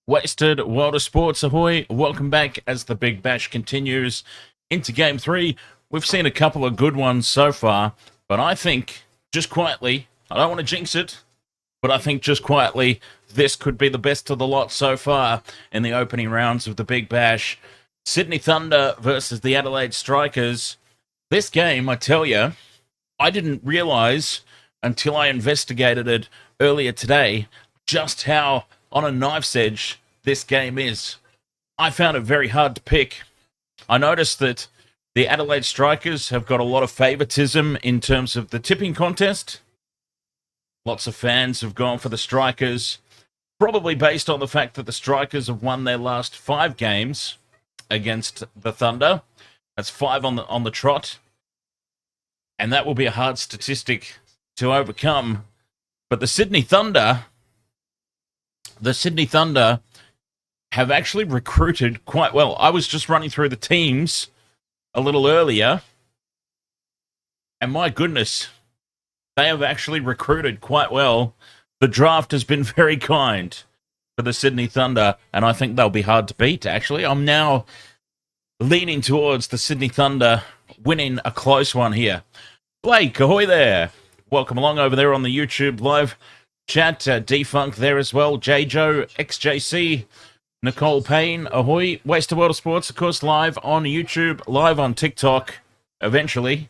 Wasted World of Sports, ahoy. Welcome back as the Big Bash continues into Game 3. We've seen a couple of good ones so far, but I think, just quietly, I don't want to jinx it, but I think just quietly, this could be the best of the lot so far in the opening rounds of the Big Bash. Sydney Thunder versus the Adelaide Strikers. This game, I tell you, I didn't realise until I investigated it earlier today just how on a knife's edge this game is. I found it very hard to pick. I noticed that the Adelaide Strikers have got a lot of favoritism in terms of the tipping contest. Lots of fans have gone for the Strikers, probably based on the fact that the Strikers have won their last 5 games against the Thunder. That's 5 on the trot. And that will be a hard statistic to overcome. But the Sydney Thunder have actually recruited quite well. I was just running through the teams a little earlier, and my goodness, they have actually recruited quite well. The draft has been very kind for the Sydney Thunder, and I think they'll be hard to beat, actually. I'm now leaning towards the Sydney Thunder winning a close one here. Blake, ahoy there. Welcome along over there on the YouTube live chat. Defunk there as well. J-Joe, XJC, Nicole Payne, ahoy. Wasted World of Sports, of course, live on YouTube, live on TikTok, eventually.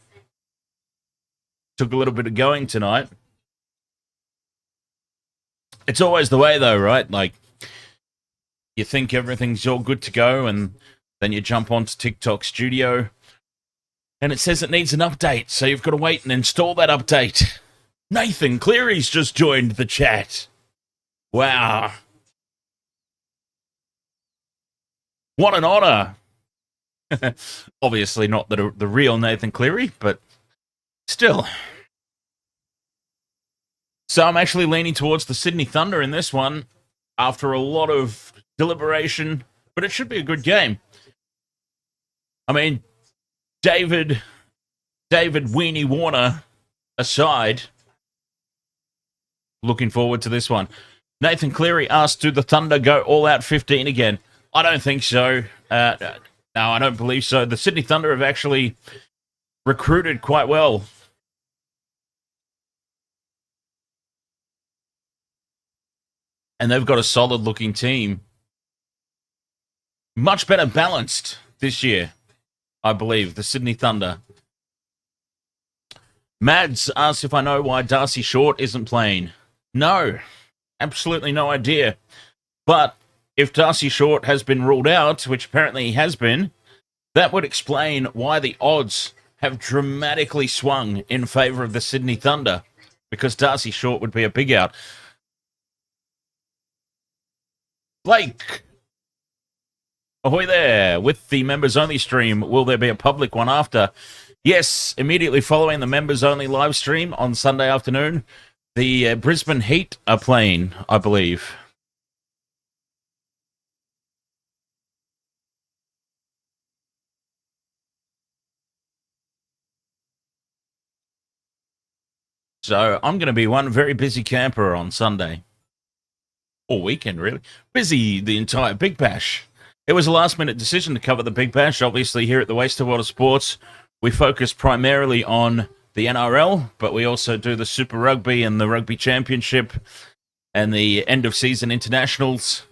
Took a little bit of going tonight. It's always the way, though, right? Like, you think everything's all good to go, and then you jump onto TikTok Studio, and it says it needs an update, so you've got to wait and install that update. Nathan Cleary's just joined the chat. Wow. What an honor. Obviously not the real Nathan Cleary, but still. So I'm actually leaning towards the Sydney Thunder in this one after a lot of deliberation, but it should be a good game. I mean, David Weenie Warner aside, looking forward to this one. Nathan Cleary asked, do the Thunder go all out 15 again? I don't think so. No, I don't believe so. The Sydney Thunder have actually recruited quite well. And they've got a solid looking team. Much better balanced this year, I believe, the Sydney Thunder. Mads asks if I know why Darcy Short isn't playing. No, absolutely no idea. But if Darcy Short has been ruled out, which apparently he has been, that would explain why the odds have dramatically swung in favour of the Sydney Thunder, because Darcy Short would be a big out. Blake, ahoy there. With the members-only stream, will there be a public one after? Yes, immediately following the members-only live stream on Sunday afternoon, the Brisbane Heat are playing, I believe. So I'm going to be one very busy camper on Sunday. All weekend, really. Busy the entire Big Bash. It was a last-minute decision to cover the Big Bash. Obviously, here at the Wasted World of Sports, we focus primarily on the NRL, but we also do the Super Rugby and the Rugby Championship and the end-of-season internationals.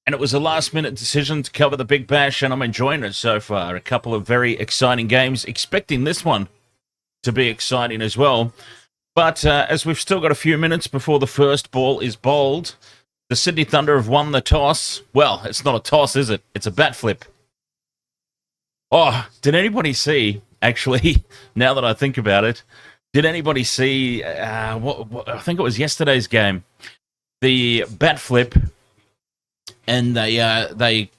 And it was a last-minute decision to cover the Big Bash, and I'm enjoying it so far. A couple of very exciting games, expecting this one to be exciting as well. But as we've still got a few minutes before the first ball is bowled, the Sydney Thunder have won the toss. Well, it's not a toss, is it? It's a bat flip. Oh, did anybody see, actually, now that I think about it, did anybody see, I think it was yesterday's game, the bat flip, and they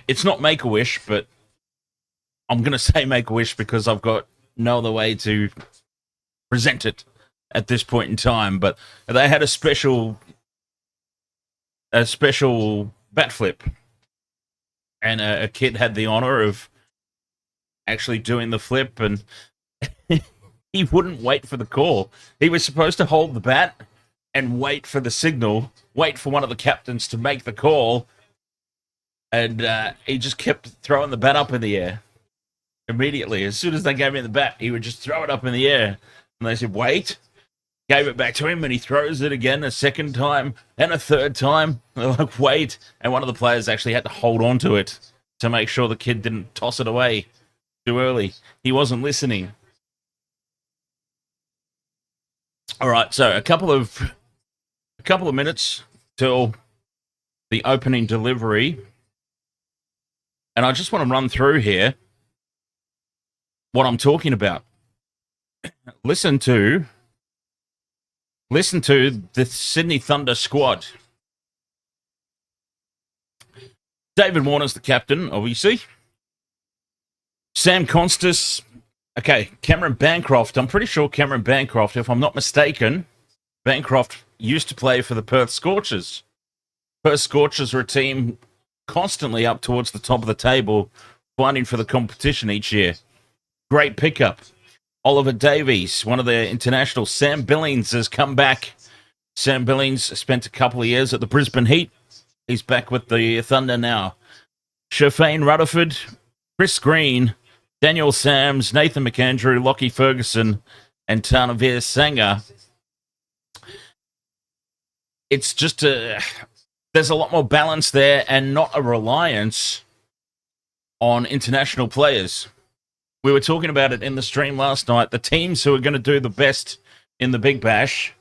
it's not Make-A-Wish, but I'm going to say Make-A-Wish because I've got no other way to present it at this point in time, but they had a special bat flip, and a kid had the honor of actually doing the flip, and he wouldn't wait for the call. He was supposed to hold the bat and wait for the signal, wait for one of the captains to make the call, and he just kept throwing the bat up in the air immediately. As soon as they gave him the bat, he would just throw it up in the air. And they said, wait. Gave it back to him, and he throws it again a second time and a third time. They're like, wait. And one of the players actually had to hold on to it to make sure the kid didn't toss it away too early. He wasn't listening. All right, so a couple of minutes till the opening delivery. And I just want to run through here what I'm talking about. Listen to the Sydney Thunder squad. David Warner's the captain, obviously. Sam Constas. Okay, Cameron Bancroft. I'm pretty sure Cameron Bancroft, if I'm not mistaken, Bancroft used to play for the Perth Scorchers. Perth Scorchers are a team constantly up towards the top of the table, fighting for the competition each year. Great pickup. Oliver Davies, one of the internationals. Sam Billings has come back. Sam Billings spent a couple of years at the Brisbane Heat. He's back with the Thunder now. Shafane Rutherford, Chris Green, Daniel Sams, Nathan McAndrew, Lockie Ferguson, and Tanavir Sanger. It's just there's a lot more balance there and not a reliance on international players. We were talking about it in the stream last night. The teams who are going to do the best in the Big Bash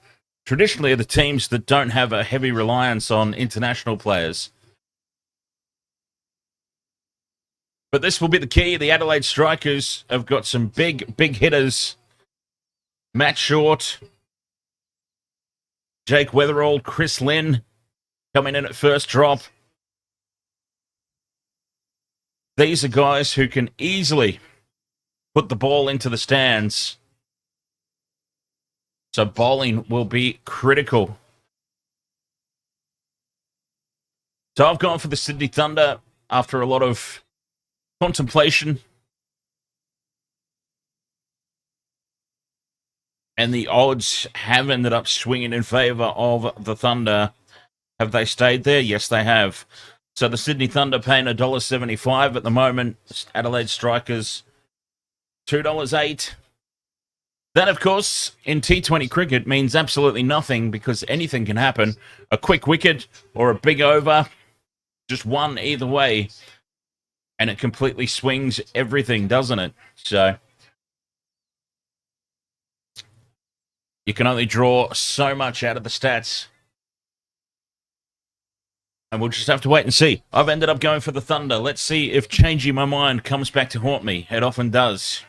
traditionally are the teams that don't have a heavy reliance on international players. But this will be the key. The Adelaide Strikers have got some big hitters. Matt Short, Jake Weatherall, Chris Lynn coming in at first drop. These are guys who can easily put the ball into the stands. So bowling will be critical. So I've gone for the Sydney Thunder after a lot of contemplation. And the odds have ended up swinging in favour of the Thunder. Have they stayed there? Yes, they have. So the Sydney Thunder paying $1.75 at the moment. Adelaide Strikers $2.08. That, of course, in T20 cricket means absolutely nothing because anything can happen. A quick wicket or a big over, just one either way, and it completely swings everything, doesn't it? So you can only draw so much out of the stats. And we'll just have to wait and see. I've ended up going for the Thunder. Let's see if changing my mind comes back to haunt me. It often does.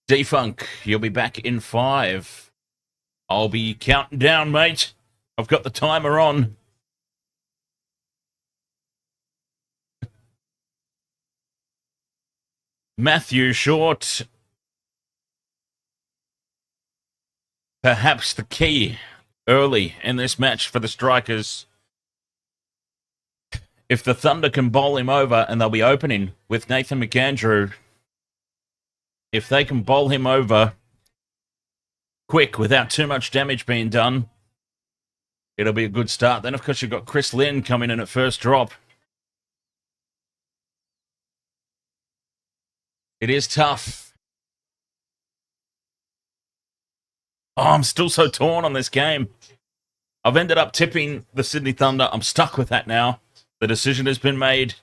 Defunk, you'll be back in 5. I'll be counting down, mate. I've got the timer on. Matthew Short. Perhaps the key early in this match for the Strikers. If the Thunder can bowl him over, and they'll be opening with Nathan McAndrew, if they can bowl him over quick without too much damage being done, it'll be a good start. Then, of course, you've got Chris Lynn coming in at first drop. It is tough. Oh, I'm still so torn on this game. I've ended up tipping the Sydney Thunder. I'm stuck with that now. The decision has been made.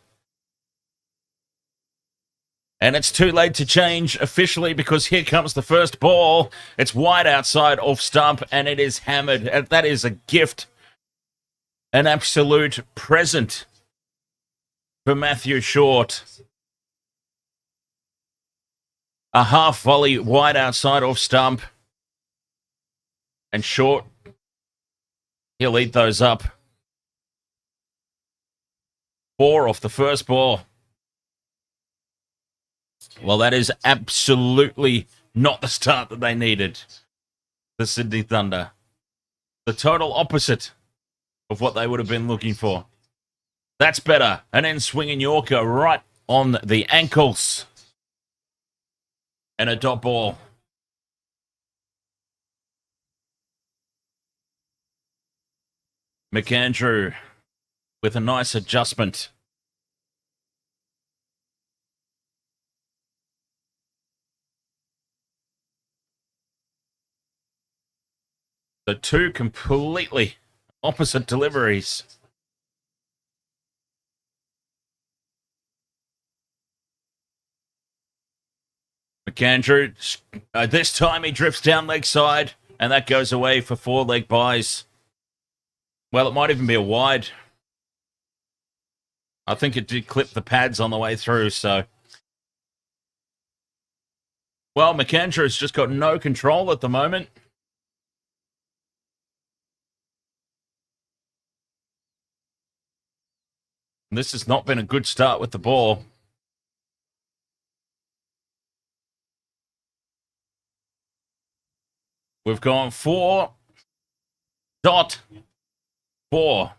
And it's too late to change officially because here comes the first ball. It's wide outside off stump and it is hammered. That is a gift. An absolute present for Matthew Short. A half volley wide outside off stump. And Short, he'll eat those up. 4 off the first ball. Well, that is absolutely not the start that they needed. The Sydney Thunder. The total opposite of what they would have been looking for. That's better. And then swinging Yorker right on the ankles. And a dot ball. McAndrew with a nice adjustment. So two completely opposite deliveries. McAndrew, this time he drifts down leg side, and that goes away for 4 leg buys. Well, it might even be a wide. I think it did clip the pads on the way through, so. Well, McAndrew's just got no control at the moment. This has not been a good start with the ball. We've gone 4.4.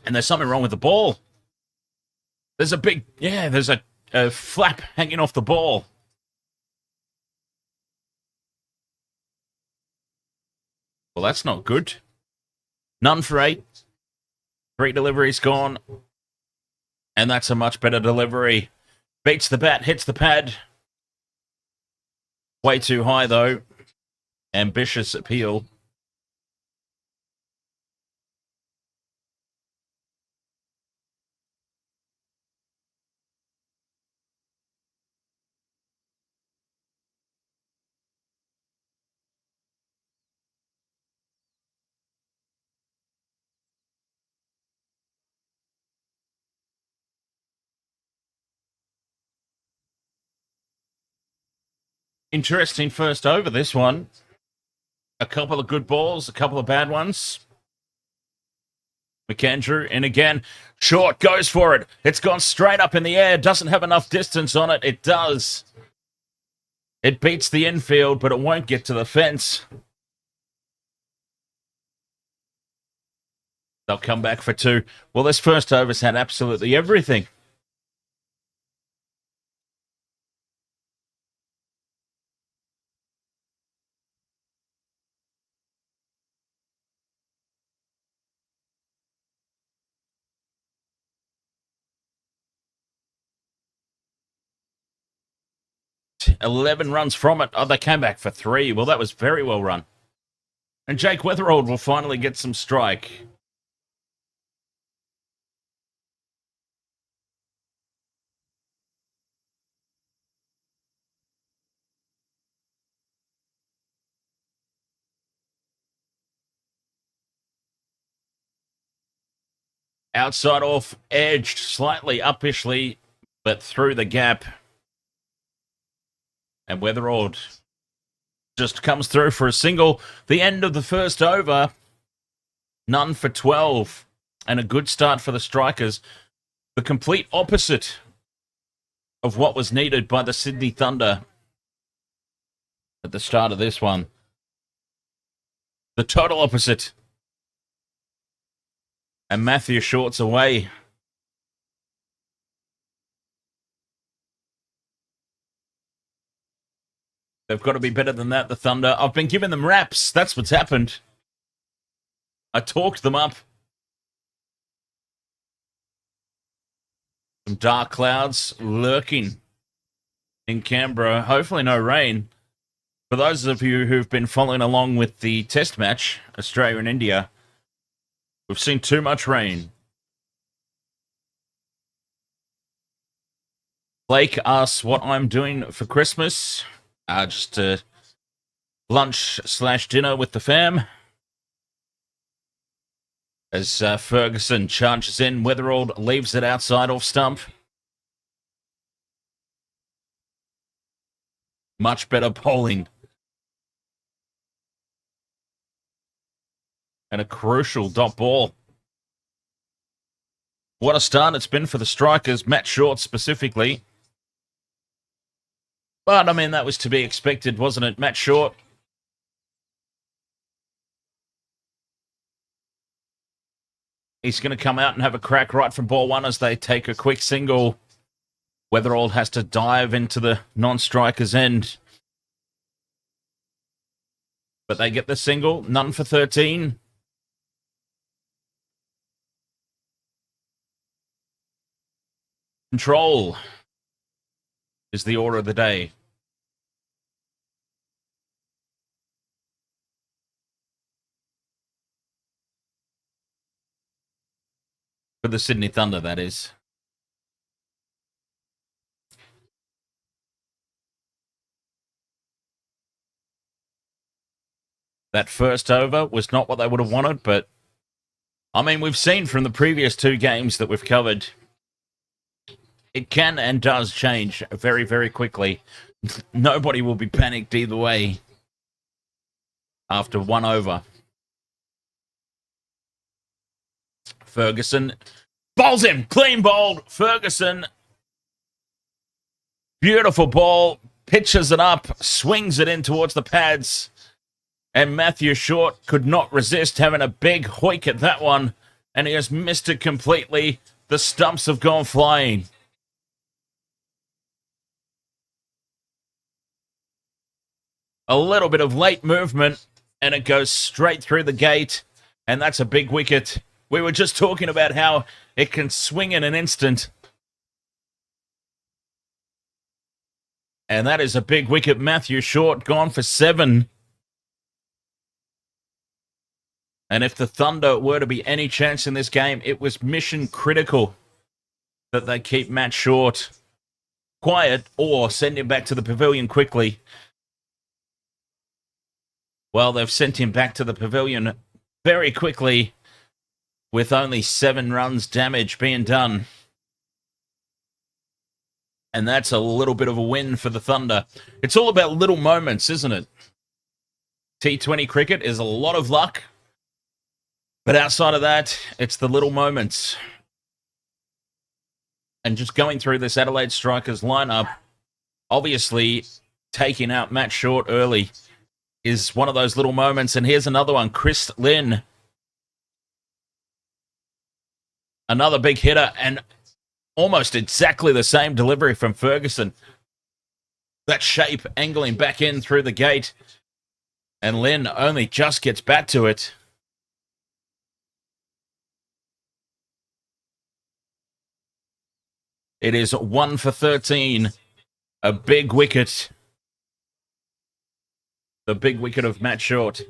And there's something wrong with the ball. There's a big, there's a flap hanging off the ball. Well, that's not good. None for 8. 3 deliveries gone. And that's a much better delivery. Beats the bat, hits the pad. Way too high, though. Ambitious appeal. Interesting first over, this one. A couple of good balls, a couple of bad ones. McAndrew in again. Short, goes for it. It's gone straight up in the air. Doesn't have enough distance on it. It does. It beats the infield, but it won't get to the fence. They'll come back for 2. Well, this first over's had absolutely everything. Right. 11 runs from it. Oh, they came back for 3. Well, that was very well run. And Jake Weatherold will finally get some strike. Outside off, edged slightly uppishly, but through the gap. And Weatherold just comes through for a single. The end of the first over. None for 12. And a good start for the Strikers. The complete opposite of what was needed by the Sydney Thunder at the start of this one. The total opposite. And Matthew Short's away. They've got to be better than that, the Thunder. I've been giving them raps. That's what's happened. I talked them up. Some dark clouds lurking in Canberra. Hopefully no rain. For those of you who've been following along with the test match, Australia and India, we've seen too much rain. Blake asks what I'm doing for Christmas. Just lunch/dinner with the fam. As Ferguson charges in, Weatherold leaves it outside off stump. Much better bowling. And a crucial dot ball. What a start it's been for the Strikers, Matt Short specifically. But, I mean, that was to be expected, wasn't it? Matt Short. He's going to come out and have a crack right from ball 1 as they take a quick single. Weatherold has to dive into the non-striker's end. But they get the single. None for 13. Control is the order of the day. For the Sydney Thunder, that is. That first over was not what they would have wanted, but I mean, we've seen from the previous 2 games that we've covered, it can and does change very, very quickly. Nobody will be panicked either way after 1 over. Ferguson bowls him. Clean bowled. Ferguson. Beautiful ball. Pitches it up. Swings it in towards the pads. And Matthew Short could not resist having a big hoik at that one. And he has missed it completely. The stumps have gone flying. A little bit of late movement. And it goes straight through the gate. And that's a big wicket. We were just talking about how it can swing in an instant. And that is a big wicket. Matthew Short gone for 7. And if the Thunder were to be any chance in this game, it was mission critical that they keep Matt Short quiet or send him back to the pavilion quickly. Well, they've sent him back to the pavilion very quickly with only 7 runs damage being done. And that's a little bit of a win for the Thunder. It's all about little moments, isn't it? T20 cricket is a lot of luck. But outside of that, it's the little moments. And just going through this Adelaide Strikers lineup, obviously taking out Matt Short early is one of those little moments. And here's another one, Chris Lynn. Another big hitter and almost exactly the same delivery from Ferguson. That shape angling back in through the gate. And Lynn only just gets back to it. It is 1 for 13. A big wicket. The big wicket of Matt Short.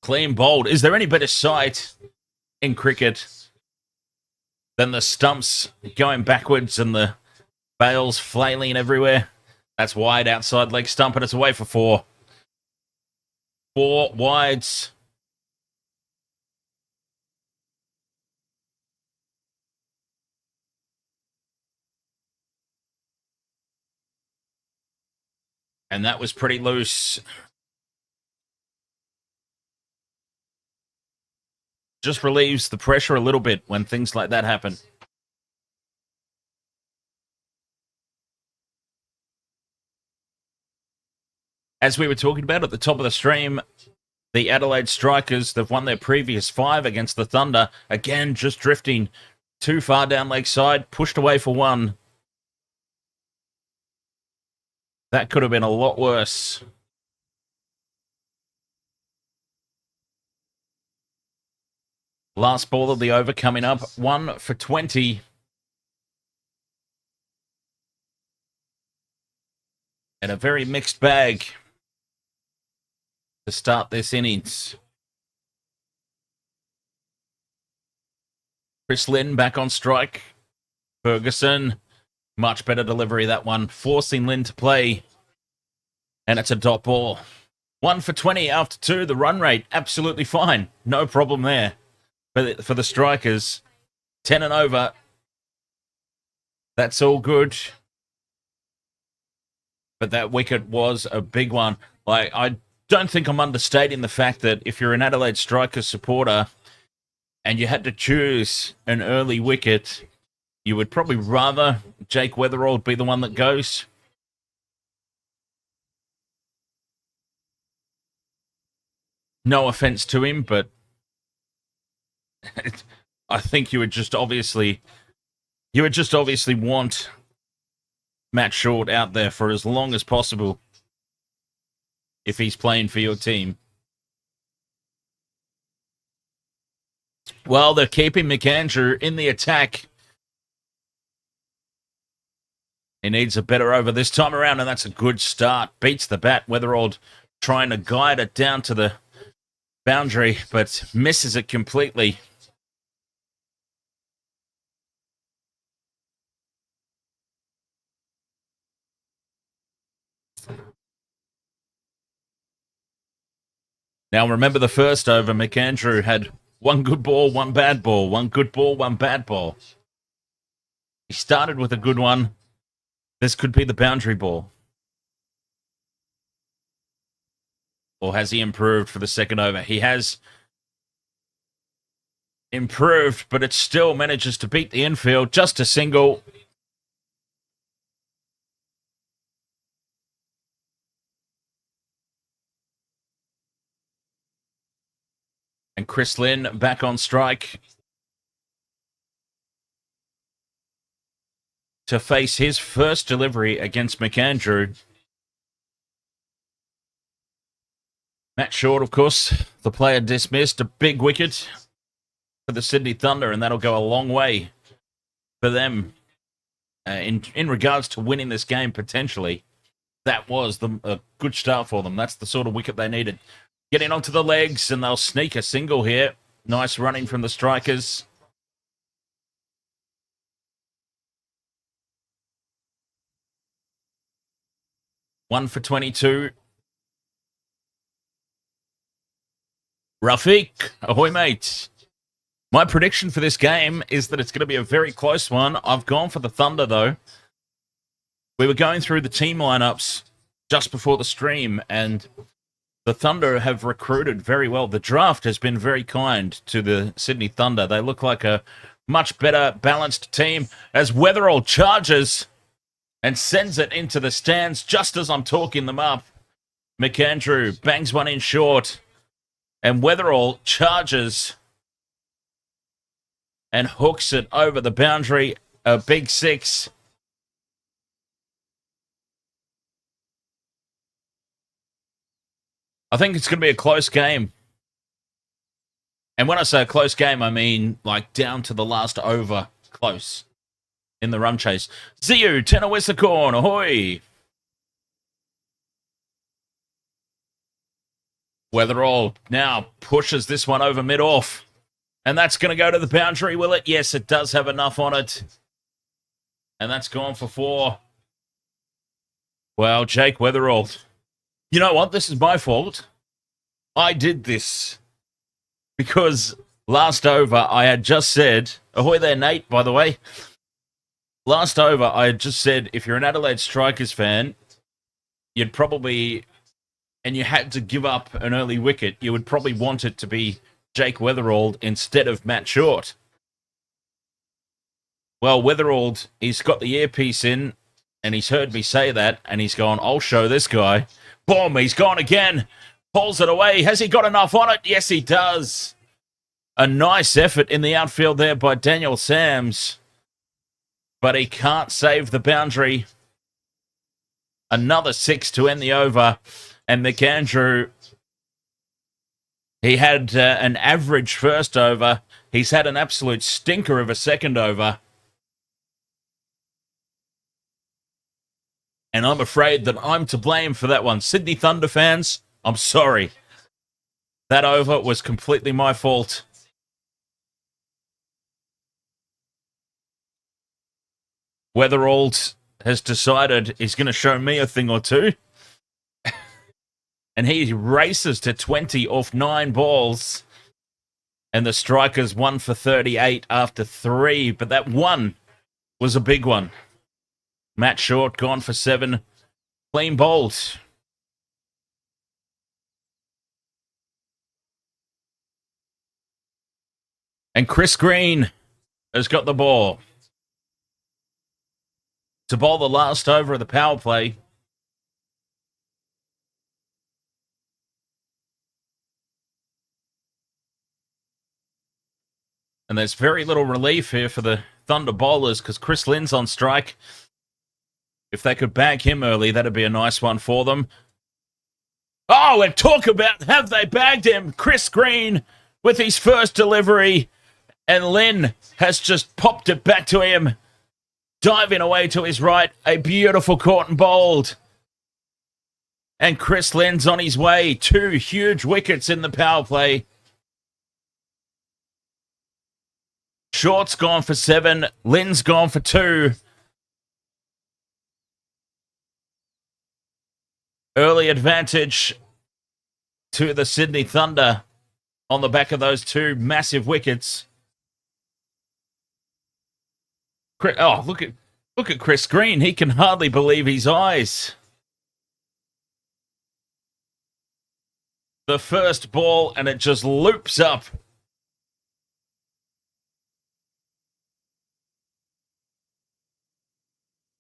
Clean bowled. Is there any better sight in cricket than the stumps going backwards and the bails flailing everywhere? That's wide outside leg stump and it's away for 4. 4 wides. And that was pretty loose. Just relieves the pressure a little bit when things like that happen. As we were talking about at the top of the stream, the Adelaide Strikers, they've won their previous 5 against the Thunder. Again, just drifting too far down leg side, pushed away for 1. That could have been a lot worse. Last ball of the over coming up. 1 for 20. And a very mixed bag to start this innings. Chris Lynn back on strike. Ferguson. Much better delivery, that one. Forcing Lynn to play. And it's a dot ball. 1 for 20 after 2. The run rate, absolutely fine. No problem there for the Strikers. 10 and over. That's all good. But that wicket was a big one. I don't think I'm understating the fact that if you're an Adelaide Strikers supporter and you had to choose an early wicket, you would probably rather Jake Weatherald be the one that goes. No offense to him, but I think you would just obviously want Matt Short out there for as long as possible. if he's playing for your team. Well, they're keeping McAndrew in the attack. He needs a better over this time around, and that's a good start. Beats the bat. Weatherald trying to guide it down to the boundary, but misses it completely. Now, remember the first over, McAndrew had one good ball, one bad ball, one good ball, one bad ball. He started with a good one. This could be the boundary ball. Or has he improved for the second over? He has improved, but it still manages to beat the infield. Just a single. And Chris Lynn back on strike to face his first delivery against McAndrew. Matt Short, of course, the player dismissed. A big wicket for the Sydney Thunder, and that'll go a long way for them in regards to winning this game potentially. That was a good start for them. That's the sort of wicket they needed. Getting onto the legs, and they'll sneak a single here. Nice running from the Strikers. One for 22. Rafiq, ahoy, mate. My prediction for this game is that it's going to be a very close one. I've gone for the Thunder, though. We were going through the team lineups just before the stream, and the Thunder have recruited very well. The draft has been very kind to the Sydney Thunder. They look like a much better balanced team as Weatherall charges and sends it into the stands just as I'm talking them up. McAndrew bangs one in short, and Weatherall charges and hooks it over the boundary. A big six. I think it's going to be a close game. And when I say a close game, I mean like down to the last over close in the run chase. Ziu, Tenawisicorn, ahoy! Weatherall now pushes this one over mid-off. And that's going to go to the boundary, will it? Yes, it does have enough on it. And that's gone for 4. Well, Jake Weatherall. You know what? This is my fault. I did this because last over I had just said, ahoy there, Nate, by the way. Last over I had just said, if you're an Adelaide Strikers fan, you'd probably, and you had to give up an early wicket, you would probably want it to be Jake Weatherald instead of Matt Short. Well, Weatherald, he's got the earpiece in, and he's heard me say that, and he's gone, I'll show this guy. Boom, he's gone again. Pulls it away. Has he got enough on it? Yes, he does. A nice effort in the outfield there by Daniel Sams. But he can't save the boundary. Another 6 to end the over. And McAndrew, he had an average first over. He's had an absolute stinker of a second over. And I'm afraid that I'm to blame for that one. Sydney Thunder fans, I'm sorry. That over was completely my fault. Weatherald has decided he's going to show me a thing or two. And he races to 20 off 9 balls. And the Strikers 1 for 38 after 3. But that one was a big one. Matt Short gone for 7. Clean bowled. And Chris Green has got the ball to bowl the last over of the power play. And there's very little relief here for the Thunder bowlers because Chris Lynn's on strike. If they could bag him early, that'd be a nice one for them. Oh, and talk about have they bagged him? Chris Green with his first delivery, and Lynn has just popped it back to him, diving away to his right. A beautiful caught and bowled. And Chris Lynn's on his way. 2 huge wickets in the power play. Short's gone for 7. Lynn's gone for 2. Early advantage to the Sydney Thunder on the back of those 2 massive wickets. Oh, look at Chris Green. He can hardly believe his eyes. The first ball, and it just loops up.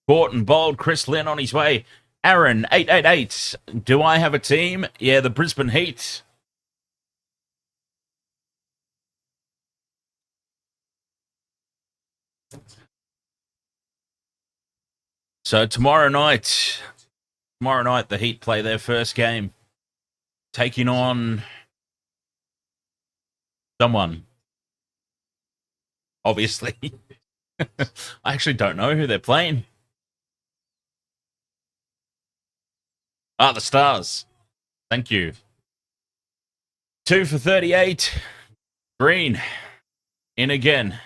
Caught and bowled. Chris Lynn on his way. Aaron, 888. Do I have a team? Yeah, the Brisbane Heat. So tomorrow night, the Heat play their first game, taking on someone. Obviously. I actually don't know who they're playing. Ah, the Stars. Thank you. 2 for 38. Green. In again.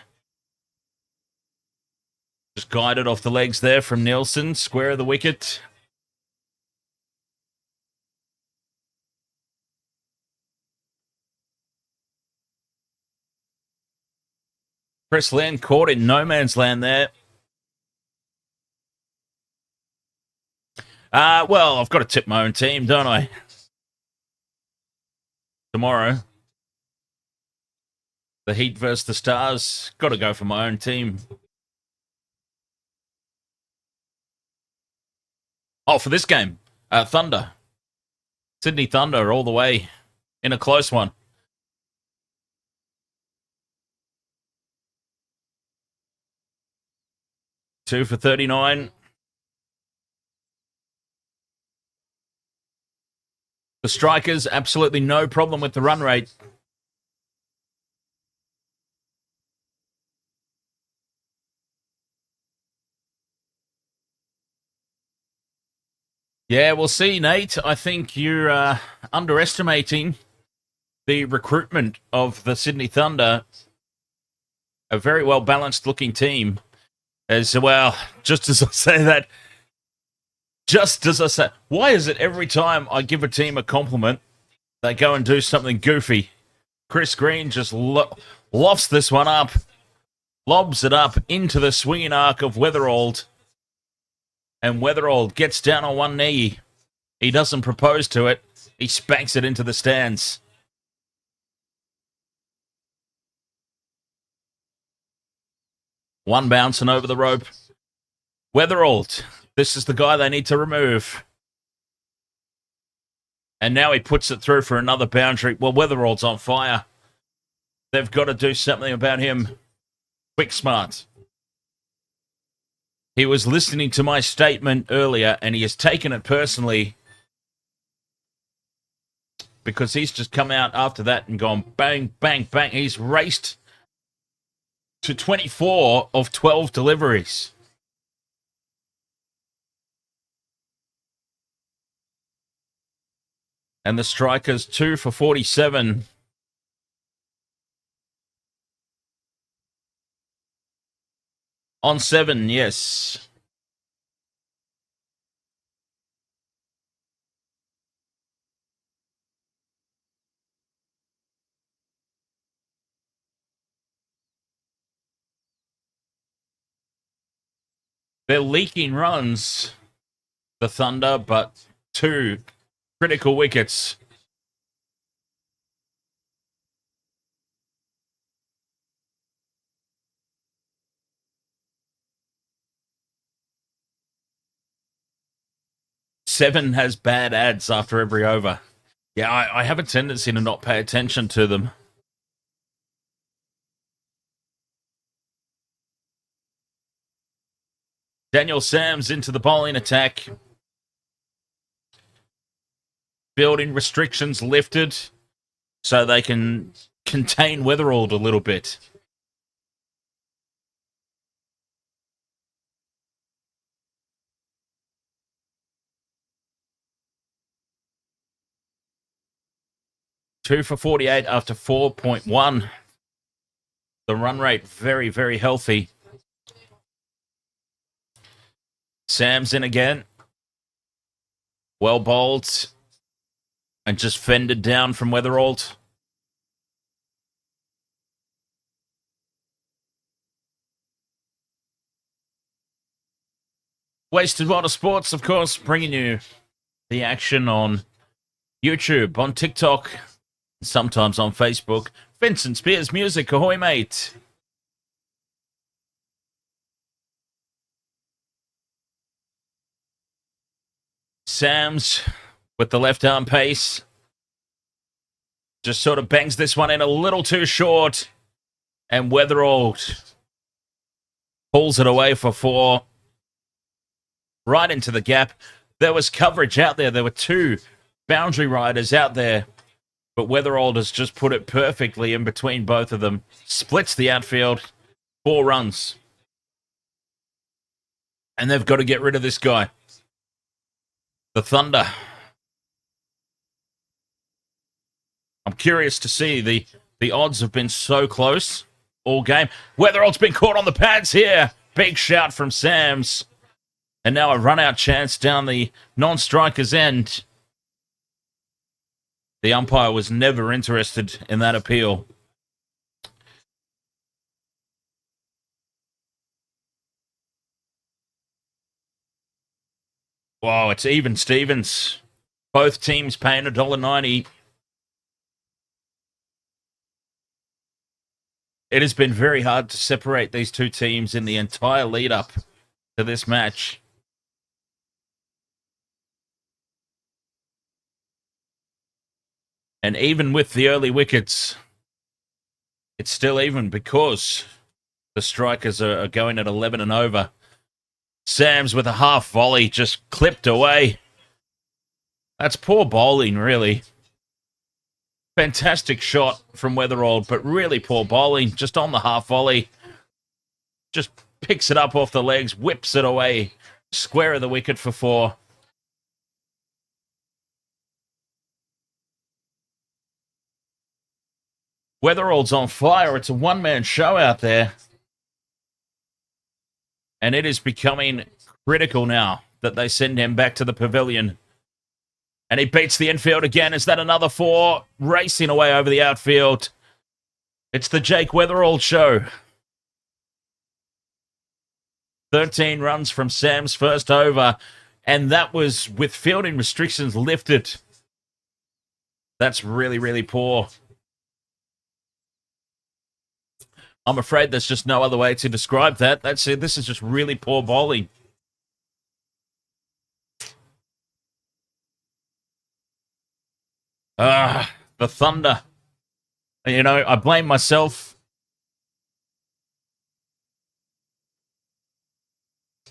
Just guided off the legs there from Nielsen. Square of the wicket. Chris Lynn caught in no man's land there. Well, I've got to tip my own team, don't I? Tomorrow. The Heat versus the Stars. Got to go for my own team. Oh, for this game, Thunder. Sydney Thunder all the way in a close one. Two for 39. The Strikers, absolutely no problem with the run rate. Yeah, we'll see, Nate. I think you're underestimating the recruitment of the Sydney Thunder. A very well-balanced looking team. As well, just as I say that, why is it every time I give a team a compliment, they go and do something goofy? Chris Green just lofts this one up, lobs it up into the swinging arc of Weatherald. And Weatherald gets down on one knee. He doesn't propose to it. He spanks it into the stands. One bouncing over the rope. Weatherald. This is the guy they need to remove. And now he puts it through for another boundary. Well, Weatherald's on fire. They've got to do something about him. Quick smart. He was listening to my statement earlier, and he has taken it personally because he's just come out after that and gone bang, bang, bang. He's raced to 24 of 12 deliveries. And the Strikers 2 for 47. On 7, yes. They're leaking runs, the Thunder, but 2 critical wickets. Seven has bad ads after every over. Yeah, I have a tendency to not pay attention to them. Daniel Sams into the bowling attack. Building restrictions lifted so they can contain Weatherald a little bit. Two for 48 after 4.1. The run rate very, very healthy. Sam's in again. Well bowled. And just fended down from Weatherald. Wasted Water Sports, of course, bringing you the action on YouTube, on TikTok, sometimes on Facebook. Vincent Spears Music, ahoy, mate. Sam's with the left arm pace. Just sort of bangs this one in a little too short. And Weatherald pulls it away for 4. Right into the gap. There was coverage out there. There were 2 boundary riders out there. But Weatherald has just put it perfectly in between both of them. Splits the outfield. 4 runs. And they've got to get rid of this guy. The Thunder. I'm curious to see. The odds have been so close all game. Weatherald's been caught on the pads here. Big shout from Sams. And now a run-out chance down the non-strikers' end. The umpire was never interested in that appeal. Wow, it's even Stevens. Both teams paying $1.90. It has been very hard to separate these two teams in the entire lead-up to this match. And even with the early wickets, it's still even because the strikers are going at 11 and over. Sams with a half volley just clipped away. That's poor bowling, really. Fantastic shot from Weatherald, but really poor bowling. Just on the half volley. Just picks it up off the legs, whips it away. Square of the wicket for 4. Weatherald's on fire. It's a one-man show out there. And it is becoming critical now that they send him back to the pavilion. And he beats the infield again. Is that another 4? Racing away over the outfield. It's the Jake Weatherald show. 13 runs from Sam's first over. And that was with fielding restrictions lifted. That's really, really poor. I'm afraid there's just no other way to describe that. That's it. This is just really poor bowling. The Thunder. You know, I blame myself.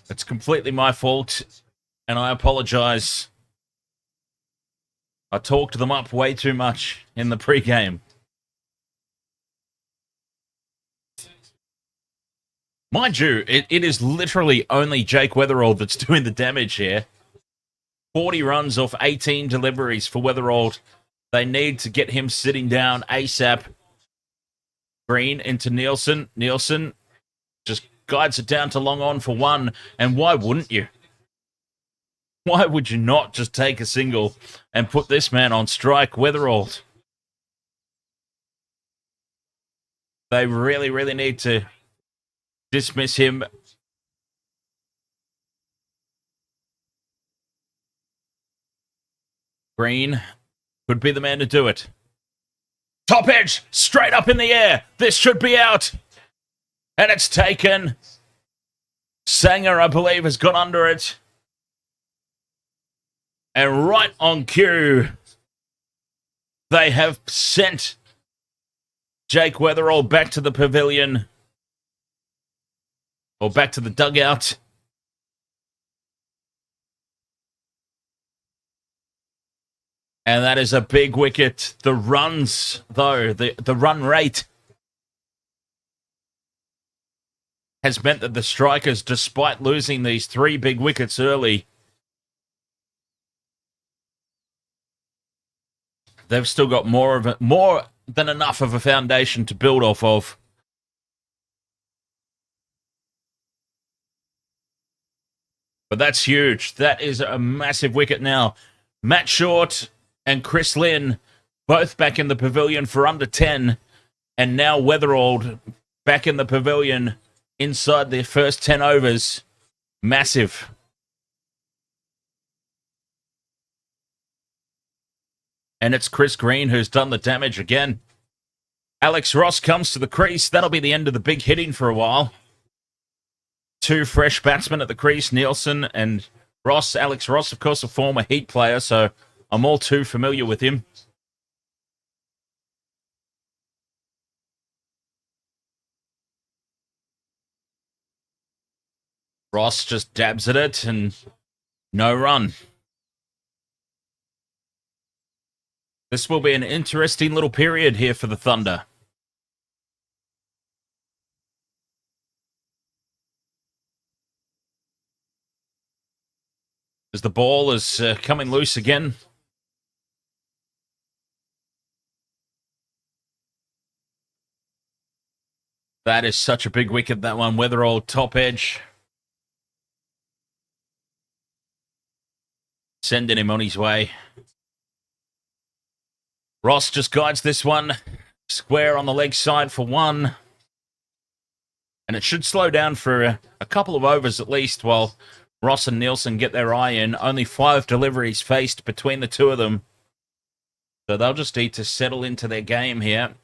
It's completely my fault, and I apologize. I talked them up way too much in the pregame. Mind you, it is literally only Jake Weatherald that's doing the damage here. 40 runs off 18 deliveries for Weatherald. They need to get him sitting down ASAP. Green into Nielsen. Nielsen just guides it down to long on for 1. And why wouldn't you? Why would you not just take a single and put this man on strike, Weatherald? They really, really need to dismiss him. Green could be the man to do it. Top edge, straight up in the air. This should be out. And it's taken. Sanger, I believe, has got under it. And right on cue, they have sent Jake Weatherald back to the pavilion. Or back to the dugout. And that is a big wicket. The runs, though, the run rate has meant that the Strikers, despite losing these 3 big wickets early, they've still got more than enough of a foundation to build off of. But that's huge. That is a massive wicket now. Matt Short and Chris Lynn both back in the pavilion for under 10. And now Weatherald back in the pavilion inside their first 10 overs. Massive. And it's Chris Green who's done the damage again. Alex Ross comes to the crease. That'll be the end of the big hitting for a while. 2 fresh batsmen at the crease, Nielsen and Ross. Alex Ross, of course, a former Heat player, so I'm all too familiar with him. Ross just dabs at it and no run. This will be an interesting little period here for the Thunder. As the ball is coming loose again. That is such a big wicket, that one. Weatherall top edge. Sending him on his way. Ross just guides this one. Square on the leg side for 1. And it should slow down for a couple of overs at least while Ross and Nielsen get their eye in. Only 5 deliveries faced between the two of them. So they'll just need to settle into their game here.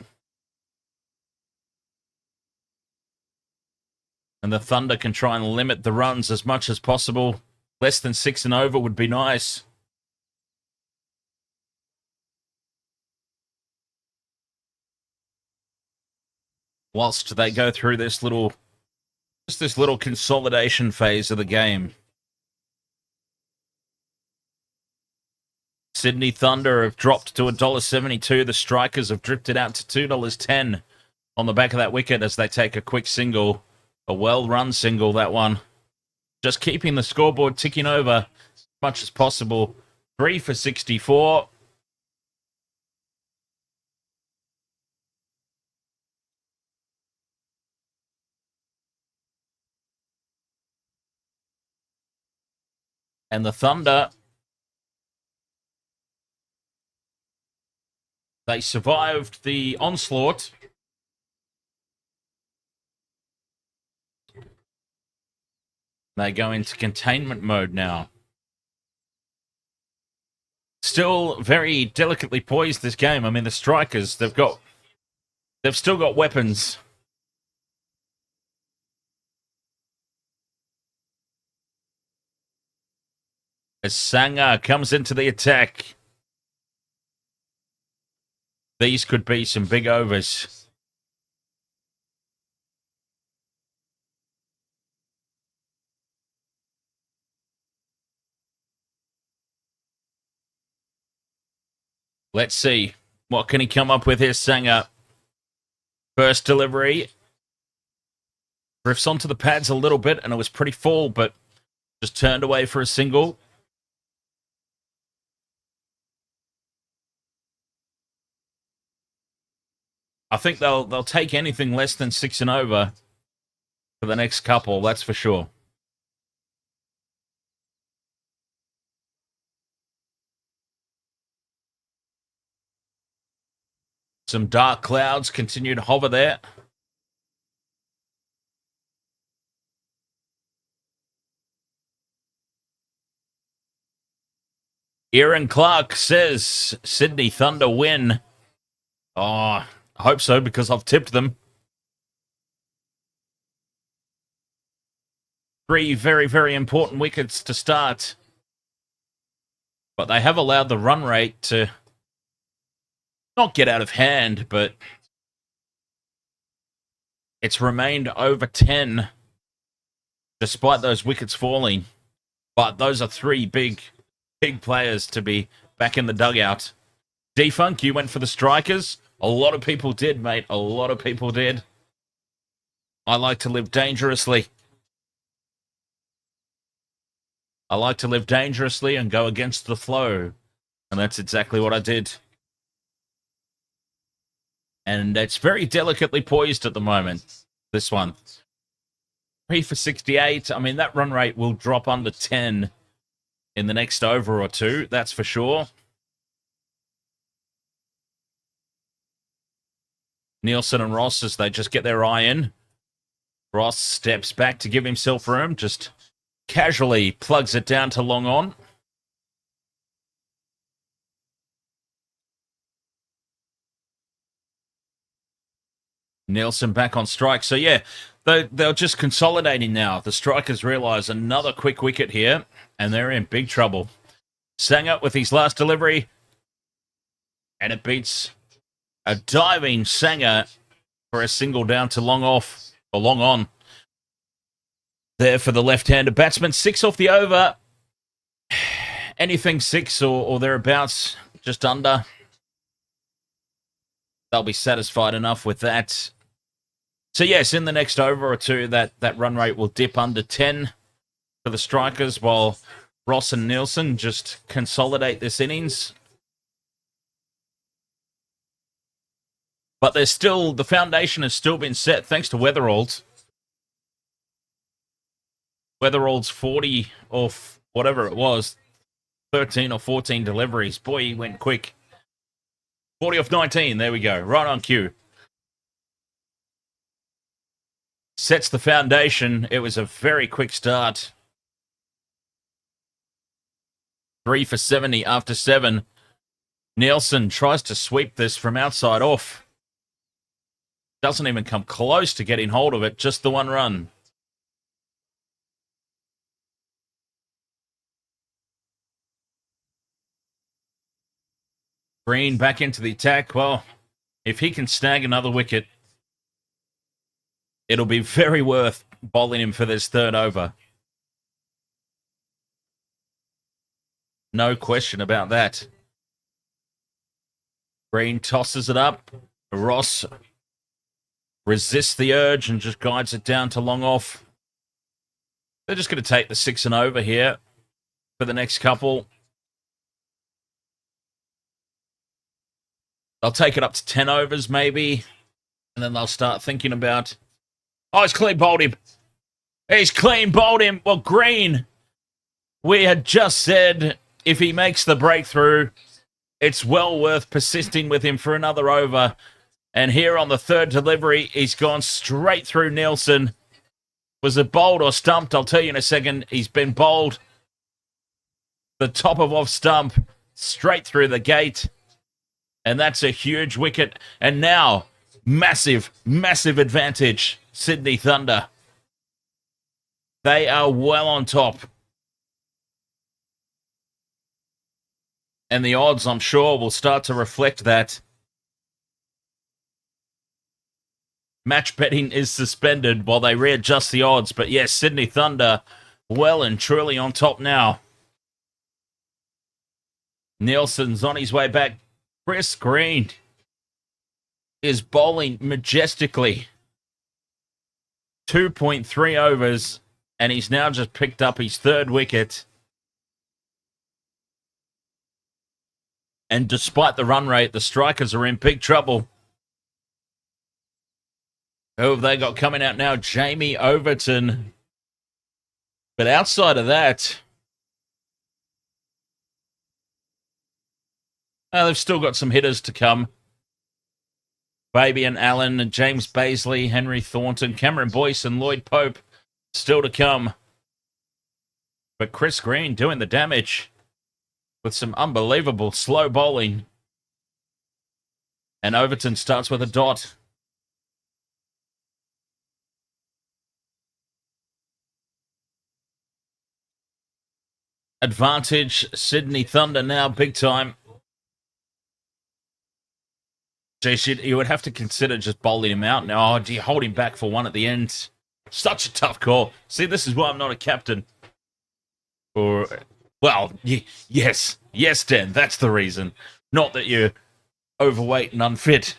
And the Thunder can try and limit the runs as much as possible. Less than 6 and over would be nice. Whilst they go through this little consolidation phase of the game. Sydney Thunder have dropped to $1.72. The Strikers have drifted out to $2.10 on the back of that wicket as they take a quick single. A well-run single, that one. Just keeping the scoreboard ticking over as much as possible. 3 for 64. And the Thunder, they survived the onslaught. They go into containment mode now. Still very delicately poised, this game. I mean, the Strikers, they've still got weapons. As Sangha comes into the attack. These could be some big overs. Let's see. What can he come up with here, Sangha? First delivery. Drifts onto the pads a little bit, and it was pretty full, but just turned away for a single. I think they'll take anything less than 6 and over for the next couple, that's for sure. Some dark clouds continue to hover there. Aaron Clark says Sydney Thunder win. Oh, I hope so because I've tipped them. 3 very, very important wickets to start. But they have allowed the run rate to not get out of hand, but it's remained over 10 despite those wickets falling. But those are 3 big players to be back in the dugout. Defunk, you went for the Strikers. A lot of people did, mate. A lot of people did. I like to live dangerously. I like to live dangerously and go against the flow. And that's exactly what I did. And it's very delicately poised at the moment, this one. 3 for 68. I mean, that run rate will drop under 10 in the next over or two, that's for sure. Nielsen and Ross, as they just get their eye in. Ross steps back to give himself room, just casually plugs it down to long on. Nielsen back on strike. So, yeah, they're just consolidating now. The Strikers realise another quick wicket here, and they're in big trouble. Sanger with his last delivery, and it beats a diving Sanger for a single down to long off, or long on. There for the left-hander batsman. 6 off the over. Anything 6 or thereabouts, just under. They'll be satisfied enough with that. So, yes, in the next over or two, that run rate will dip under 10 for the Strikers, while Ross and Nielsen just consolidate this innings. But there's still, the foundation has still been set thanks to Weatherald. Weatherald's 40 or whatever it was, 13 or 14 deliveries. Boy, he went quick. 40 off 19, there we go, right on cue. Sets the foundation. It was a very quick start. 3 for 70 after 7. Nielsen tries to sweep this from outside off. Doesn't even come close to getting hold of it, just the one run. Green back into the attack. Well, if he can snag another wicket, it'll be very worth bowling him for this third over. No question about that. Green tosses it up. Ross resists the urge and just guides it down to long off. They're just going to take the 6 and over here for the next couple. They'll take it up to 10 overs maybe, and then they'll start thinking about, oh, he's clean bowled him. He's clean bowled him. Well, Green, we had just said if he makes the breakthrough, it's well worth persisting with him for another over. And here on the third delivery, he's gone straight through Nielsen. Was it bowled or stumped? I'll tell you in a second. He's been bowled. The top of off stump, straight through the gate. And that's a huge wicket. And now, massive, massive advantage, Sydney Thunder. They are well on top. And the odds, I'm sure, will start to reflect that. Match betting is suspended while they readjust the odds. But yes, Sydney Thunder well and truly on top now. Nielsen's on his way back. Chris Green is bowling majestically. 2.3 overs, and he's now just picked up his third wicket. And despite the run rate, the Strikers are in big trouble. Who have they got coming out now? Jamie Overton. But outside of that, they've still got some hitters to come. Fabian Allen and James Baisley, Henry Thornton, Cameron Boyce and Lloyd Pope still to come. But Chris Green doing the damage with some unbelievable slow bowling. And Overton starts with a dot. Advantage, Sydney Thunder now big time. Geez, you would have to consider just bowling him out now. Oh, do you hold him back for one at the end? Such a tough call. See, this is why I'm not a captain. Or Well, yes, Dan, that's the reason. Not that you're overweight and unfit.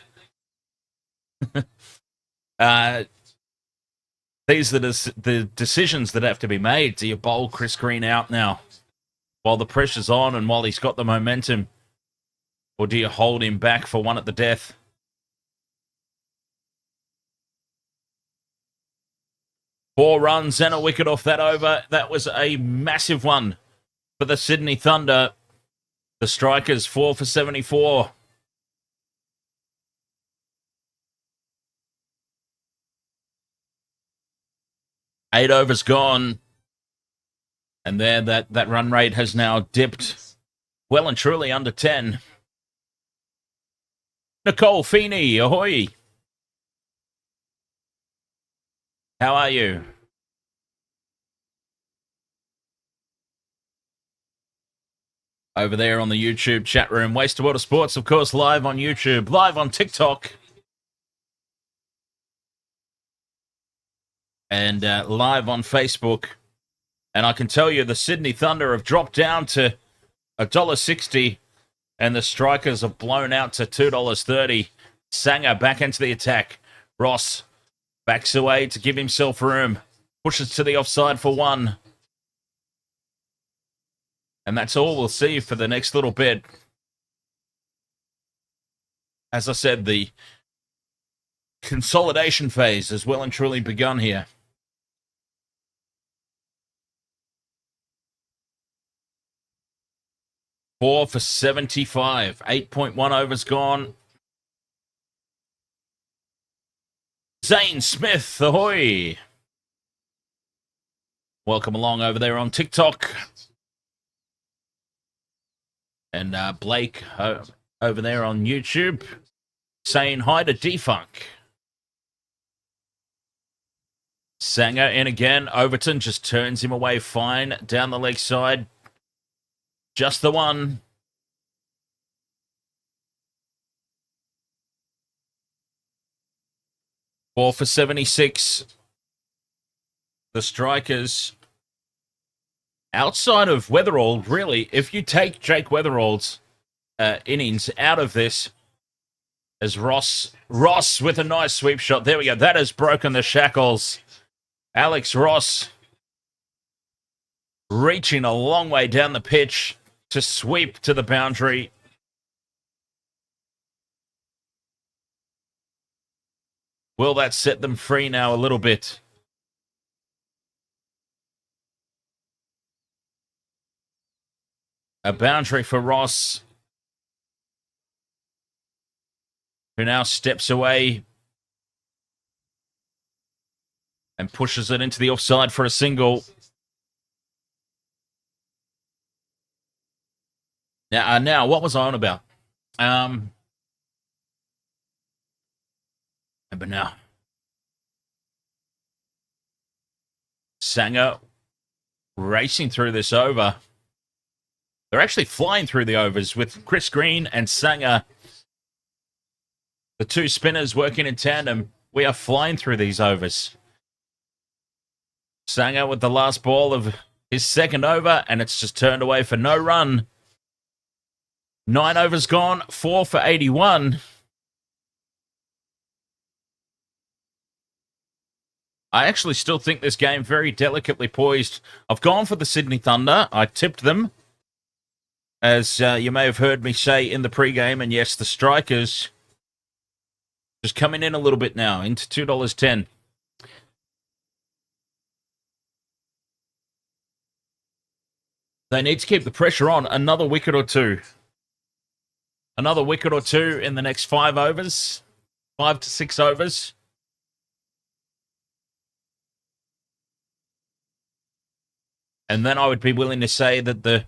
uh, these are the decisions that have to be made. Do you bowl Chris Green out now while the pressure's on and while he's got the momentum? Or do you hold him back for one at the death? Four runs and a wicket off that over. That was a massive one for the Sydney Thunder. The Strikers 4 for 74. Eight overs gone. And there, that run rate has now dipped well and truly under 10. Nicole Feeney, ahoy. How are you? Over there on the YouTube chat room. Waste of Water Sports, of course, live on YouTube, live on TikTok. And live on Facebook. And I can tell you the Sydney Thunder have dropped down to $1.60 and the Strikers have blown out to $2.30. Sanger back into the attack. Ross backs away to give himself room. Pushes to the offside for one. And that's all we'll see for the next little bit. As I said, the consolidation phase has well and truly begun here. Four for 75. 8.1 overs gone. Zane Smith, ahoy. Welcome along over there on TikTok. And Blake over there on YouTube saying hi to Defunk. Sanger in again. Overton just turns him away fine down the leg side. Just the one. Four for 76. The Strikers, outside of Weatherall, really, if you take Jake Weatherall's innings out of this, as Ross with a nice sweep shot. There we go. That has broken the shackles. Alex Ross reaching a long way down the pitch to sweep to the boundary. Will that set them free now a little bit? A boundary for Ross, who now steps away and pushes it into the offside for a single. Now, what was I on about? But now, Sanger racing through this over. They're actually flying through the overs with Chris Green and Sanger. The two spinners working in tandem. We are flying through these overs. Sanger with the last ball of his second over, and it's just turned away for no run. 9 overs gone, 4 for 81. I actually still think this game very delicately poised. I've gone for the Sydney Thunder. I tipped them, as you may have heard me say in the pregame. And yes, the Strikers just coming in a little bit now, into $2.10. They need to keep the pressure on. Another wicket or two. Another wicket or two in the next 5 overs. 5 to 6 overs. And then I would be willing to say that the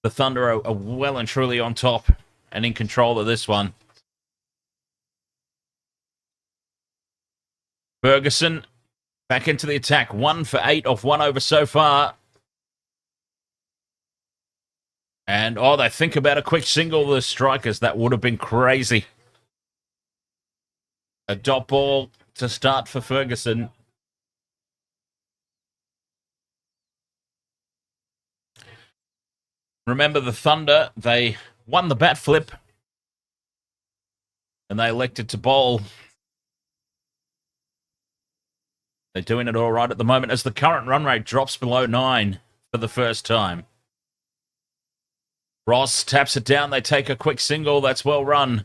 Thunder are well and truly on top and in control of this one. Ferguson back into the attack. 1 for 8 off 1 over so far. And, they think about a quick single, the Strikers. That would have been crazy. A dot ball to start for Ferguson. Remember the Thunder, they won the bat flip and they elected to bowl. They're doing it all right at the moment as the current run rate drops below 9 for the first time. Ross taps it down. They take a quick single. That's well run.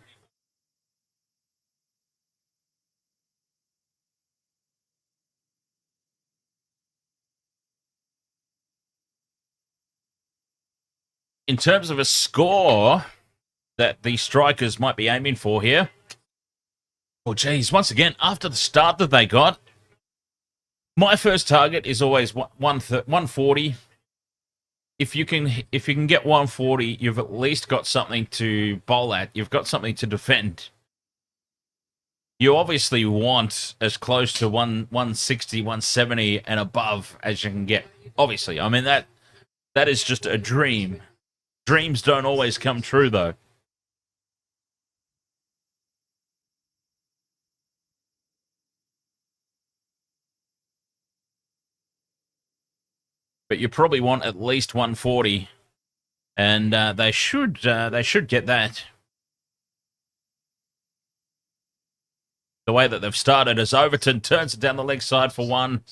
In terms of a score that the Strikers might be aiming for here. Oh, geez. Once again, after the start that they got, my first target is always 140. If you can get 140, you've at least got something to bowl at. You've got something to defend. You obviously want as close to 160, 170 and above as you can get. Obviously, I mean that is just a dream. Dreams don't always come true, though. But you probably want at least 140, and they should get that. The way that they've started as Overton turns it down the leg side for one.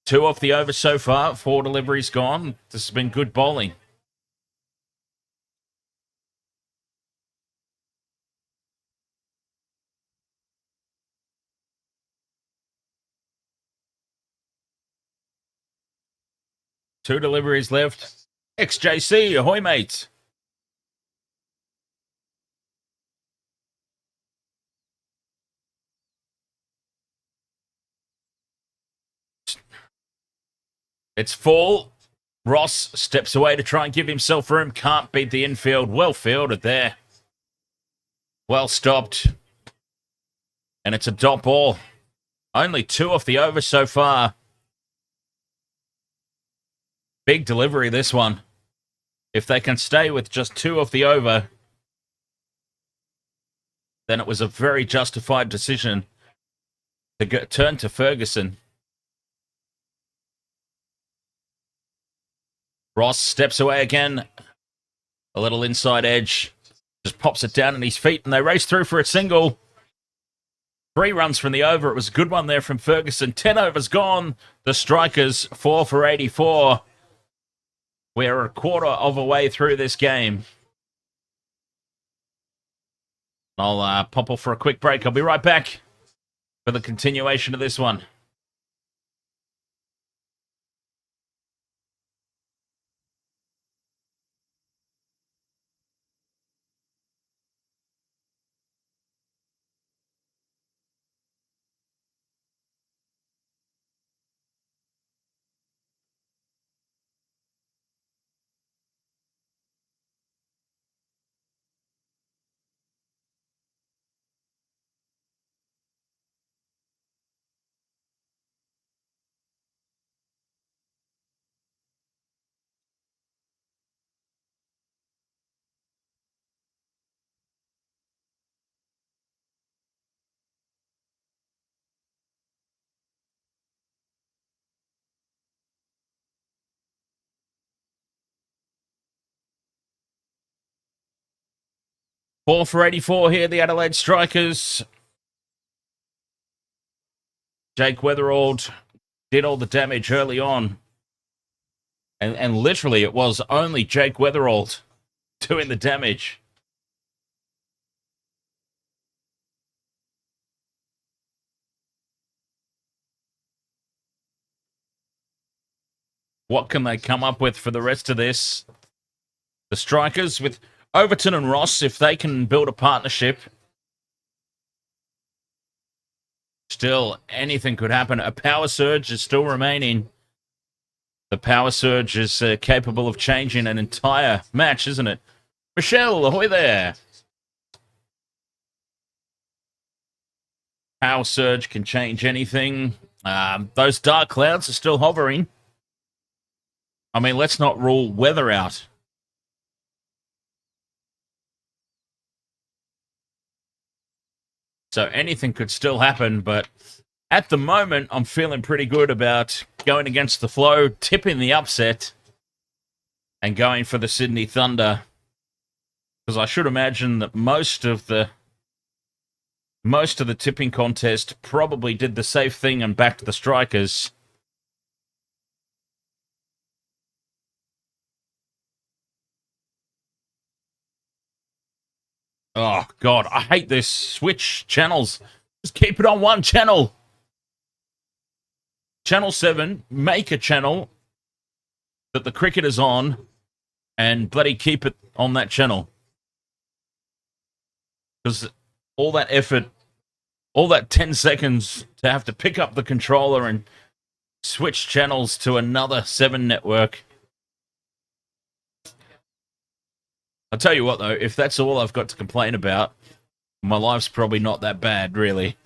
2 off the over so far, 4 deliveries gone. This has been good bowling. Two deliveries left. XJC, ahoy, mates. It's full. Ross steps away to try and give himself room. Can't beat the infield. Well fielded there. Well stopped. And it's a dot ball. Only 2 off the over so far. Big delivery, this one. If they can stay with just 2 off the over, then it was a very justified decision to turn to Ferguson. Ross steps away again. A little inside edge. Just pops it down on his feet, and they race through for a single. 3 runs from the over. It was a good one there from Ferguson. 10 overs gone. The Strikers 4 for 84. We're a quarter of a way through this game. I'll pop off for a quick break. I'll be right back for the continuation of this one. Four for 84 here, the Adelaide Strikers. Jake Weatherald did all the damage early on. And literally, it was only Jake Weatherald doing the damage. What can they come up with for the rest of this? The Strikers with Overton and Ross, if they can build a partnership, still anything could happen. A power surge is still remaining. The power surge is capable of changing an entire match, isn't it? Michelle, ahoy there. Power surge can change anything. Those dark clouds are still hovering. I mean, let's not rule weather out. So anything could still happen, but at the moment, I'm feeling pretty good about going against the flow, tipping the upset, and going for the Sydney Thunder. Because I should imagine that most of the tipping contest probably did the safe thing and backed the Strikers. Oh, God, I hate this. Switch channels. Just keep it on one channel. Channel 7, make a channel that the cricket is on and bloody keep it on that channel. Because all that effort, all that 10 seconds to have to pick up the controller and switch channels to another 7 network. I'll tell you what, though, if that's all I've got to complain about, my life's probably not that bad, really.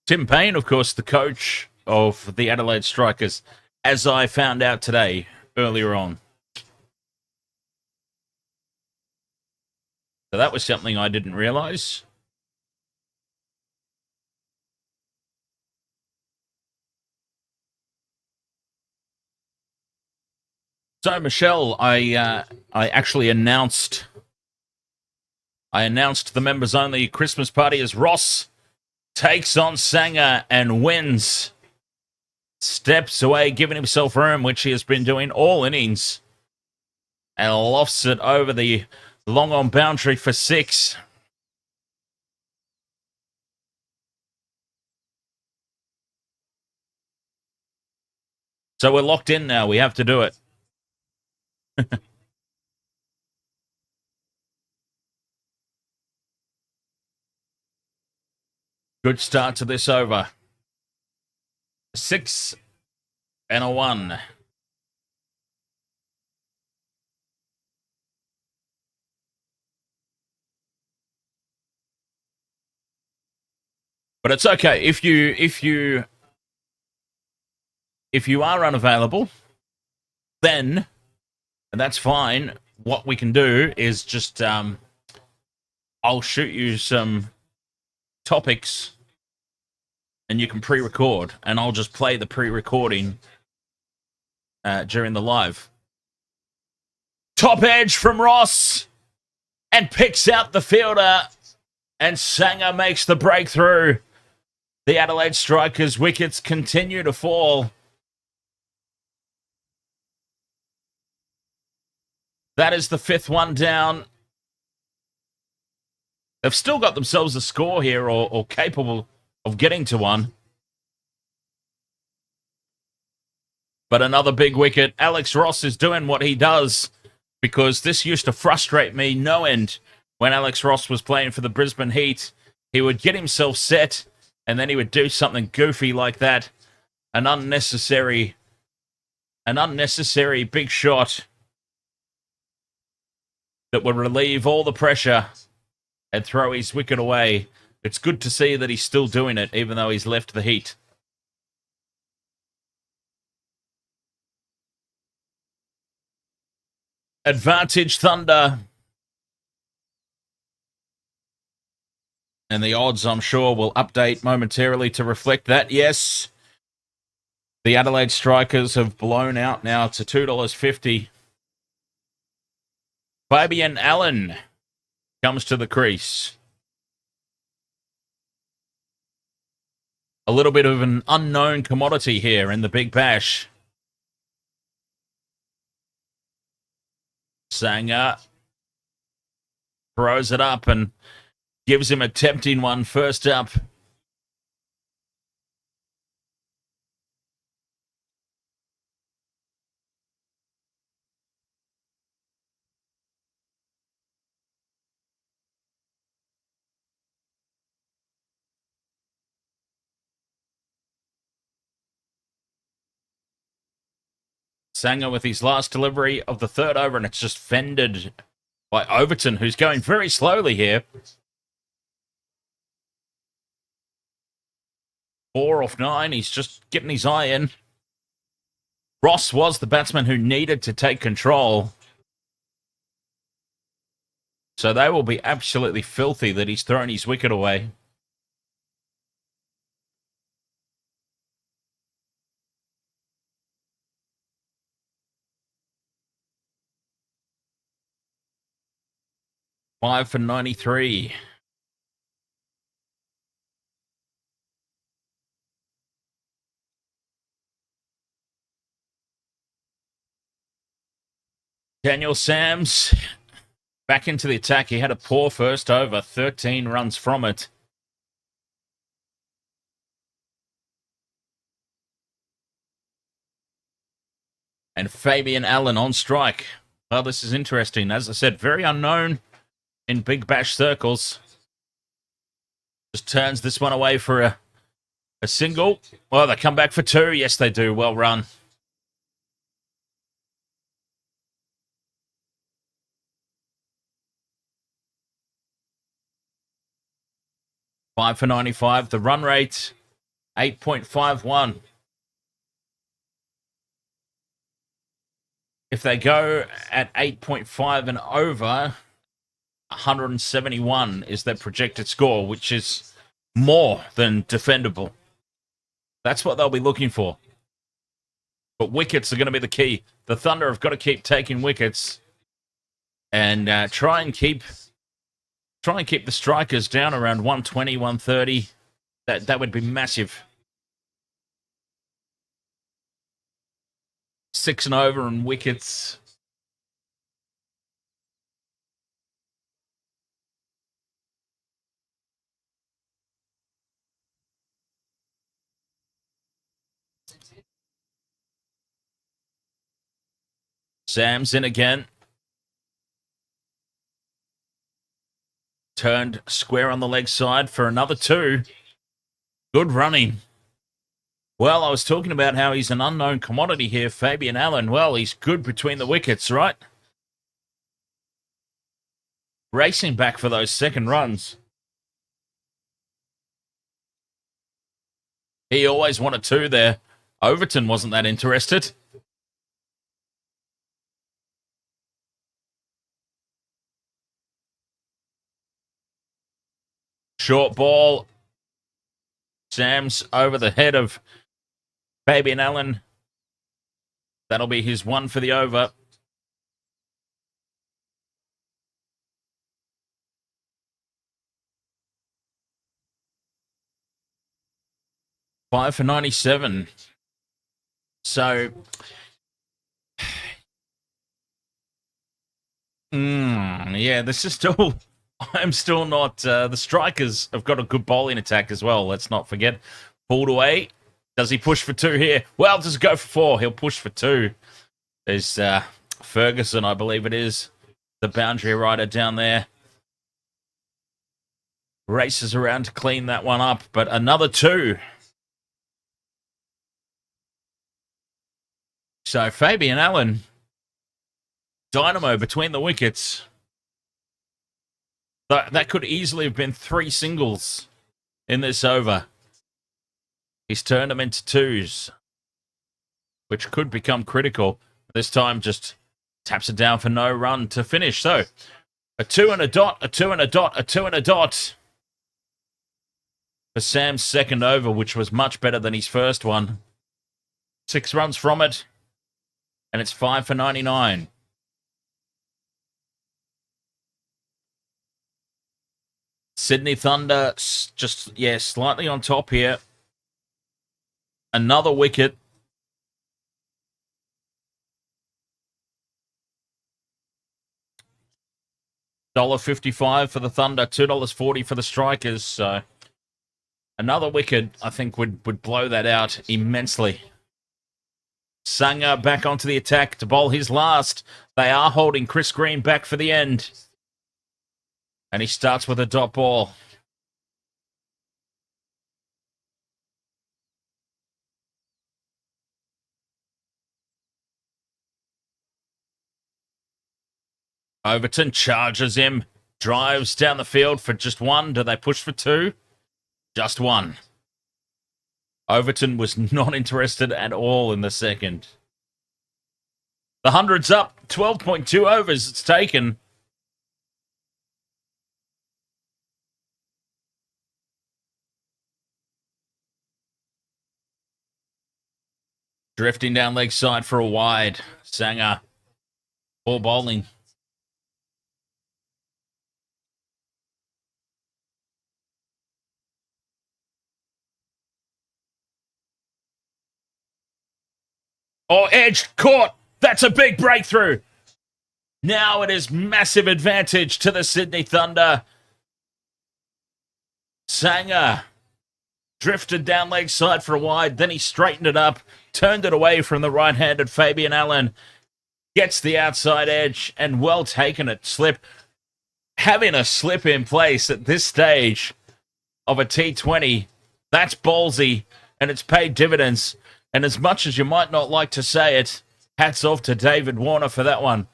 Tim Payne, of course, the coach of the Adelaide Strikers, as I found out today, earlier on. So that was something I didn't realise. So, Michelle, I actually announced the members-only Christmas party as Ross takes on Sanger and wins. Steps away, giving himself room, which he has been doing all innings. And lofts it over the long-on boundary for 6. So we're locked in now. We have to do it. Good start to this over. 6 and a 1. But it's okay if you are unavailable, then, and that's fine. What we can do is just I'll shoot you some topics and you can pre-record, and I'll just play the pre-recording during the live. Top edge from Ross, and picks out the fielder, and Sanger makes the breakthrough. The Adelaide Strikers' wickets continue to fall. That is the 5th one down. They've still got themselves a score here, or capable of getting to one. But another big wicket. Alex Ross is doing what he does, because this used to frustrate me no end when Alex Ross was playing for the Brisbane Heat. He would get himself set, and then he would do something goofy like that. An unnecessary big shot that would relieve all the pressure and throw his wicket away. It's good to see that he's still doing it, even though he's left the Heat. Advantage Thunder. And the odds, I'm sure, will update momentarily to reflect that. Yes, the Adelaide Strikers have blown out now to $2.50. Fabian Allen comes to the crease. A little bit of an unknown commodity here in the Big Bash. Sanger throws it up and gives him a tempting one first up. Sanger with his last delivery of the 3rd over, and it's just fended by Overton, who's going very slowly here. 4 off 9. He's just getting his eye in. Ross was the batsman who needed to take control. So they will be absolutely filthy that he's thrown his wicket away. Five for 93. Daniel Sams back into the attack. He had a poor first over, 13 runs from it. And Fabian Allen on strike. Well, this is interesting. As I said, very unknown in Big Bash circles. Just turns this one away for a single. Oh, they come back for two. Yes, they do. Well run. Five for 95. The run rate, 8.51. If they go at 8.5 and over, 171 is their projected score, which is more than defendable. That's what they'll be looking for. But wickets are going to be the key. The Thunder have got to keep taking wickets and try and keep the Strikers down around 120, 130. That would be massive. 6 and over and wickets. Sam's in again. Turned square on the leg side for another two. Good running. Well, I was talking about how he's an unknown commodity here, Fabian Allen. Well, he's good between the wickets, right? Racing back for those second runs. He always wanted two there. Overton wasn't that interested. Short ball. Sam's over the head of Fabian Allen. That'll be his one for the over. Five for 97. So, yeah, this is still... I'm still not... the Strikers have got a good bowling attack as well. Let's not forget. Pulled away. Does he push for two here? Well, does it go for four? He'll push for two. There's Ferguson, I believe it is. The boundary rider down there. Races around to clean that one up. But another two. So Fabian Allen, dynamo between the wickets. That could easily have been 3 singles in this over. He's turned them into twos, which could become critical. This time just taps it down for no run to finish. So a 2 and a dot, a 2 and a dot, a 2 and a dot for Sam's second over, which was much better than his first one. 6 runs from it, and it's 5 for 99. Sydney Thunder just, slightly on top here. Another wicket. $1.55 for the Thunder, $2.40 for the Strikers. So another wicket, I think, would blow that out immensely. Sangha back onto the attack to bowl his last. They are holding Chris Green back for the end. And he starts with a dot ball. Overton charges him, drives down the field for just one. Do they push for two? Just one. Overton was not interested at all in the second. The 100's up, 12.2 overs it's taken. Drifting down leg side for a wide. Sanger. Ball bowling. Oh, edge caught. That's a big breakthrough. Now it is massive advantage to the Sydney Thunder. Sanger drifted down leg side for a wide. Then he straightened it up, turned it away from the right-handed Fabian Allen. Gets the outside edge and well taken at slip. Having a slip in place at this stage of a T20, that's ballsy and it's paid dividends. And as much as you might not like to say it, hats off to David Warner for that one.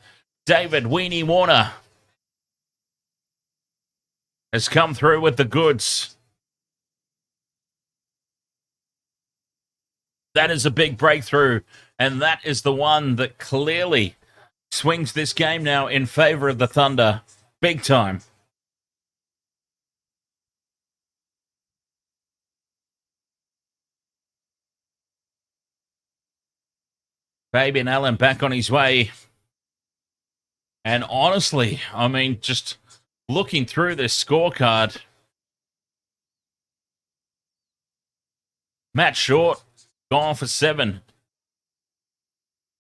David Weenie Warner has come through with the goods. That is a big breakthrough, and that is the one that clearly swings this game now in favor of the Thunder. Big time. Fabian Allen back on his way. And honestly, I mean, just looking through this scorecard, Matt Short gone for 7.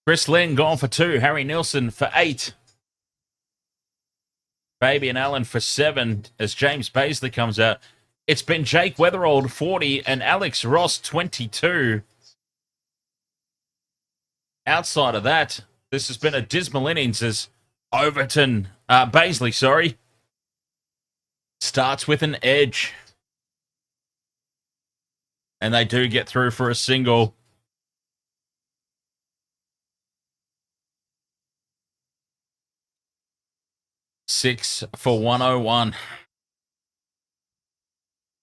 Chris Lynn gone for 2. Harry Nilsson for 8. Fabian Allen for 7 as James Paisley comes out. It's been Jake Weatherald 40 and Alex Ross 22. Outside of that, this has been a dismal innings as Paisley, starts with an edge. And they do get through for a single. Six for 101.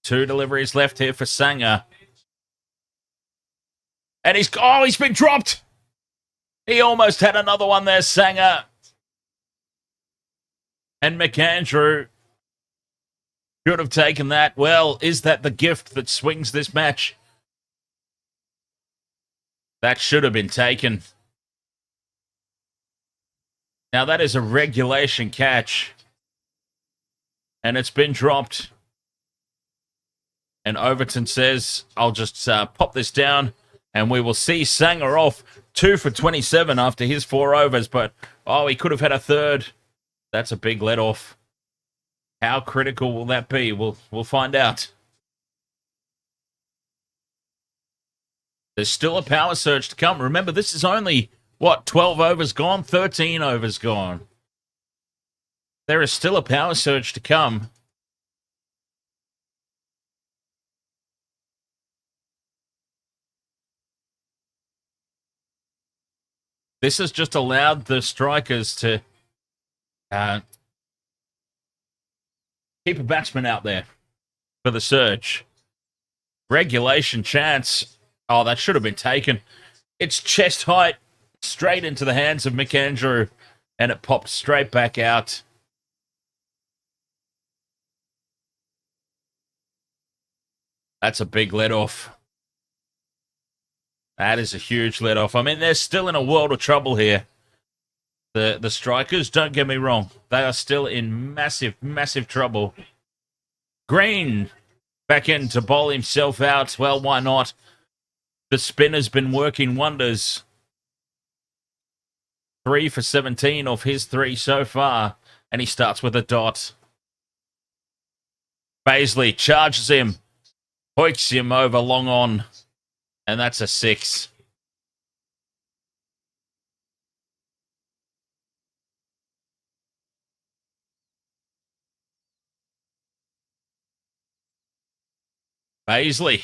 2 deliveries left here for Sanger. And he's been dropped. He almost had another one there, Sanger. And McAndrew should have taken that. Well, is that the gift that swings this match? That should have been taken. Now, that is a regulation catch. And it's been dropped. And Overton says, I'll just pop this down. And we will see Sanger off 2 for 27 after his 4 overs. But, he could have had a third. That's a big let-off. How critical will that be? We'll find out. There's still a power surge to come. Remember, this is only, 12 overs gone? 13 overs gone. There is still a power surge to come. This has just allowed the Strikers to keep a batsman out there for the surge. Regulation chance. Oh, that should have been taken. It's chest height, straight into the hands of McAndrew, and it popped straight back out. That's a big let-off. That is a huge let-off. I mean, they're still in a world of trouble here. The Strikers, don't get me wrong. They are still in massive, massive trouble. Green back in to bowl himself out. Well, why not? The spinner's been working wonders. 3 for 17 of his 3 so far. And he starts with a dot. Paisley charges him. Hoiks him over long on. And that's a 6. Paisley.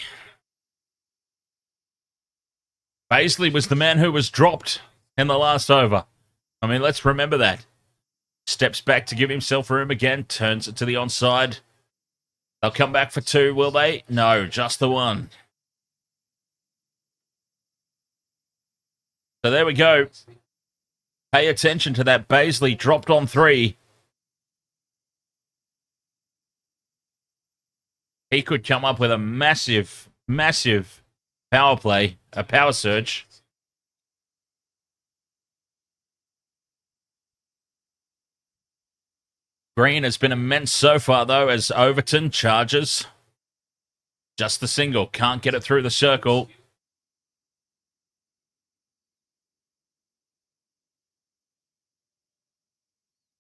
Paisley was the man who was dropped in the last over. I mean, let's remember that. Steps back to give himself room again. Turns it to the onside. They'll come back for 2, will they? No, just the 1. So there we go. Pay attention to that. Paisley dropped on 3. He could come up with a massive, massive power play, a power surge. Green has been immense so far, though, as Overton charges. Just the single. Can't get it through the circle.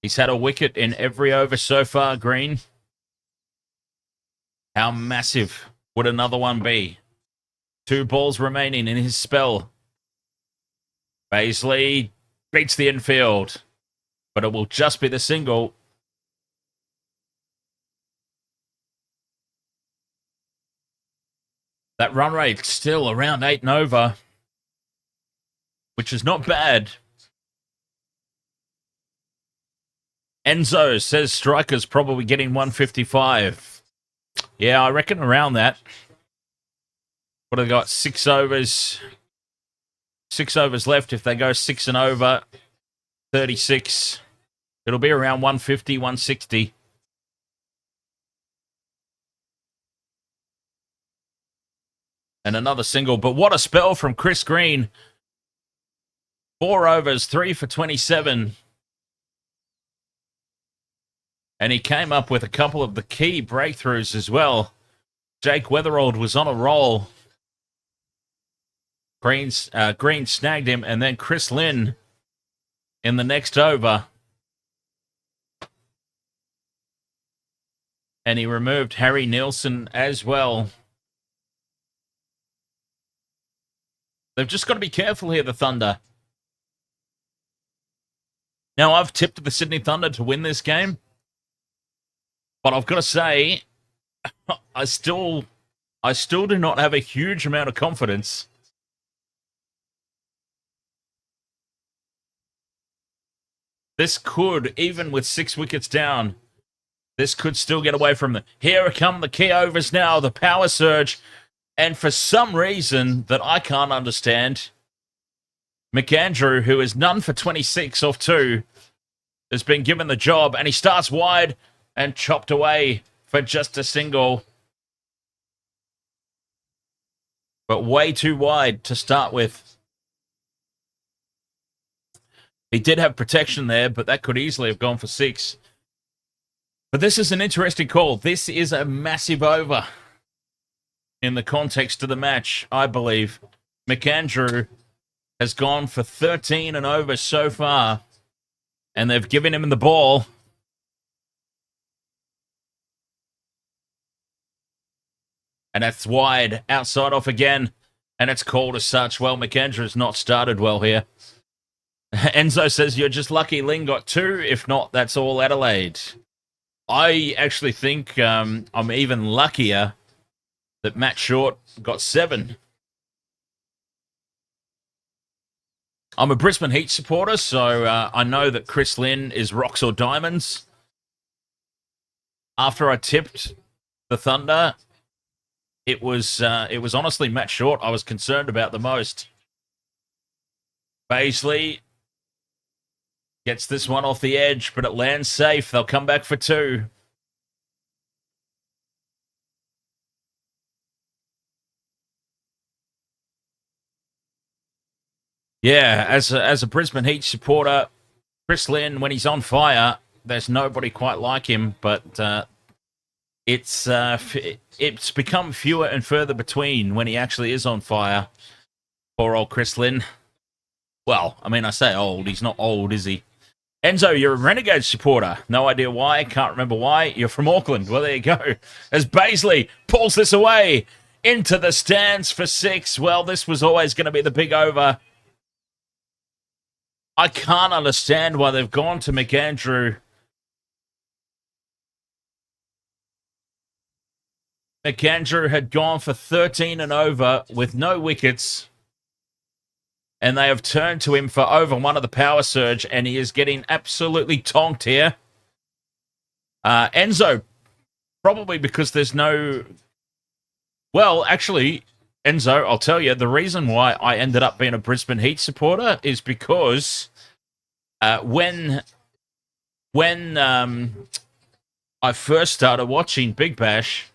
He's had a wicket in every over so far, Green. How massive would another one be? 2 balls remaining in his spell. Paisley beats the infield, but it will just be the single. That run rate still around 8 and over, which is not bad. Enzo says Strikers probably getting 155. Yeah, I reckon around that. What have they got? 6 overs. 6 overs left. If they go 6 and over, 36. It'll be around 150, 160. And another single. But what a spell from Chris Green. 4 overs, 3 for 27. And he came up with a couple of the key breakthroughs as well. Jake Weatherald was on a roll. Green snagged him, and then Chris Lynn in the next over. And he removed Harry Nielsen as well. They've just got to be careful here, the Thunder. Now, I've tipped the Sydney Thunder to win this game. But I've got to say, I still do not have a huge amount of confidence. This could, even with 6 wickets down, this could still get away from them. Here come the key overs now, the power surge. And for some reason that I can't understand, McAndrew, who is none for 26 off 2, has been given the job. And he starts wide and chopped away for just a single. But way too wide to start with. He did have protection there, but that could easily have gone for 6. But this is an interesting call. This is a massive over in the context of the match, I believe. McAndrew has gone for 13 and over so far, and they've given him the ball. And that's wide, outside off again, and it's called as such. Well, McAndrew's not started well here. Enzo says, you're just lucky Ling got 2. If not, that's all Adelaide. I actually think I'm even luckier that Matt Short got 7. I'm a Brisbane Heat supporter, so I know that Chris Lynn is rocks or diamonds. After I tipped the Thunder, it was honestly Matt Short I was concerned about the most. Paisley gets this one off the edge, but it lands safe. They'll come back for 2. Yeah, as a Brisbane Heat supporter, Chris Lynn, when he's on fire, there's nobody quite like him, but it's become fewer and further between when he actually is on fire. Poor old Chris Lynn. Well, I mean, I say old. He's not old, is he? Enzo, you're a Renegade supporter. No idea why. Can't remember why. You're from Auckland. Well, there you go. As Paisley pulls this away into the stands for 6. Well, this was always going to be the big over. I can't understand why they've gone to McAndrew. McAndrew had gone for 13 and over with no wickets. And they have turned to him for over 1 of the power surge, and he is getting absolutely tonked here. Enzo, probably because there's no... Well, actually, Enzo, I'll tell you, the reason why I ended up being a Brisbane Heat supporter is because when I first started watching Big Bash,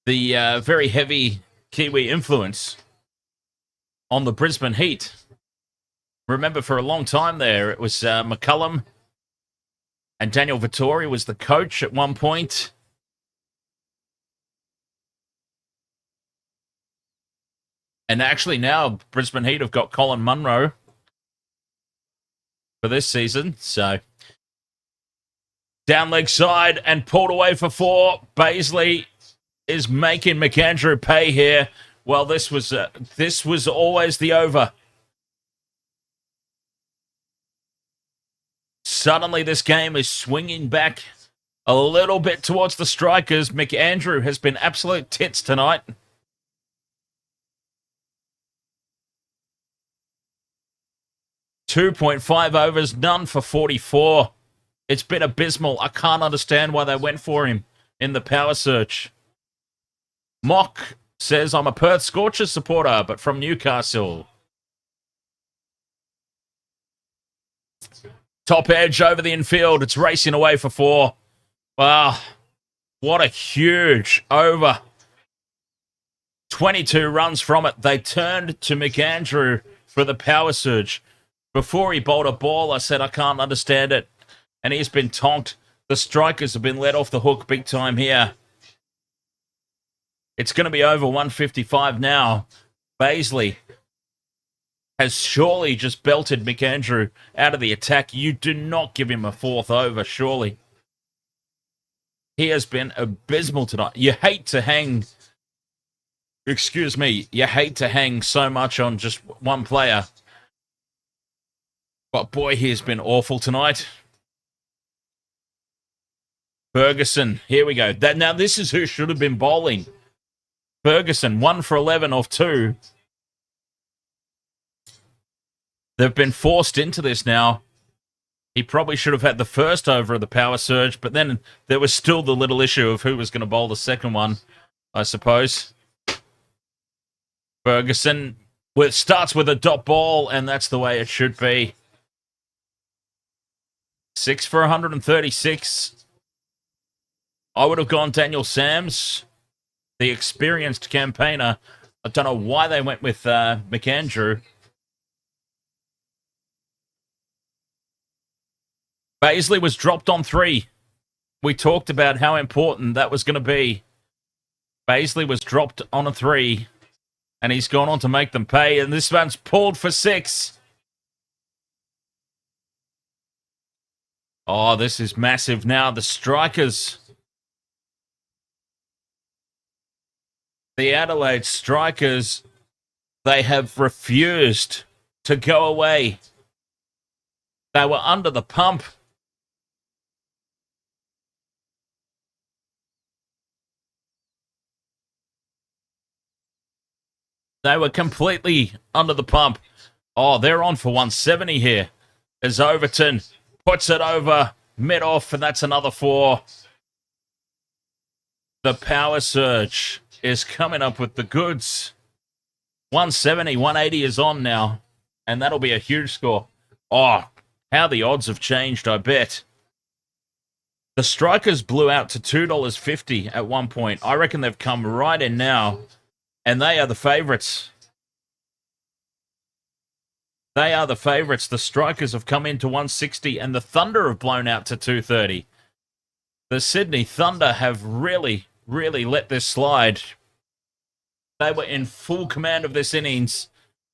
the very heavy Kiwi influence on the Brisbane Heat. Remember, for a long time there, it was McCullum And Daniel Vittori was the coach at one point. And actually now Brisbane Heat have got Colin Munro for this season. So down leg side and pulled away for 4. Baisley is making McAndrew pay here. Well, this was always the over. Suddenly this game is swinging back a little bit towards the Strikers. McAndrew has been absolute tits tonight. .5 overs, none for 44. It's been abysmal. I can't understand why they went for him in the power search. Mock says, I'm a Perth Scorchers supporter, but from Newcastle. Top edge over the infield. It's racing away for 4. Wow. What a huge over. 22 runs from it. They turned to McAndrew for the power surge. Before he bowled a ball, I said, I can't understand it. And he's been tonked. The Strikers have been let off the hook big time here. It's going to be over 155 now. Baisley has surely just belted McAndrew out of the attack. You do not give him a 4th over, surely. He has been abysmal tonight. You hate to hang... Excuse me. You hate to hang so much on just one player. But boy, he has been awful tonight. Ferguson, here we go. Now this is who should have been bowling. Ferguson, 1 for 11 off 2. They've been forced into this now. He probably should have had the first over of the power surge, but then there was still the little issue of who was going to bowl the second one, I suppose. Ferguson starts with a dot ball, and that's the way it should be. 6 for 136. I would have gone Daniel Sams, the experienced campaigner. I don't know why they went with McAndrew. Baisley was dropped on 3. We talked about how important that was going to be. Baisley was dropped on a 3, and he's gone on to make them pay, and this one's pulled for 6. Oh, this is massive now. The Strikers, the Adelaide Strikers, they have refused to go away. They were under the pump. They were completely under the pump. Oh, they're on for 170 here. As Overton puts it over mid-off, and that's another 4. The power surge is coming up with the goods. 170, 180 is on now, and that'll be a huge score. Oh, how the odds have changed, I bet. The Strikers blew out to $2.50 at one point. I reckon they've come right in now, and they are the favourites. They are the favourites. The Strikers have come into 160, and the Thunder have blown out to 230. The Sydney Thunder have really, really let this slide. They were in full command of this innings,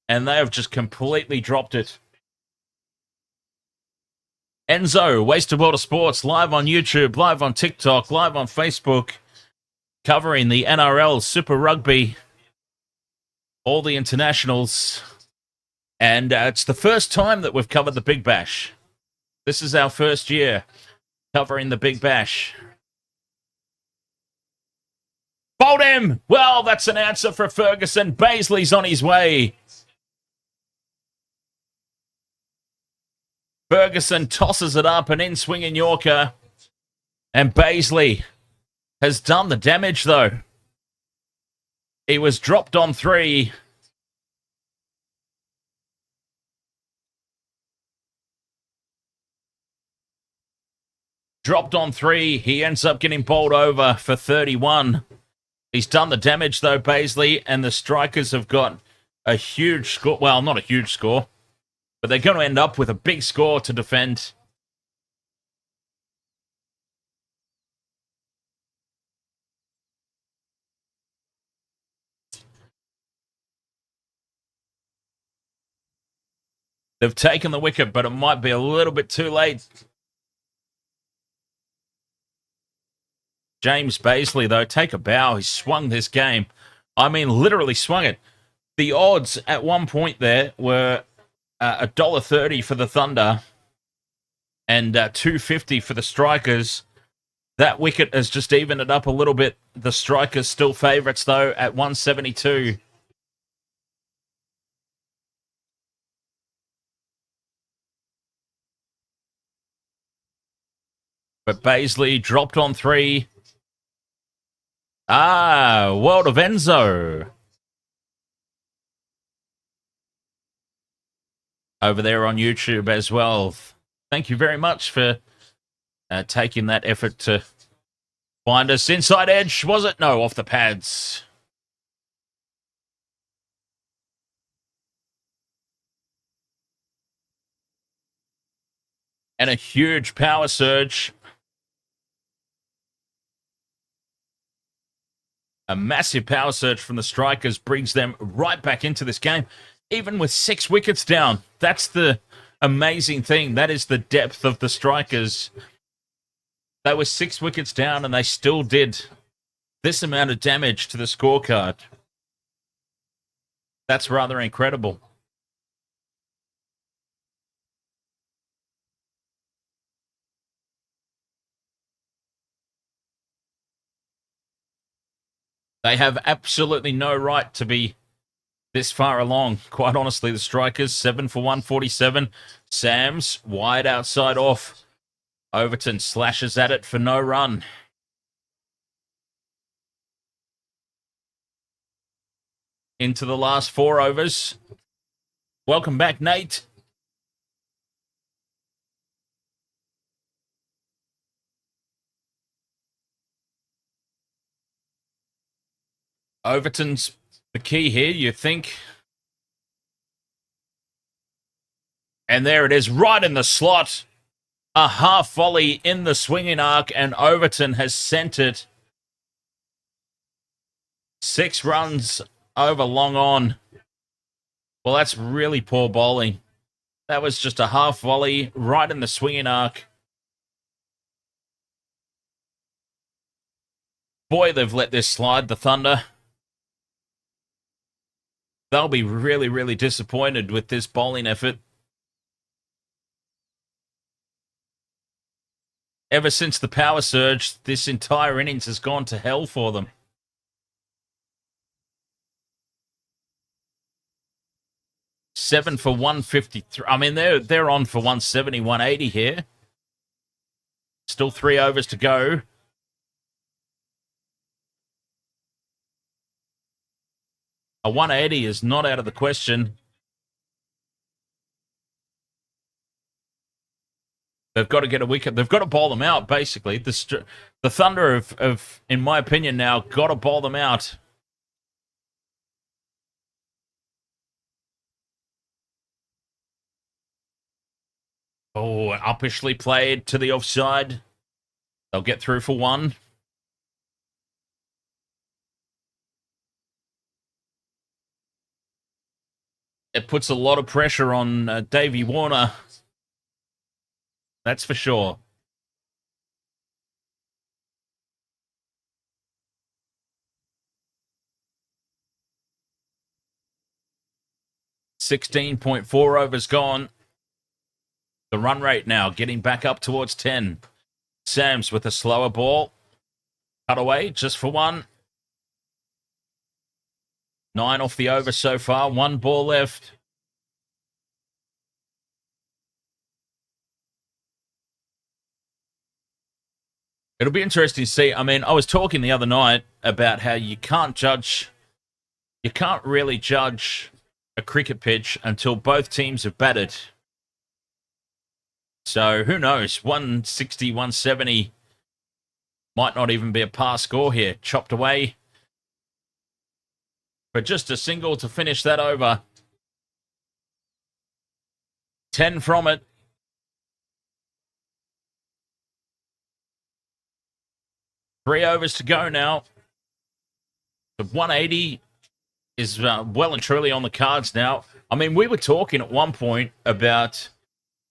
and they have just completely dropped it. Enzo, Wasted World of Sports, live on YouTube, live on TikTok, live on Facebook, covering the NRL, Super Rugby, all the internationals. And it's the first time that we've covered the Big Bash. This is our first year covering the Big Bash. Bowled him! Well, that's an answer for Ferguson. Baisley's on his way. Ferguson tosses it up, an in-swinging Yorker. And Baisley has done the damage, though. He was dropped on 3. Dropped on 3. He ends up getting bowled over for 31. He's done the damage, though, Baisley, and the Strikers have got a huge score. Well, not a huge score, but they're going to end up with a big score to defend. They've taken the wicket, but it might be a little bit too late. James Bazley, though, take a bow. He swung this game. I mean, literally swung it. The odds at one point there were $1.30 for the Thunder and $2.50 for the Strikers. That wicket has just evened it up a little bit. The Strikers still favourites, though, at 172. But Bazley dropped on 3. World of Enzo. Over there on YouTube as well. Thank you very much for taking that effort to find us. Inside edge, was it? No, off the pads. And a huge power surge. A massive power surge from the Strikers brings them right back into this game, even with 6 wickets down. That's the amazing thing. That is the depth of the Strikers. They were 6 wickets down, and they still did this amount of damage to the scorecard. That's rather incredible. They have absolutely no right to be this far along. Quite honestly, the Strikers, 7 for 147. Sams, wide outside off. Overton slashes at it for no run. Into the last 4 overs. Welcome back, Nate. Overton's the key here, you think. And there it is, right in the slot. A half volley in the swinging arc, and Overton has sent it. 6 runs over long on. Well, that's really poor bowling. That was just a half volley right in the swinging arc. Boy, they've let this slide, the Thunder. They'll be really, really disappointed with this bowling effort. Ever since the power surge, this entire innings has gone to hell for them. Seven for 153. I mean, they're on for 170, 180 here. Still 3 overs to go. A 180 is not out of the question. They've got to get a wicket. They've got to bowl them out, basically. The Thunder have, in my opinion now, got to bowl them out. Oh, uppishly played to the offside. They'll get through for 1. It puts a lot of pressure on Davey Warner. That's for sure. $16.4 overs gone. The run rate now getting back up towards 10. Sams with a slower ball. Cut away just for 1. 9 off the over so far. 1 ball left. It'll be interesting to see. I mean, I was talking the other night about how you can't really judge a cricket pitch until both teams have batted. So who knows? 160, 170 might not even be a par score here. Chopped away. But just a single to finish that over. 10 from it. Three overs to go now. The 180 is well and truly on the cards now. I mean, we were talking at one point about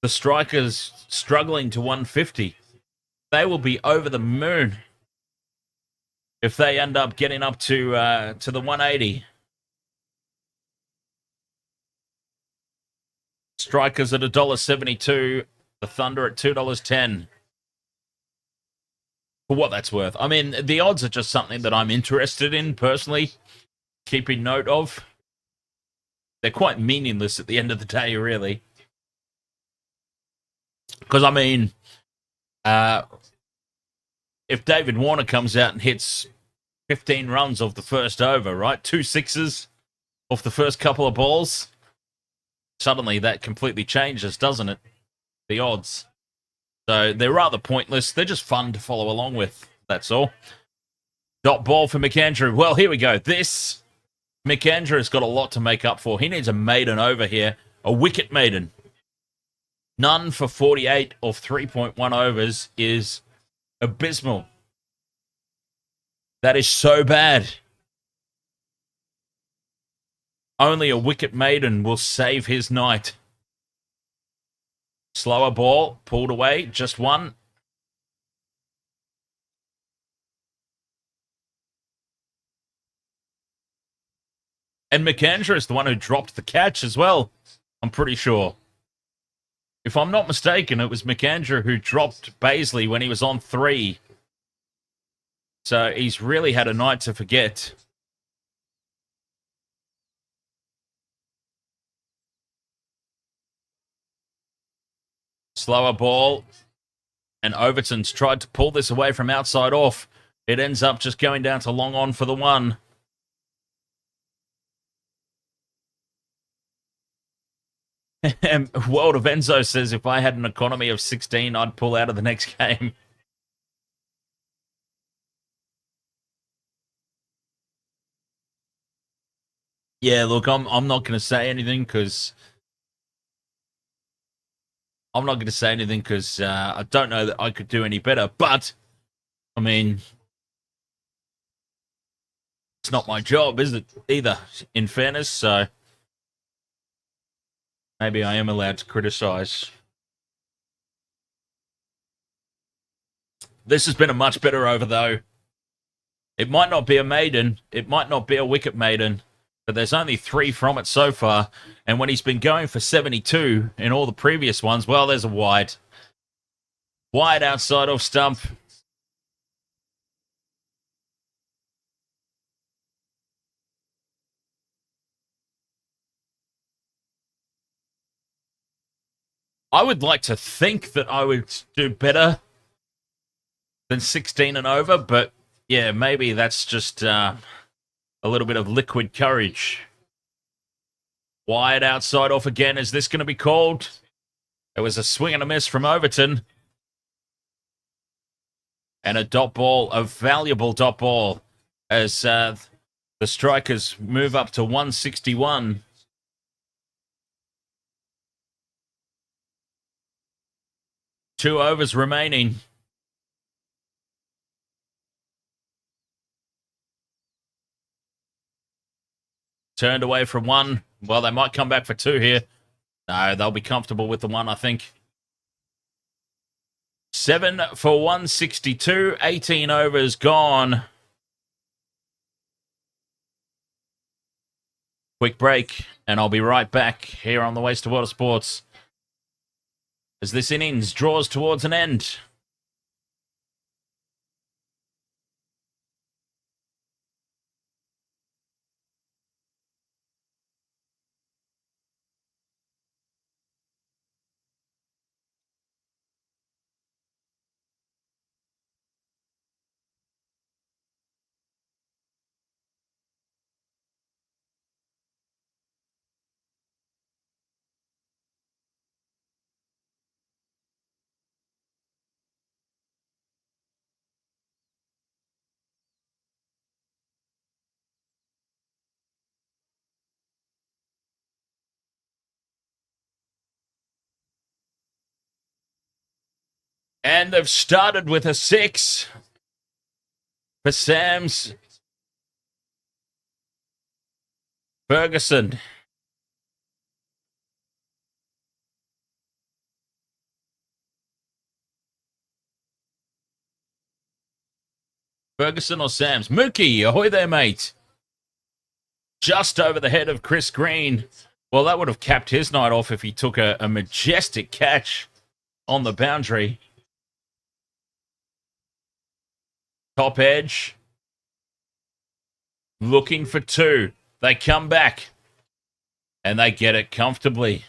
the Strikers struggling to 150. They will be over the moon if they end up getting up to the 180. Strikers at $1.72. The Thunder at $2.10. For what that's worth. I mean, the odds are just something that I'm interested in personally, keeping note of. They're quite meaningless at the end of the day, really. Because, I mean, if David Warner comes out and hits 15 runs off the first over, right? 2 sixes off the first couple of balls, suddenly that completely changes, doesn't it? The odds. So they're rather pointless. They're just fun to follow along with. That's all. Dot ball for McAndrew. Well, here we go. This McAndrew has got a lot to make up for. He needs a maiden over here. A wicket maiden. None for 48 off 3.1 overs is abysmal. That is so bad. Only a wicket maiden will save his night. Slower ball, pulled away, just one. And McAndrew is the one who dropped the catch as well, I'm pretty sure. If I'm not mistaken, it was McAndrew who dropped Baisley when he was on 3. So he's really had a night to forget. Slower ball. And Overton's tried to pull this away from outside off. It ends up just going down to long on for the 1. World of Enzo says, if I had an economy of 16, I'd pull out of the next game. Yeah, look, I'm not going to say anything because I don't know that I could do any better. But I mean, it's not my job, is it? Either, in fairness. So maybe I am allowed to criticize. This has been a much better over, though. It might not be a maiden. It might not be a wicket maiden. But there's only 3 from it so far. And when he's been going for 72 in all the previous ones, well, there's a wide. Wide outside off stump. I would like to think that I would do better than 16 and over, but yeah, maybe that's just a little bit of liquid courage. Wide outside off again. Is this going to be called? It was a swing and a miss from Overton. And a dot ball, a valuable dot ball, as the Strikers move up to 161. Two overs remaining. Turned away from 1. Well, they might come back for 2 here. No, they'll be comfortable with the 1, I think. 7 for 162. 18 overs gone. Quick break, and I'll be right back here on the Waste of Water Sports as this innings draws towards an end. And they've started with a 6 for Sam's. Ferguson Ferguson or Sams? Mookie, ahoy there, mate. Just over the head of Chris Green. Well, that would have capped his night off if he took a majestic catch on the boundary. Top edge. Looking for two. They come back. And they get it comfortably.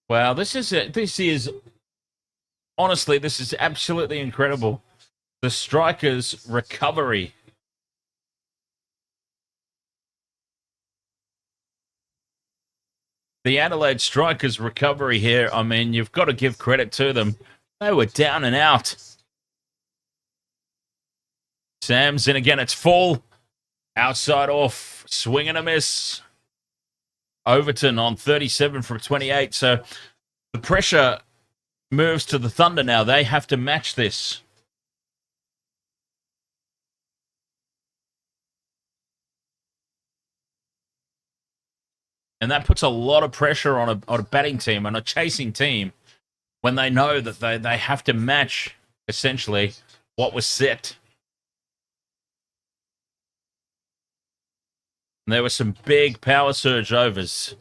Wow, this is honestly, this is absolutely incredible. The Strikers' recovery. The Adelaide Strikers' recovery here, I mean, you've got to give credit to them. They were down and out. Sam's in again, it's full. Outside off, swing and a miss. Overton on 37 from 28, so the pressure moves to the Thunder now. They have to match this. And that puts a lot of pressure on a batting team and a chasing team when they know that they have to match, essentially, what was set. And there were some big power surge overs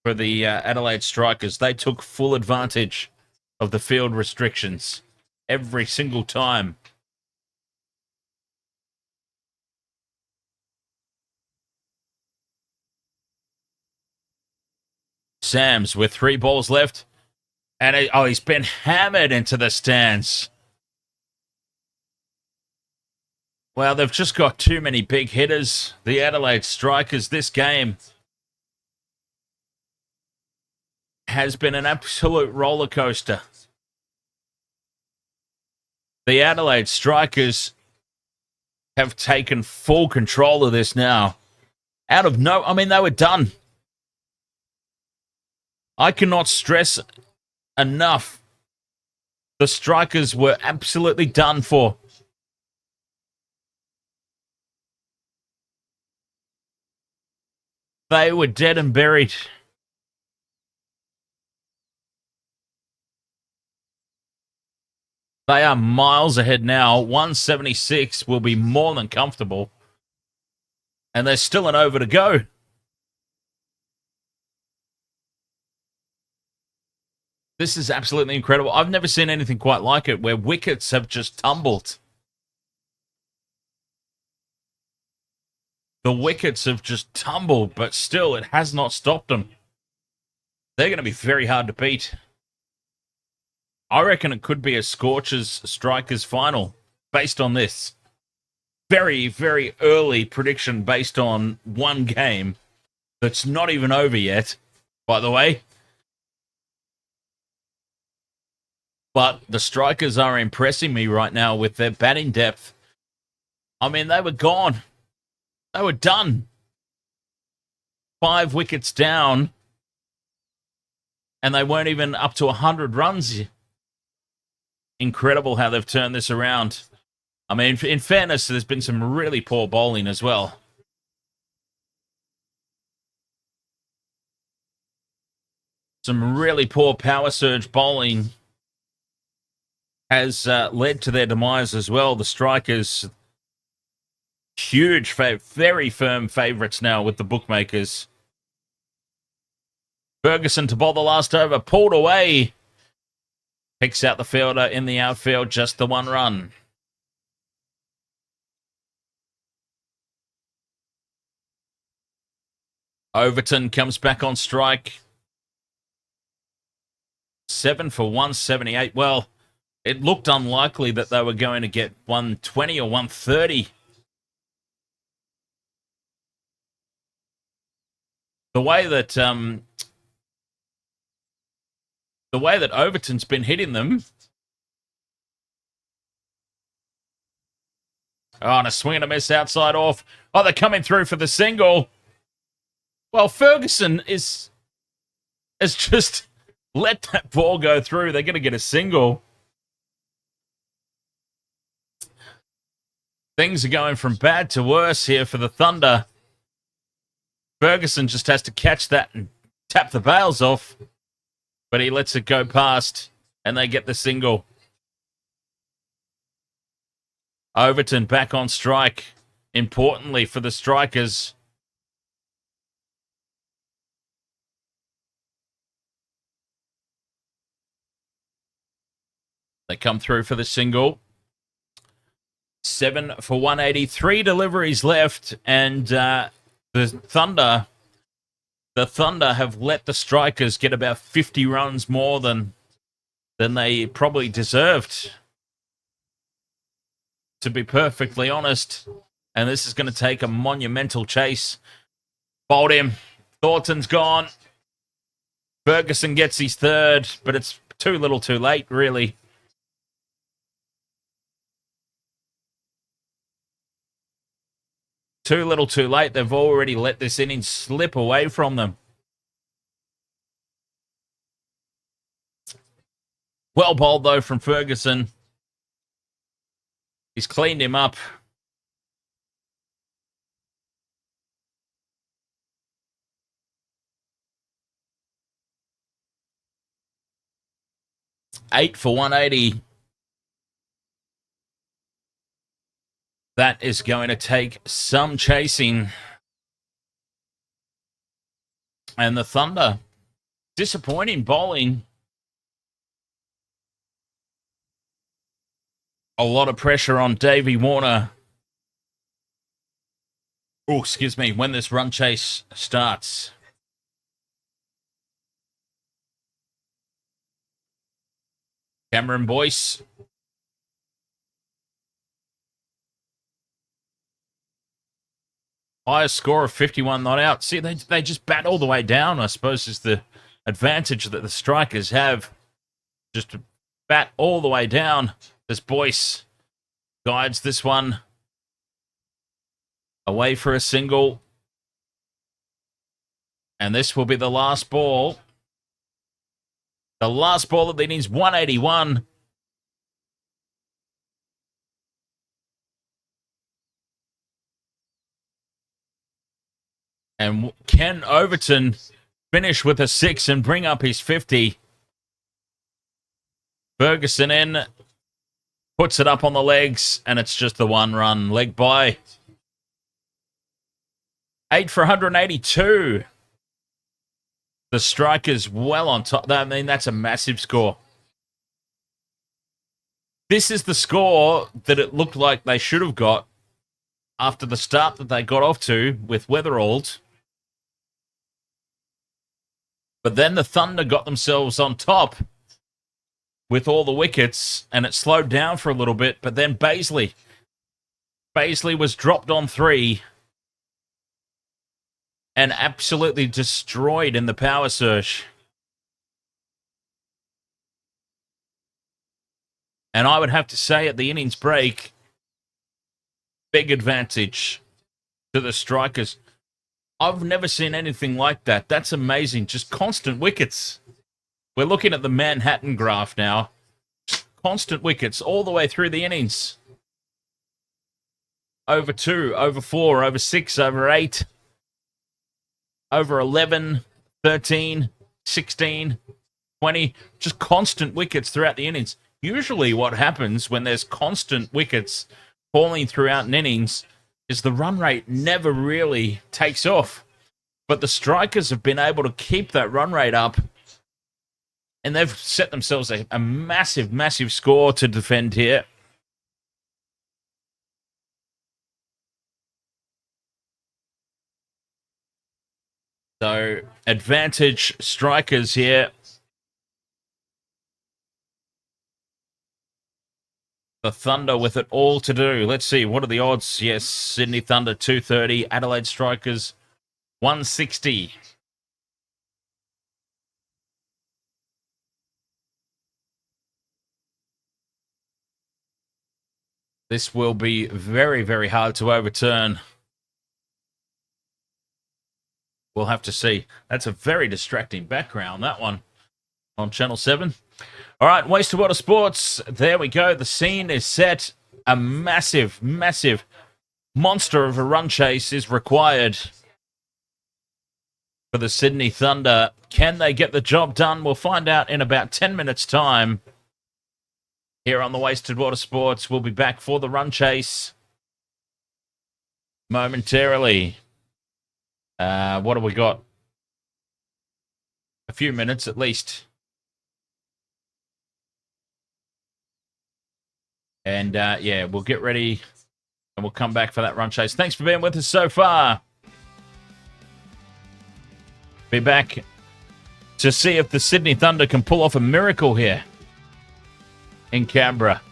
for the Adelaide Strikers. They took full advantage of the field restrictions every single time. Sams with 3 balls left. And he's been hammered into the stands. Well, they've just got too many big hitters. The Adelaide Strikers, this game has been an absolute roller coaster. The Adelaide Strikers have taken full control of this now. I mean, they were done. I cannot stress enough. The Strikers were absolutely done for. They were dead and buried. They are miles ahead now. 176 will be more than comfortable. And there's still an over to go. This is absolutely incredible. I've never seen anything quite like it, where wickets have just tumbled. The wickets have just tumbled, but still, it has not stopped them. They're going to be very hard to beat. I reckon it could be a Scorchers Strikers final based on this. Very, very early prediction based on one game that's not even over yet, by the way. But the Strikers are impressing me right now with their batting depth. I mean, they were gone. They were done. 5 wickets down. And they weren't even up to 100 runs. Incredible how they've turned this around. I mean, in fairness, there's been some really poor bowling as well. Some really poor power surge bowling has led to their demise as well. The Strikers, huge, very firm favourites now with the bookmakers. Ferguson to bowl the last over, pulled away. Picks out the fielder in the outfield, just the 1 run. Overton comes back on strike. 7 for 178. Well, it looked unlikely that they were going to get 120 or 130. The way that Overton's been hitting them. Oh, and a swing and a miss outside off. Oh, they're coming through for the single. Well, Ferguson has just let that ball go through. They're going to get a single. Things are going from bad to worse here for the Thunder. Ferguson just has to catch that and tap the bails off. But he lets it go past, and they get the single. Overton back on strike. Importantly for the Strikers. They come through for the single. 7 for 180. 3 deliveries left. And the Thunder have let the Strikers get about 50 runs more than they probably deserved, to be perfectly honest. And this is going to take a monumental chase. Bowled him. Thornton's gone. Ferguson gets his third, but it's too little too late, really. Too little too late. They've already let this inning slip away from them. Well bowled, though, from Ferguson. He's cleaned him up. Eight for 180. That is going to take some chasing. And the Thunder, disappointing bowling. A lot of pressure on Davey Warner. Oh, excuse me, when this run chase starts. Cameron Boyce. Highest score of 51 not out. See, they just bat all the way down, I suppose, is the advantage that the Strikers have. Just to bat all the way down. This Boyce guides this one away for a single. And this will be the last ball. The last ball of the innings, 181. And can Overton finish with a 6 and bring up his 50? Ferguson in, puts it up on the legs, and it's just the 1 run. Leg by. 8 for 182. The Strikers well on top. I mean, that's a massive score. This is the score that it looked like they should have got after the start that they got off to with Weatherald. But then the Thunder got themselves on top with all the wickets, and it slowed down for a little bit. But then Baisley was dropped on 3 and absolutely destroyed in the power surge. And I would have to say at the innings break, big advantage to the Strikers. I've never seen anything like that. That's amazing. Just constant wickets. We're looking at the Manhattan graph now. Just constant wickets all the way through the innings. Over 2, over 4, over 6, over 8, over 11, 13, 16, 20. Just constant wickets throughout the innings. Usually what happens when there's constant wickets falling throughout an innings is the run rate never really takes off. But the Strikers have been able to keep that run rate up, and they've set themselves a massive, massive score to defend here. So, advantage Strikers here. The Thunder with it all to do. Let's see, what are the odds? Yes, Sydney Thunder 230, Adelaide Strikers 160. This will be very, very hard to overturn. We'll have to see. That's a very distracting background, that one, on Channel 7. All right, Waste of Water Sports. There we go. The scene is set. A massive, massive monster of a run chase is required for the Sydney Thunder. Can they get the job done? We'll find out in about 10 minutes' time. here on the Wasted Water Sports. We'll be back for the run chase momentarily. What have we got? A few minutes at least. And yeah, we'll get ready and we'll come back for that run chase. Thanks for being with us so far. Be back to see if the Sydney Thunder can pull off a miracle here in Canberra.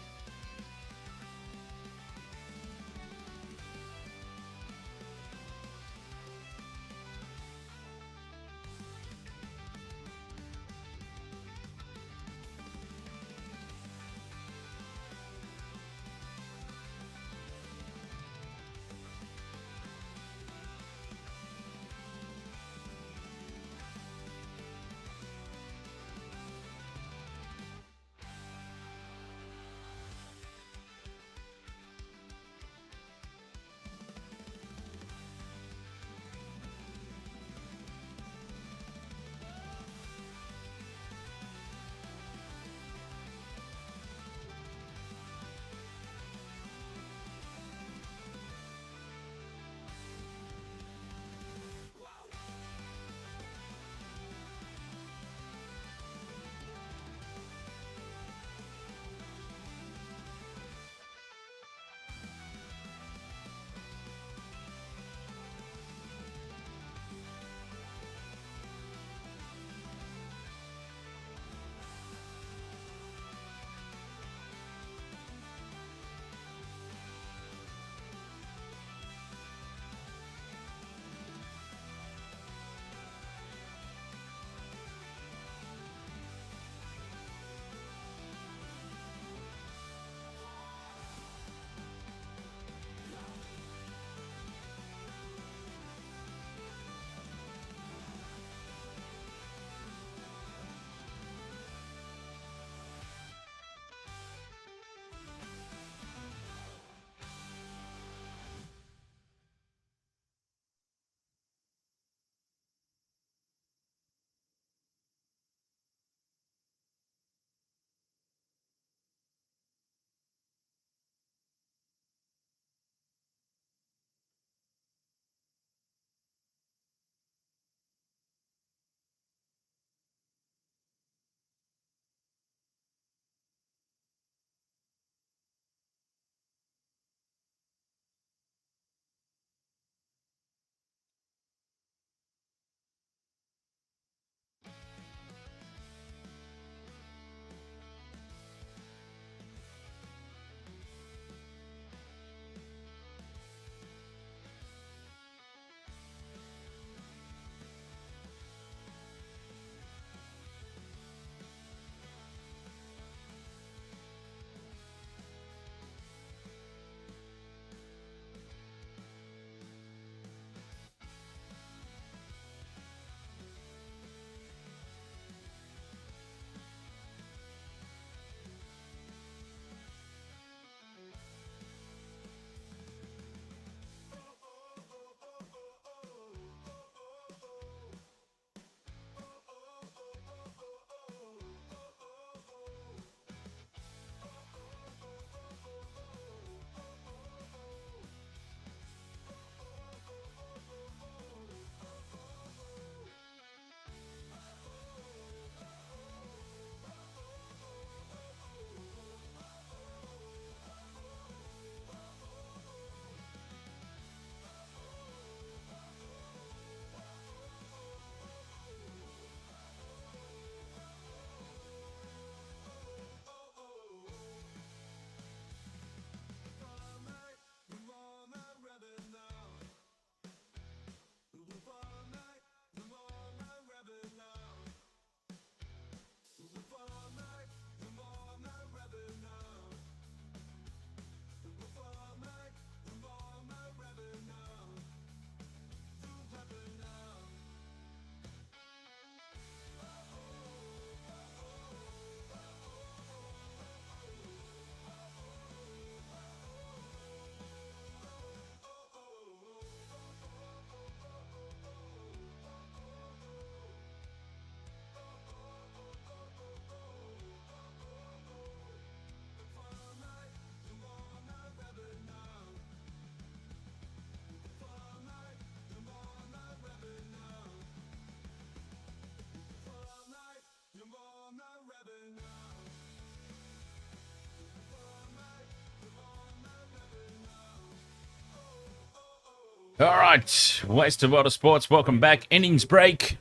All right, Waste of Water Sports, welcome back. Innings break.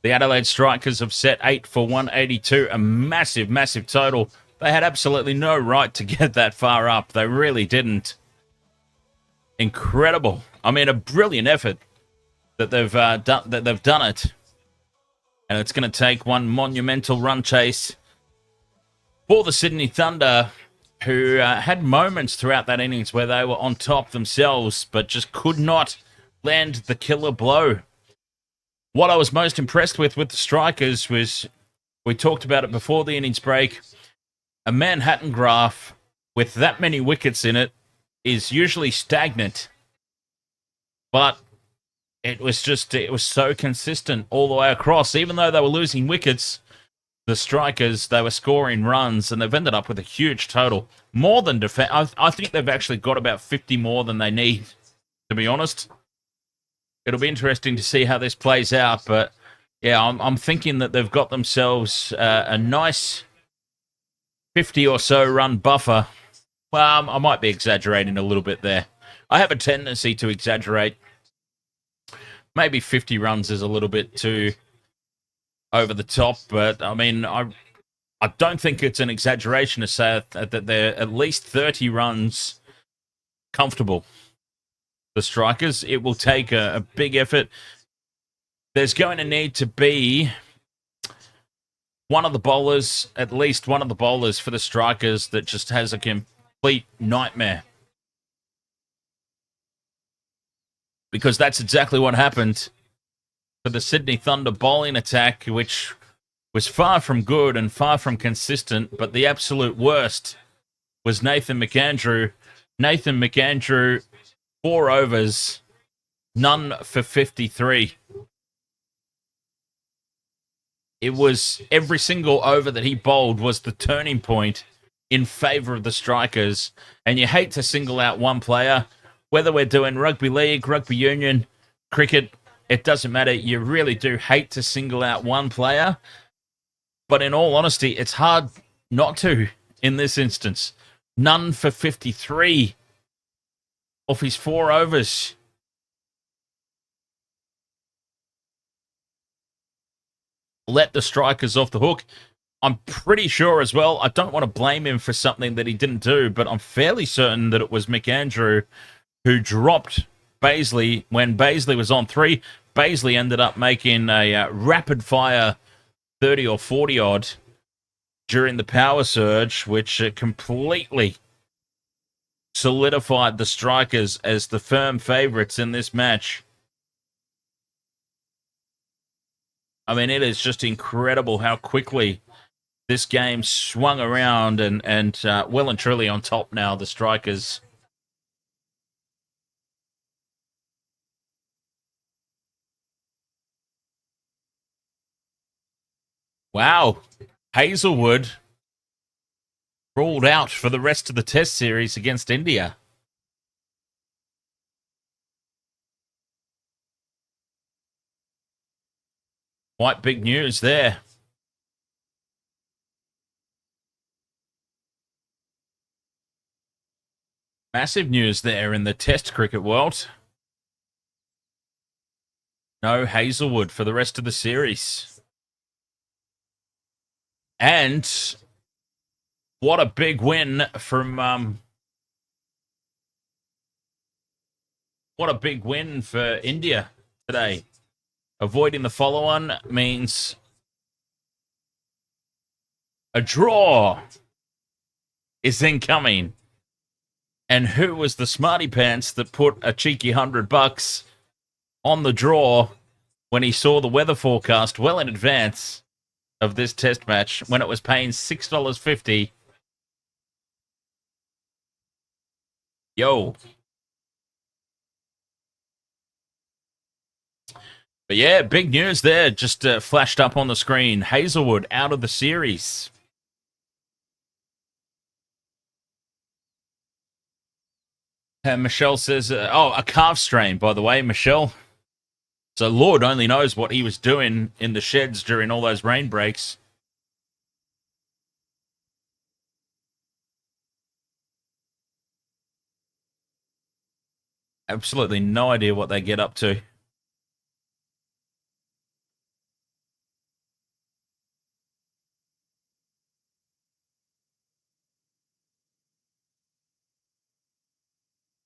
The Adelaide Strikers have set 8 for 182, a massive, massive total. They had absolutely no right to get that far up. They really didn't. Incredible. I mean, a brilliant effort that they've done it. And it's going to take one monumental run chase for the Sydney Thunder, who had moments throughout that innings where they were on top themselves, but just could not land the killer blow. What I was most impressed with the Strikers was, we talked about it before the innings break, a Manhattan graph with that many wickets in it is usually stagnant, but it was so consistent all the way across. Even though they were losing wickets, the Strikers, they were scoring runs, and they've ended up with a huge total. More than defense. I think they've actually got about 50 more than they need, to be honest. It'll be interesting to see how this plays out, but yeah, I'm thinking that they've got themselves a nice 50 or so run buffer. Well, I might be exaggerating a little bit there. I have a tendency to exaggerate. Maybe 50 runs is a little bit too over the top, but I mean, I don't think it's an exaggeration to say that they're at least 30 runs comfortable. The Strikers, it will take a big effort. There's going to need to be one of the bowlers, at least one of the bowlers for the Strikers, that just has a complete nightmare. Because that's exactly what happened for the Sydney Thunder bowling attack, which was far from good and far from consistent, but the absolute worst was Nathan McAndrew. Nathan McAndrew, 4 overs, none for 53. It was every single over that he bowled was the turning point in favour of the Strikers. And you hate to single out one player, whether we're doing rugby league, rugby union, cricket, it doesn't matter. You really do hate to single out one player. But in all honesty, it's hard not to in this instance. None for 53 off his 4 overs. Let the Strikers off the hook. I'm pretty sure as well, I don't want to blame him for something that he didn't do, but I'm fairly certain that it was McAndrew who dropped Baisley when Baisley was on 3. Baisley ended up making a rapid-fire 30 or 40 odd during the power surge, which completely solidified the Strikers as the firm favourites in this match. I mean, it is just incredible how quickly this game swung around and well and truly on top now, the Strikers. Wow. Hazelwood ruled out for the rest of the Test series against India. Quite big news there. Massive news there in the Test cricket world. No Hazelwood for the rest of the series. And what a big win from what a big win for India today. Avoiding the follow-on means a draw is incoming. And who was the smarty pants that put a cheeky $100 on the draw when he saw the weather forecast well in advance of this Test match, when it was paying $6.50? Yo. But yeah, big news there. Just flashed up on the screen. Hazelwood out of the series. And Michelle says, a calf strain, by the way, Michelle. So Lord only knows what he was doing in the sheds during all those rain breaks. Absolutely no idea what they get up to.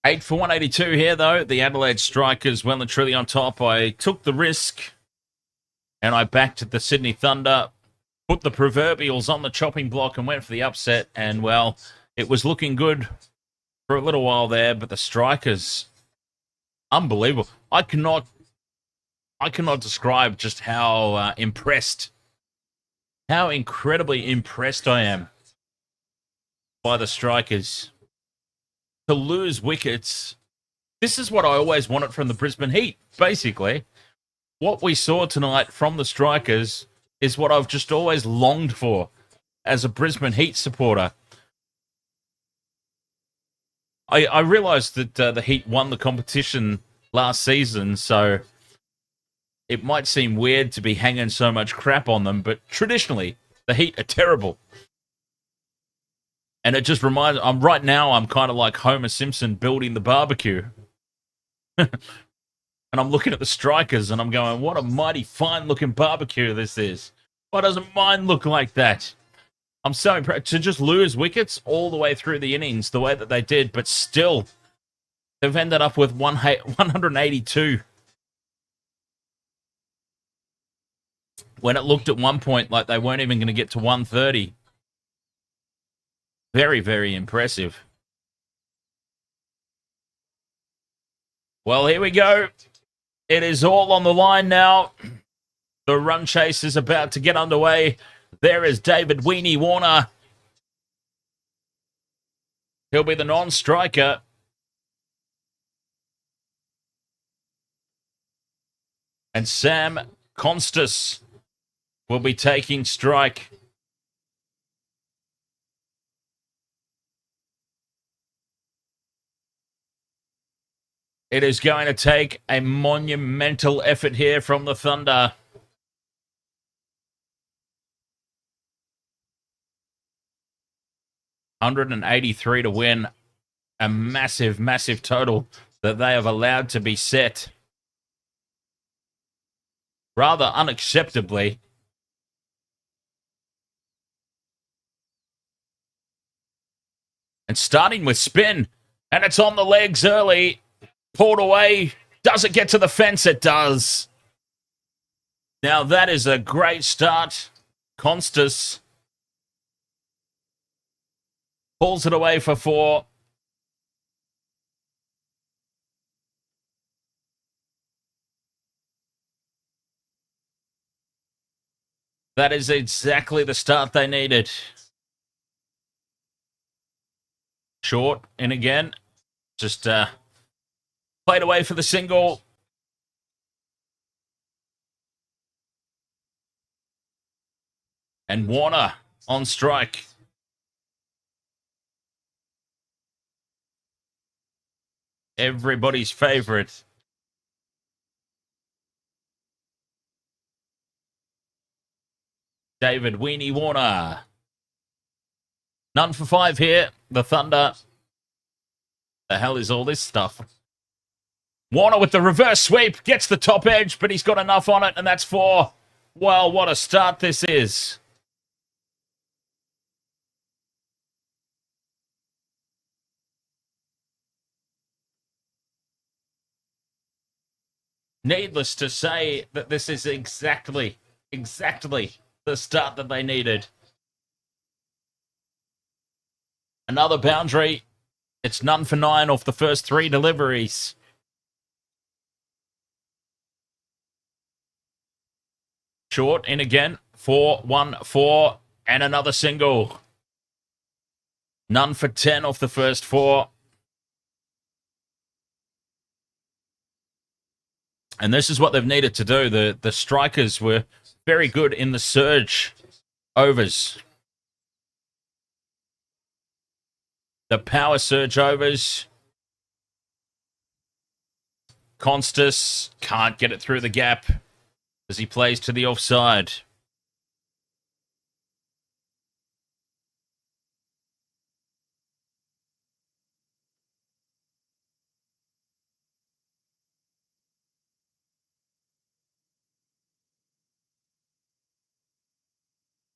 Eight for 182 here, though. The Adelaide Strikers well and truly on top. I took the risk and I backed the Sydney Thunder, put the proverbials on the chopping block and went for the upset. And, well, it was looking good for a little while there, but the Strikers, unbelievable. I cannot describe just how impressed, how incredibly impressed I am by the Strikers. To lose wickets, this is what I always wanted from the Brisbane Heat, basically. What we saw tonight from the Strikers is what I've just always longed for as a Brisbane Heat supporter. I realised that the Heat won the competition last season, so it might seem weird to be hanging so much crap on them, but traditionally, the Heat are terrible. And it just reminds, right now, I'm kind of like Homer Simpson building the barbecue. And I'm looking at the Strikers and I'm going, what a mighty fine looking barbecue this is. Why doesn't mine look like that? I'm so impressed to just lose wickets all the way through the innings the way that they did, but still, they've ended up with 182. When it looked at one point like they weren't even going to get to 130. Very, very impressive. Well, here we go. It is all on the line now. The run chase is about to get underway. There is David Weenie Warner. He'll be the non-striker. And Sam Constas will be taking strike. It is going to take a monumental effort here from the Thunder. $183 to win. A massive, massive total that they have allowed to be set. Rather unacceptably. And starting with spin. And it's on the legs early. Pulled away. Does it get to the fence? It does. Now that is a great start. Constas pulls it away for 4. That is exactly the start they needed. Short in again. Just played away for the single. And Warner on strike. Everybody's favorite. David Weenie Warner. None for 5 here. The Thunder. The hell is all this stuff? Warner with the reverse sweep. Gets the top edge, but he's got enough on it, and that's 4. Well, what a start this is. Needless to say that this is exactly the start that they needed. Another boundary. It's none for 9 off the first 3 deliveries. Short in again. 4-1-4 and another single. None for 10 off the first 4. And this is what they've needed to do. The Strikers were very good in the surge overs. The power surge overs. Constas can't get it through the gap as he plays to the offside.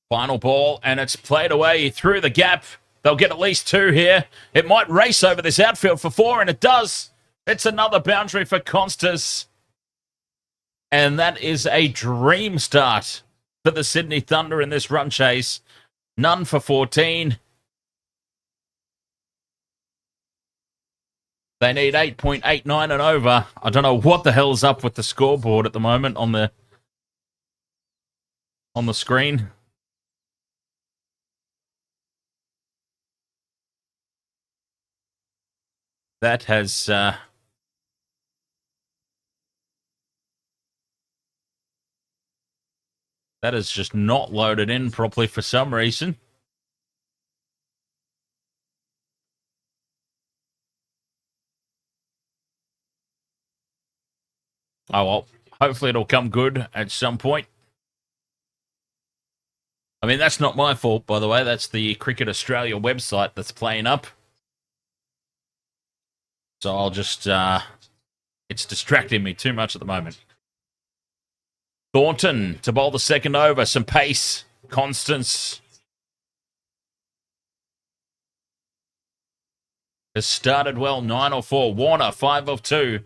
Final ball, and it's played away through the gap. They'll get at least 2 here. It might race over this outfield for 4, and it does. It's another boundary for Constance. And that is a dream start for the Sydney Thunder in this run chase. None for 14. They need 8.89 and over. I don't know what the hell's up with the scoreboard at the moment on the screen. That has that is just not loaded in properly for some reason. Oh, well, hopefully it'll come good at some point. I mean, that's not my fault, by the way. That's the Cricket Australia website that's playing up. So I'll just, it's distracting me too much at the moment. Thornton to bowl the second over. Some pace. Constance has started well. 9 or 4. Warner, 5 of 2.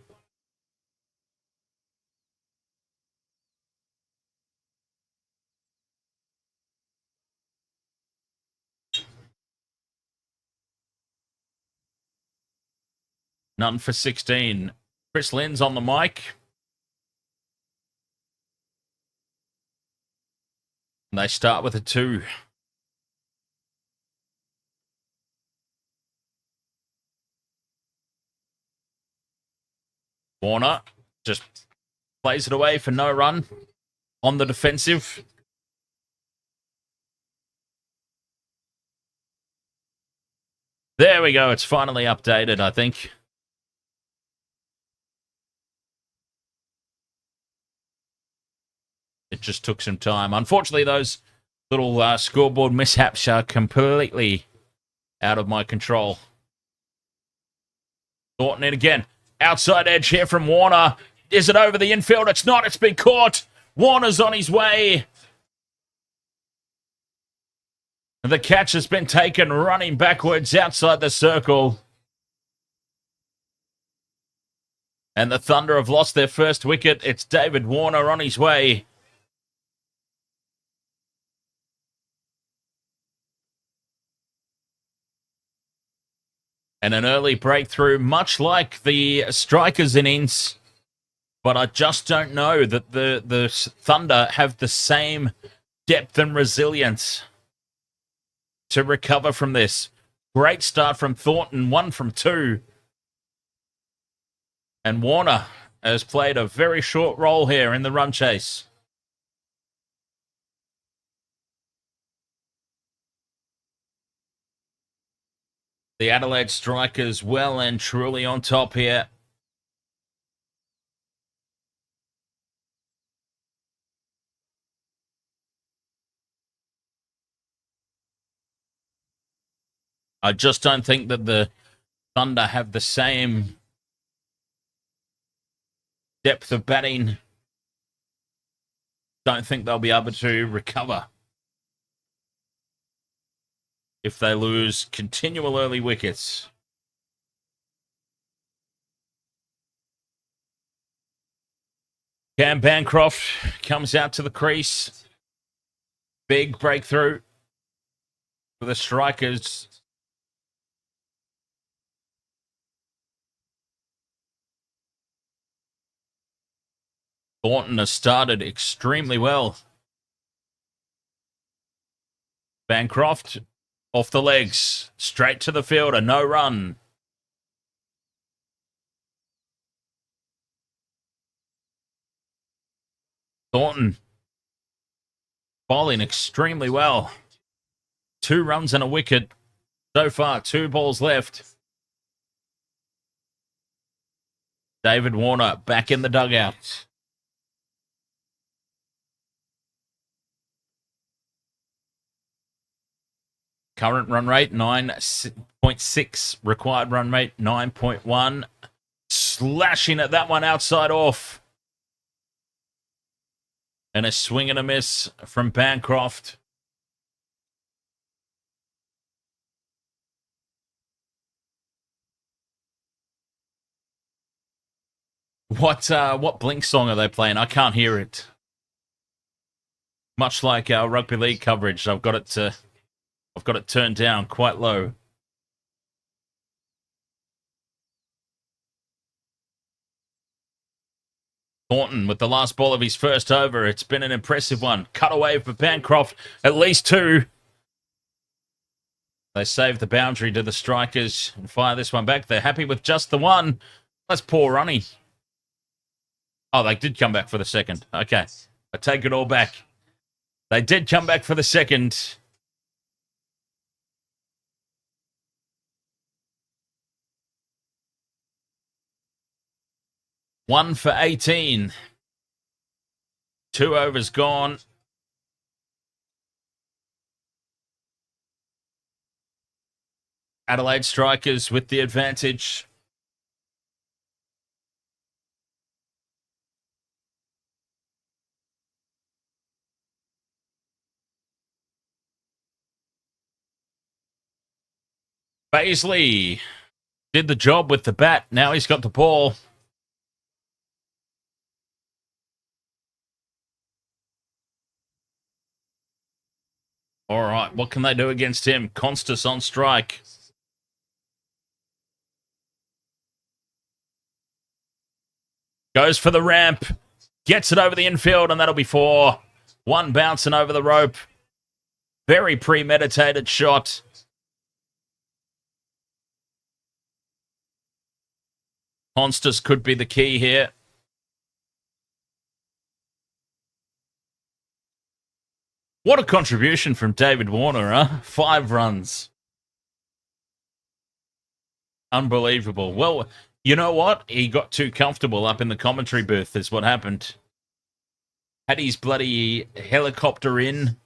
None for 16. Chris Lynn's on the mic. And they start with a 2. Warner just plays it away for no run on the defensive. There we go. It's finally updated, I think. It just took some time. Unfortunately, those little scoreboard mishaps are completely out of my control. Thornton in again. Outside edge here from Warner. Is it over the infield? It's not. It's been caught. Warner's on his way. The catch has been taken running backwards outside the circle. And the Thunder have lost their first wicket. It's David Warner on his way. And an early breakthrough, much like the Strikers innings. But I just don't know that the Thunder have the same depth and resilience to recover from this. Great start from Thornton, 1 from 2. And Warner has played a very short role here in the run chase. The Adelaide Strikers well and truly on top here. I just don't think that the Thunder have the same depth of batting. Don't think they'll be able to recover if they lose continual early wickets. Cam Bancroft comes out to the crease. Big breakthrough for the Strikers. Thornton has started extremely well. Bancroft off the legs, straight to the fielder, no run. Thornton bowling extremely well. 2 runs and a wicket so far, 2 balls left. David Warner back in the dugout. Current run rate, 9.6. Required run rate, 9.1. Slashing at that one outside off. And a swing and a miss from Bancroft. What Blink song are they playing? I can't hear it. Much like our rugby league coverage, I've got it turned down quite low. Thornton with the last ball of his first over. It's been an impressive one. Cut away for Bancroft. At least two. They save the boundary to the Strikers and fire this one back. They're happy with just the one. That's poor runny. Oh, they did come back for the second. Okay. I take it all back. They did come back for the second. One for 18. 2 overs gone. Adelaide Strikers with the advantage. Baisley did the job with the bat. Now he's got the ball. All right, what can they do against him? Constas on strike. Goes for the ramp. Gets it over the infield, and that'll be 4. One bouncing over the rope. Very premeditated shot. Constas could be the key here. What a contribution from David Warner, huh? 5 runs. Unbelievable. Well, you know what? He got too comfortable up in the commentary booth is what happened. Had his bloody helicopter in.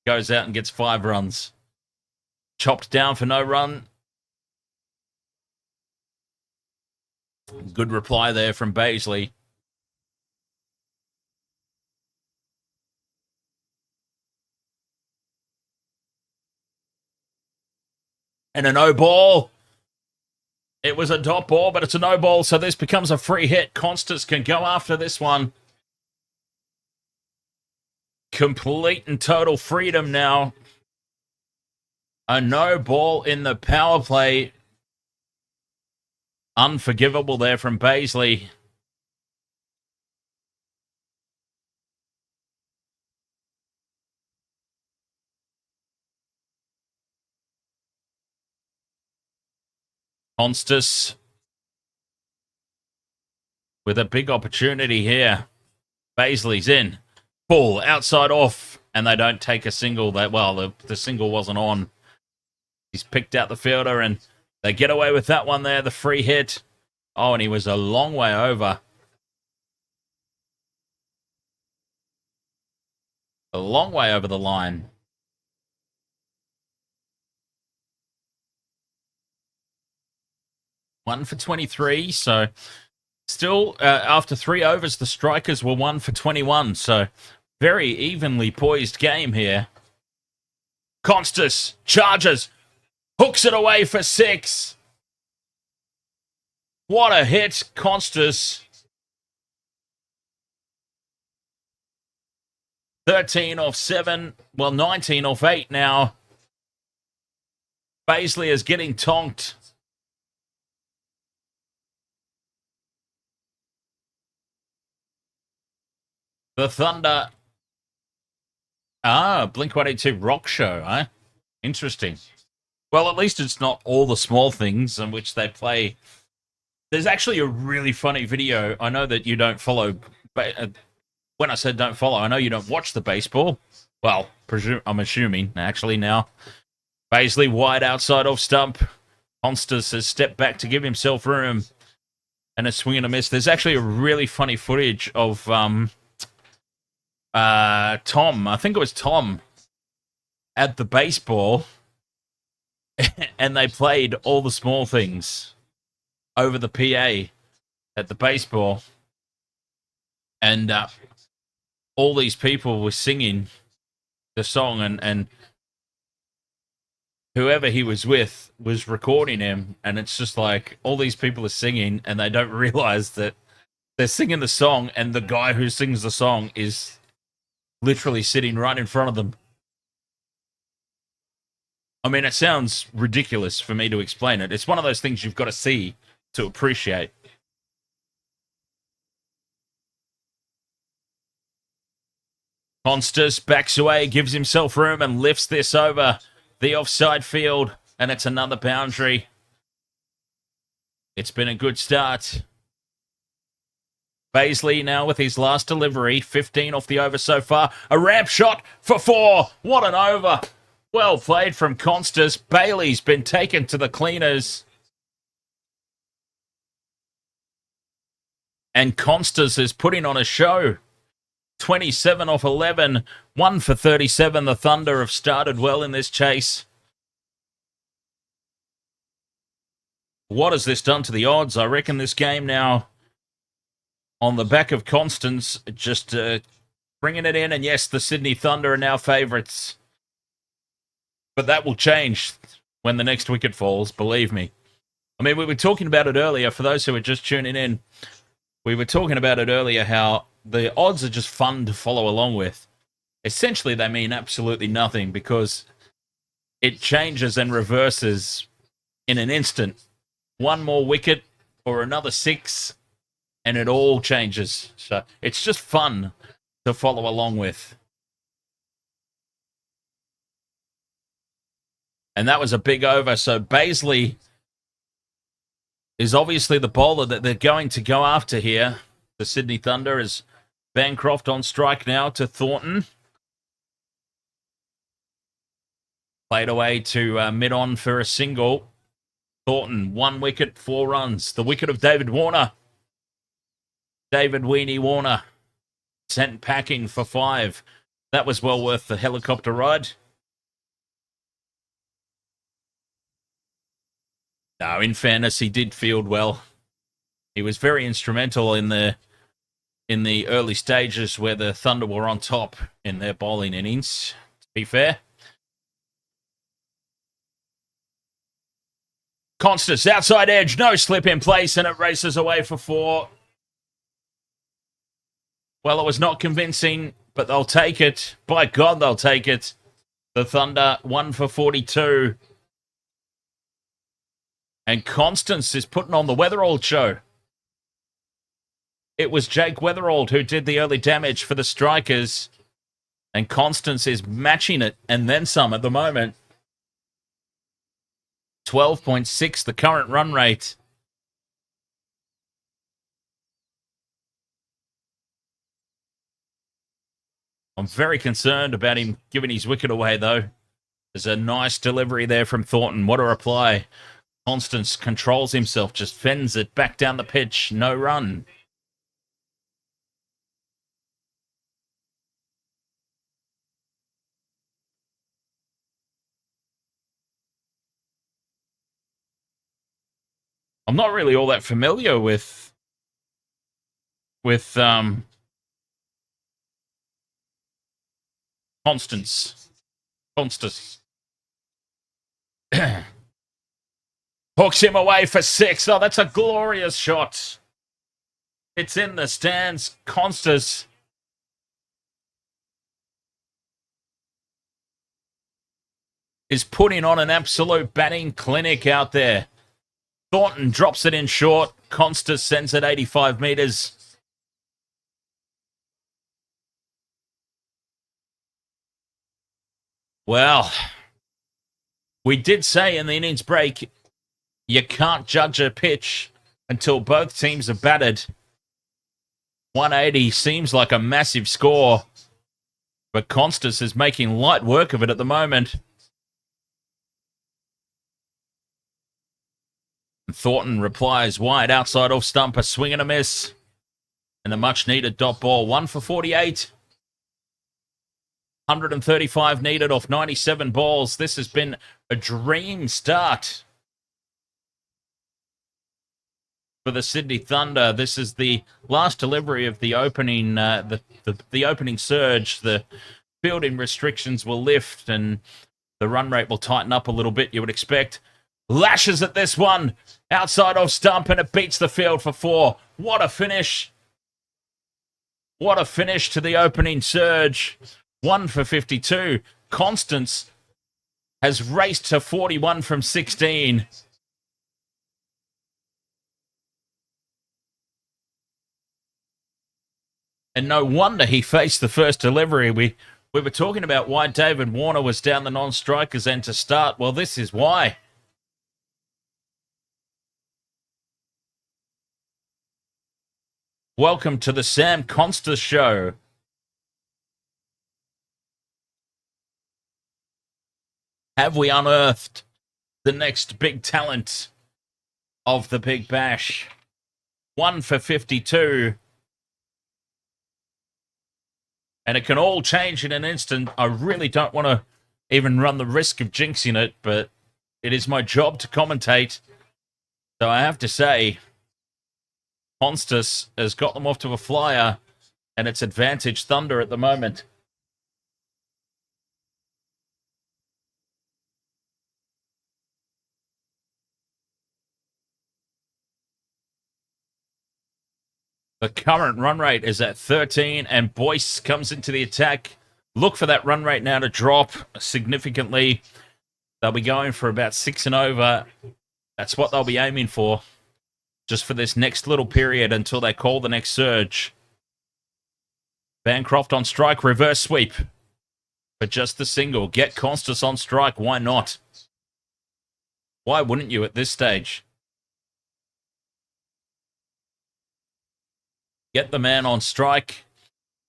Goes out and gets 5 runs. Chopped down for no run. Good reply there from Baisley. And a no ball. It was a dot ball, but it's a no ball, so this becomes a free hit. Constas can go after this one. Complete and total freedom now. A no ball in the power play. Unforgivable there from Baisley. Constas with a big opportunity here. Baisley's in. Full, outside off, and they don't take a single. The single wasn't on. He's picked out the fielder, and they get away with that one there, the free hit. Oh, and he was a long way over. A long way over the line. One for 23, so still, after 3 overs, the Strikers were 1 for 21, so very evenly poised game here. Constas charges, hooks it away for 6. What a hit, Constas. 13 off 7, well, 19 off 8 now. Baisley is getting tonked. The Thunder. Blink-182 rock show, eh? Interesting. Well, at least it's not all the small things in which they play. There's actually a really funny video. I know that you don't follow. When I said don't follow, I know you don't watch the baseball. Well, I'm assuming, actually, now. Baisley wide outside off stump. Constas has stepped back to give himself room. And a swing and a miss. There's actually a really funny footage of Tom, I think it was Tom, at the baseball, and they played all the small things over the PA at the baseball, and all these people were singing the song, and whoever he was with was recording him, and it's just like all these people are singing and they don't realize that they're singing the song, and the guy who sings the song is literally sitting right in front of them. I mean, it sounds ridiculous for me to explain it. It's one of those things you've got to see to appreciate. Constas backs away, gives himself room, and lifts this over the offside field, and it's another boundary. It's been a good start. Baisley now with his last delivery, 15 off the over so far. A ramp shot for 4. What an over. Well played from Constas. Bailey's been taken to the cleaners. And Constas is putting on a show. 27 off 11, 1 for 37. The Thunder have started well in this chase. What has this done to the odds? I reckon this game now, on the back of Constance, just bringing it in. And yes, the Sydney Thunder are now favourites. But that will change when the next wicket falls, believe me. I mean, we were talking about it earlier. For those who are just tuning in, we were talking about it earlier, how the odds are just fun to follow along with. Essentially, they mean absolutely nothing because it changes and reverses in an instant. One more wicket or another 6, and it all changes. So it's just fun to follow along with. And that was a big over. So Baisley is obviously the bowler that they're going to go after here. The Sydney Thunder is Bancroft on strike now to Thornton. Played away to mid-on for a single. Thornton, 1 wicket, 4 runs. The wicket of David Warner. David Weenie Warner sent packing for 5. That was well worth the helicopter ride. No, in fairness, he did field well. He was very instrumental in the early stages where the Thunder were on top in their bowling innings, to be fair. Constance, outside edge, no slip in place, and it races away for 4. Well, it was not convincing, but they'll take it. By God, they'll take it. The Thunder, 1 for 42. And Constance is putting on the Weatherald show. It was Jake Weatherald who did the early damage for the Strikers. And Constance is matching it and then some at the moment. 12.6, the current run rate. I'm very concerned about him giving his wicket away, though. There's a nice delivery there from Thornton. What a reply. Constance controls himself, just fends it back down the pitch. No run. I'm not really all that familiar with Constance. Hooks him away for 6. Oh, that's a glorious shot. It's in the stands. Constance is putting on an absolute batting clinic out there. Thornton drops it in short. Constance sends it 85 metres. Well, we did say in the innings break, you can't judge a pitch until both teams have batted. 180 seems like a massive score, but Constance is making light work of it at the moment. Thornton replies wide outside off stump, a swing and a miss. And the much-needed dot ball, 1 for 48. 135 needed off 97 balls. This has been a dream start for the Sydney Thunder. This is the last delivery of the opening, the opening surge. The fielding restrictions will lift, and the run rate will tighten up a little bit, you would expect. Lashes at this one. Outside of stump, and it beats the field for 4. What a finish. What a finish to the opening surge. 1 for 52. Constance has raced to 41 from 16. And no wonder he faced the first delivery. We were talking about why David Warner was down the non-strikers end to start. Well, this is why. Welcome to the Sam Constance Show. Have we unearthed the next big talent of the Big Bash? 1 for 52. And it can all change in an instant. I really don't want to even run the risk of jinxing it, but it is my job to commentate. So I have to say, Constance has got them off to a flyer, and it's advantage Thunder at the moment. The current run rate is at 13, and Boyce comes into the attack. Look for that run rate now to drop significantly. They'll be going for about 6 and over. That's what they'll be aiming for, just for this next little period until they call the next surge. Bancroft on strike, reverse sweep. But just the single. Get Constance on strike. Why not? Why wouldn't you at this stage? Get the man on strike.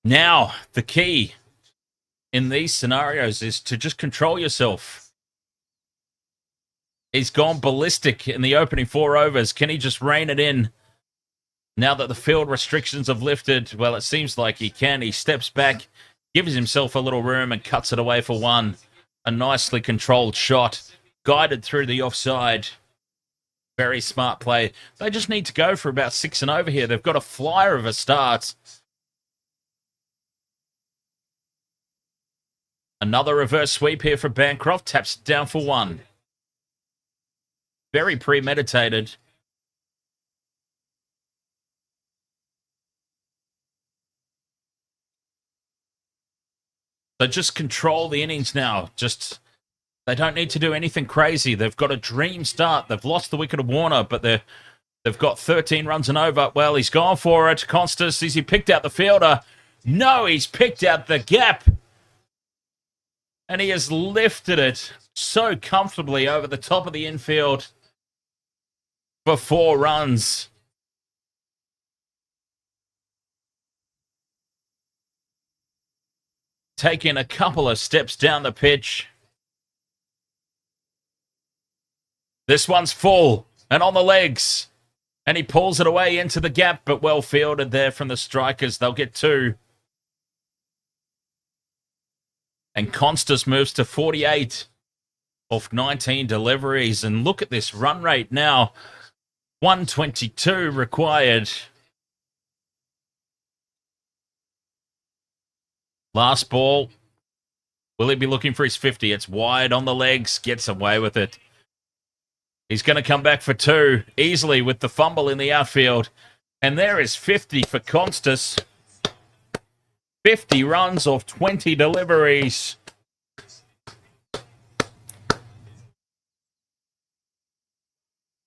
Now, the key in these scenarios is to just control yourself. He's gone ballistic in the opening 4 overs. Can he just rein it in now that the field restrictions have lifted? Well, it seems like he can. He steps back, gives himself a little room, and cuts it away for 1. A nicely controlled shot, guided through the offside. Very smart play. They just need to go for about 6 and over here. They've got a flyer of a start. Another reverse sweep here for Bancroft. Taps it down for 1. Very premeditated. So just control the innings now. They don't need to do anything crazy. They've got a dream start. They've lost the wicket of Warner, but they've got 13 runs and over. Well, he's gone for it. Constance, has he picked out the fielder? No, he's picked out the gap. And he has lifted it so comfortably over the top of the infield for 4 runs. Taking a couple of steps down the pitch. This one's full and on the legs. And he pulls it away into the gap, but well fielded there from the strikers. They'll get 2. And Constance moves to 48 off 19 deliveries. And look at this run rate now. 122 required. Last ball. Will he be looking for his 50? It's wide on the legs. Gets away with it. He's going to come back for 2 easily with the fumble in the outfield. And there is 50 for Constance. 50 runs off 20 deliveries.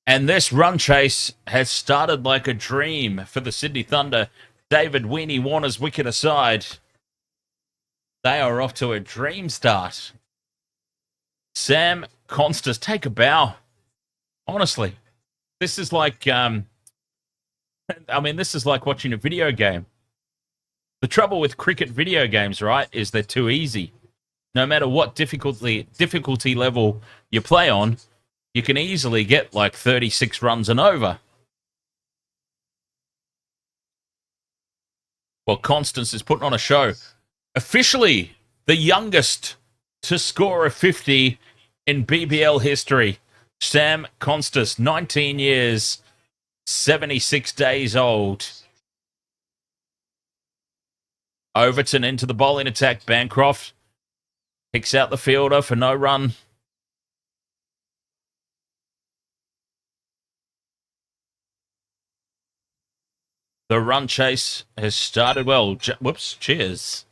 And this run chase has started like a dream for the Sydney Thunder. David Weenie Warner's wicket aside. They are off to a dream start. Sam Constance, take a bow. Honestly, this is like, this is like watching a video game. The trouble with cricket video games, right, is they're too easy. No matter what difficulty level you play on, you can easily get like 36 runs and over. Well, Constance is putting on a show. Officially, the youngest to score a 50 in BBL history. Sam Constance, 19 years, 76 days old. Overton into the bowling attack. Bancroft. Kicks out the fielder for no run. The run chase has started well. Whoops, cheers.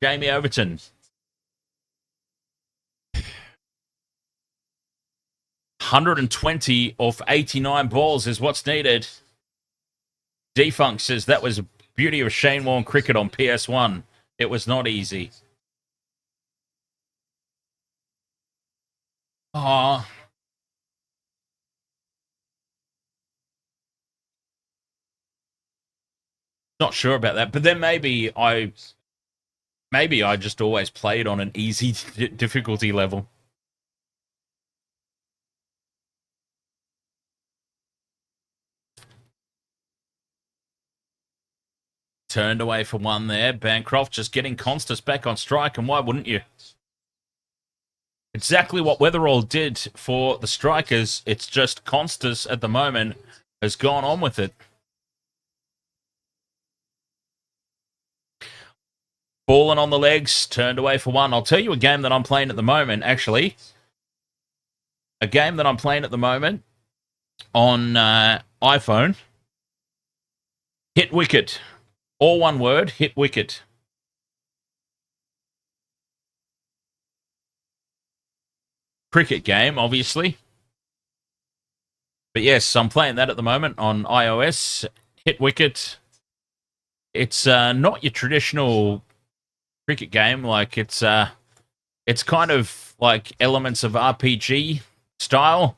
Jamie Overton. 120 off 89 balls is what's needed. Defunct says that was a beauty of Shane Warne cricket on PS1. It was not easy. Oh, not sure about that. But then maybe I just always played on an easy difficulty level. Turned away for one there. Bancroft just getting Constas back on strike, and why wouldn't you? Exactly what Weatherall did for the Strikers. It's just Constas at the moment has gone on with it. Balling on the legs, turned away for one. I'll tell you a game that I'm playing at the moment, actually. A game that I'm playing at the moment on iPhone. Hit Wicket. All one word, Hit Wicket. Cricket game, obviously. But yes, I'm playing that at the moment on iOS. Hit Wicket. It's not your traditional cricket game. Like it's kind of like elements of RPG style.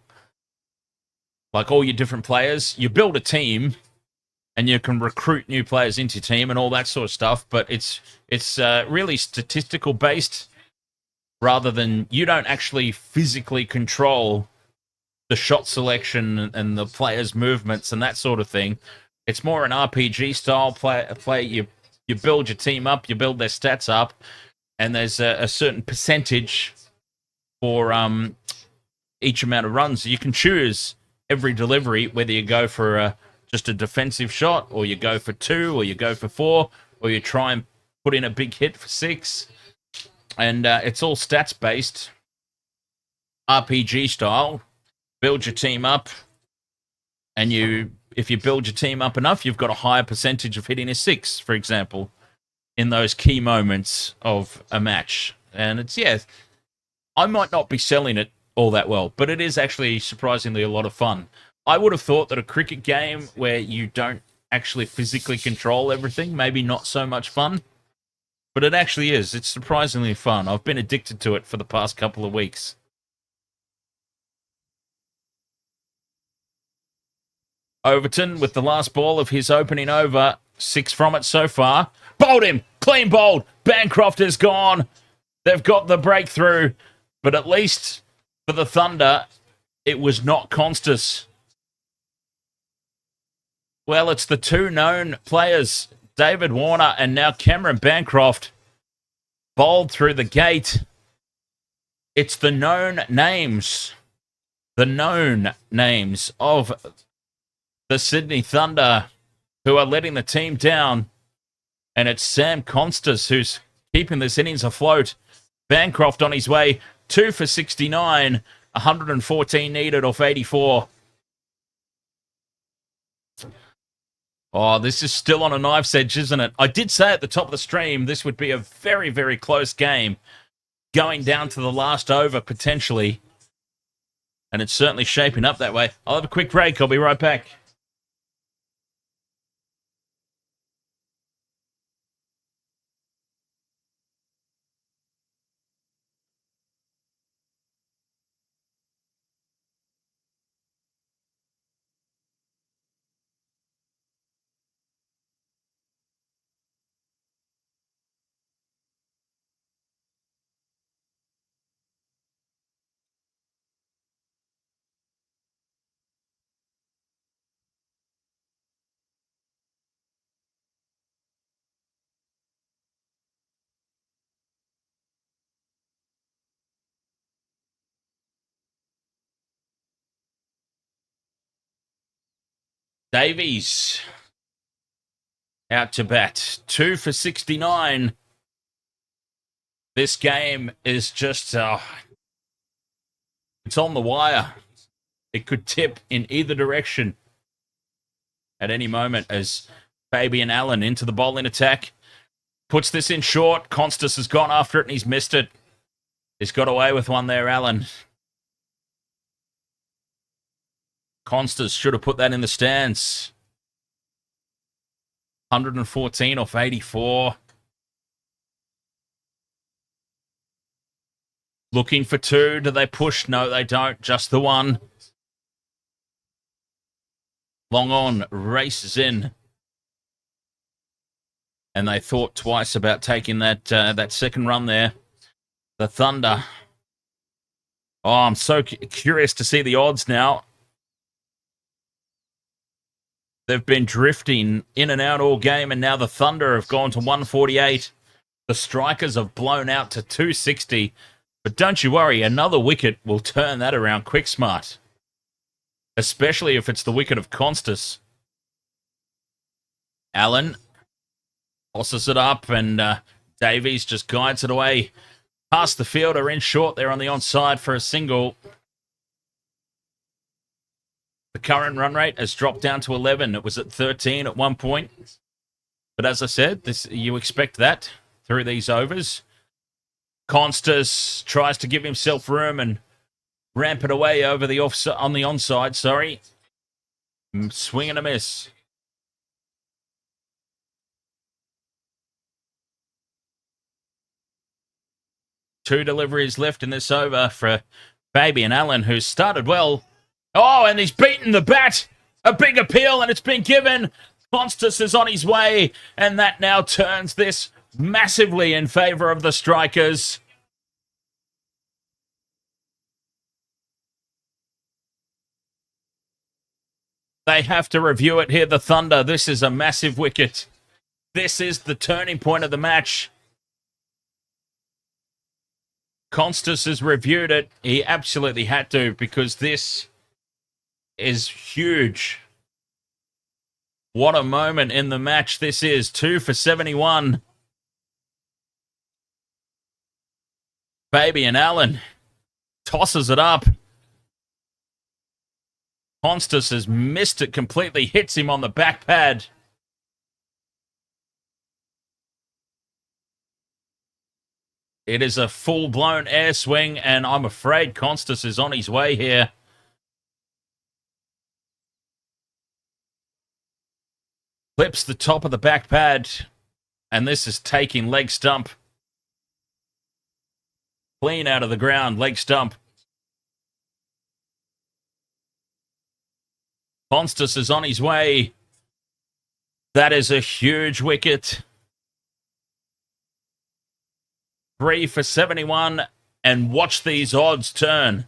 Like all your different players, you build a team, and you can recruit new players into your team and all that sort of stuff. But it's really statistical based, rather than you don't actually physically control the shot selection and the players' movements and that sort of thing. It's more an RPG style play. You build your team up, you build their stats up, and there's a certain percentage for each amount of runs. You can choose every delivery whether you go for just a defensive shot, or you go for 2, or you go for 4, or you try and put in a big hit for 6. And it's all stats based, RPG style. Build your team up, and if you build your team up enough, you've got a higher percentage of hitting a 6, for example, in those key moments of a match. And it's, yeah, I might not be selling it all that well, but it is actually surprisingly a lot of fun. I would have thought that a cricket game where you don't actually physically control everything, maybe not so much fun, but it actually is. It's surprisingly fun. I've been addicted to it for the past couple of weeks. Overton with the last ball of his opening over. 6 from it so far. Bowled him. Clean bowled. Bancroft is gone. They've got the breakthrough. But at least for the Thunder, it was not Constas. Well, it's the two known players, David Warner and now Cameron Bancroft, bowled through the gate. It's the known names. The known names of the Sydney Thunder who are letting the team down. And it's Sam Constas who's keeping this innings afloat. Bancroft on his way, 2 for 69, 114 needed off 84. Oh, this is still on a knife's edge, isn't it? I did say at the top of the stream this would be a very, very close game, going down to the last over potentially. And it's certainly shaping up that way. I'll have a quick break. I'll be right back. Davies out to bat, 2 for 69. This game is just, it's on the wire. It could tip in either direction at any moment as Fabian Allen into the bowling attack. Puts this in short. Constas has gone after it and he's missed it. He's got away with one there, Allen. Constas should have put that in the stands. 114 off 84. Looking for two. Do they push? No, they don't. Just the one. Long on races in. And they thought twice about taking that second run there. The Thunder. Oh, I'm so curious to see the odds now. They've been drifting in and out all game, and now the Thunder have gone to 148. The Strikers have blown out to 260. But don't you worry, another wicket will turn that around quick smart. Especially if it's the wicket of Constas. Allen tosses it up, and Davies just guides it away past the fielder in short there on the onside for a single. The current run rate has dropped down to 11. It was at 13 at one point. But as I said, you expect that through these overs. Constas tries to give himself room and ramp it away over the on the onside. Sorry, swing and a miss. Two deliveries left in this over for Fabian Allen, who started well. Oh, and he's beaten the bat. A big appeal, and it's been given. Constas is on his way, and that now turns this massively in favour of the Strikers. They have to review it here, the Thunder. This is a massive wicket. This is the turning point of the match. Constas has reviewed it. He absolutely had to, because this is huge. What a moment in the match this is. 2 for 71. Fabian Allen tosses it up. Constas has missed it completely. Hits him on the back pad. It is a full-blown air swing, and I'm afraid Constas is on his way here. Clips the top of the back pad, and this is taking leg stump. Clean out of the ground, leg stump. Constas is on his way. That is a huge wicket. 3 for 71, and watch these odds turn.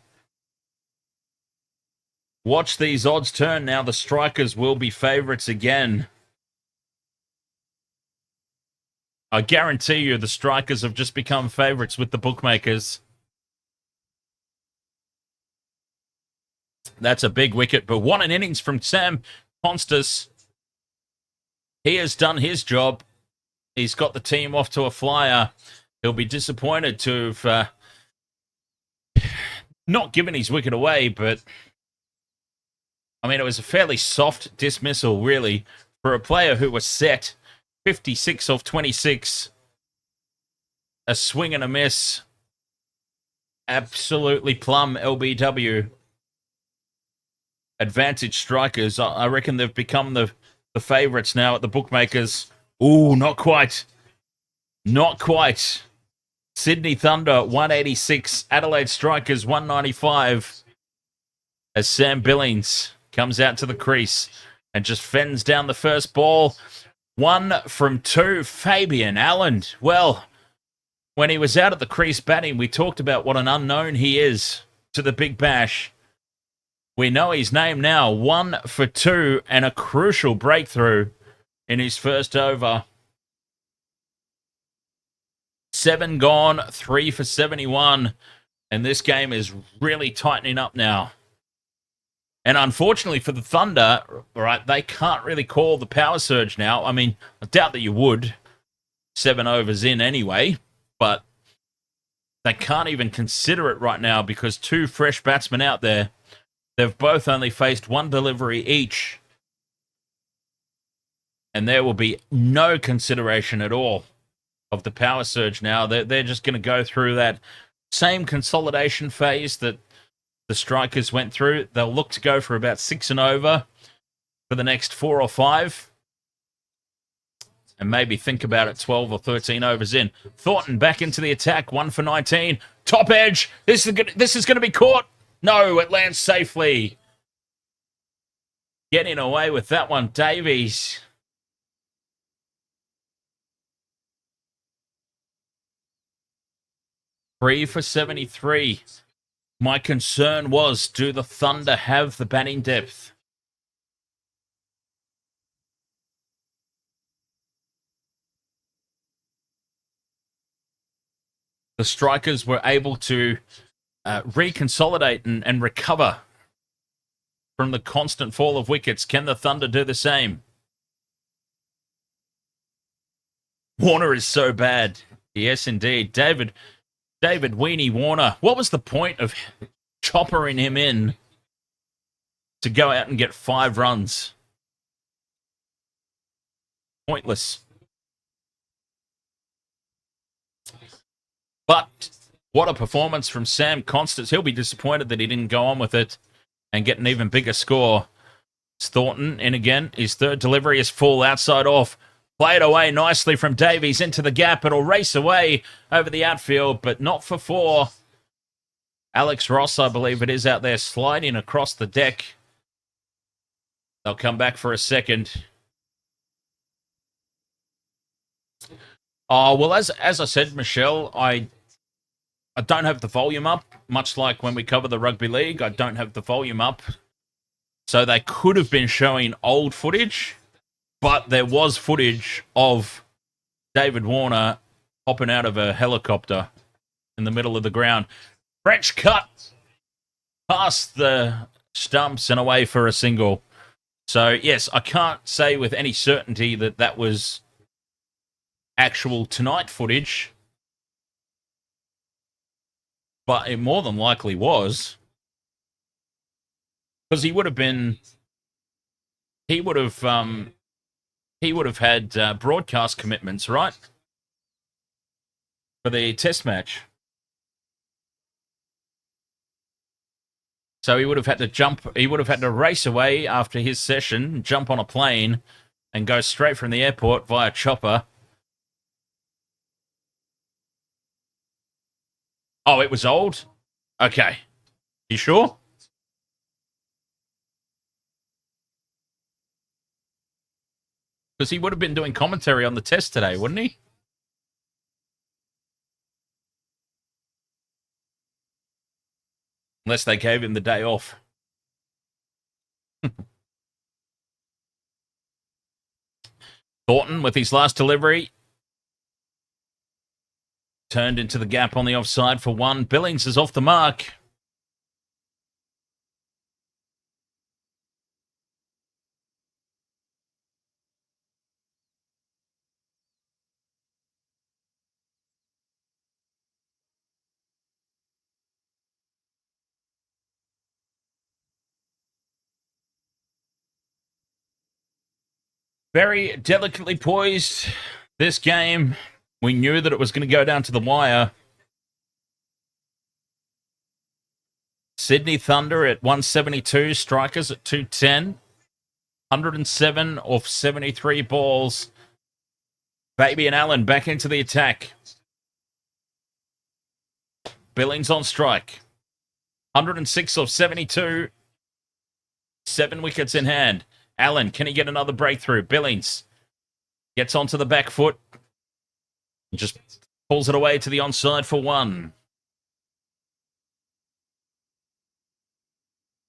Watch these odds turn. Now the Strikers will be favourites again. I guarantee you the Strikers have just become favourites with the bookmakers. That's a big wicket, but what an innings from Sam Constas. He has done his job. He's got the team off to a flyer. He'll be disappointed to have not given his wicket away, but I mean, it was a fairly soft dismissal, really, for a player who was set 56 off 26. A swing and a miss. Absolutely plumb LBW. Advantage Strikers. I reckon they've become the favourites now at the bookmakers. Ooh, not quite. Not quite. Sydney Thunder 186, Adelaide Strikers 195. As Sam Billings comes out to the crease and just fends down the first ball. 1 from 2, Fabian Allen. Well, when he was out at the crease batting, we talked about what an unknown he is to the Big Bash. We know his name now. 1 for 2 and a crucial breakthrough in his first over. 7 gone, 3 for 71. And this game is really tightening up now. And unfortunately for the Thunder, right, they can't really call the power surge now. I mean, I doubt that you would. 7 overs in anyway. But they can't even consider it right now because two fresh batsmen out there. They've both only faced one delivery each. And there will be no consideration at all of the power surge now. They're just going to go through that same consolidation phase that the Strikers went through. They'll look to go for about 6 and over for the next 4 or 5. And maybe think about it 12 or 13 overs in. Thornton back into the attack, 1 for 19. Top edge. This is going to be caught. No, it lands safely. Getting away with that one, Davies. Three for 73. My concern was, do the Thunder have the batting depth? The Strikers were able to reconsolidate and recover from the constant fall of wickets. Can the Thunder do the same? Warner is so bad. Yes, indeed. David Weenie Warner. What was the point of choppering him in to go out and get 5 runs? Pointless. But what a performance from Sam Constance. He'll be disappointed that he didn't go on with it and get an even bigger score. It's Thornton in again. His third delivery is full, outside off. Played away nicely from Davies into the gap. It'll race away over the outfield, but not for 4. Alex Ross, I believe it is, out there sliding across the deck. They'll come back for a second. Oh, well, as I said, Michelle, I don't have the volume up, much like when we cover the rugby league. I don't have the volume up. So they could have been showing old footage, but there was footage of David Warner hopping out of a helicopter in the middle of the ground. French cut past the stumps and away for a single. So, yes, I can't say with any certainty that that was actual tonight footage, but it more than likely was, because he would have had broadcast commitments, right, for the test match. So he would have had to race away after his session, jump on a plane, and go straight from the airport via chopper. Oh, it was old? Okay. You sure? Because he would have been doing commentary on the test today, wouldn't he? Unless they gave him the day off. Thornton with his last delivery. Turned into the gap on the offside for 1. Billings is off the mark. Very delicately poised, this game. We knew that it was going to go down to the wire. Sydney Thunder at 172, Strikers at 210. 107 off 73 balls. Baby and Allen back into the attack. Billings on strike. 106 off 72. 7 wickets in hand. Allen, can he get another breakthrough? Billings gets onto the back foot. Just pulls it away to the onside for 1.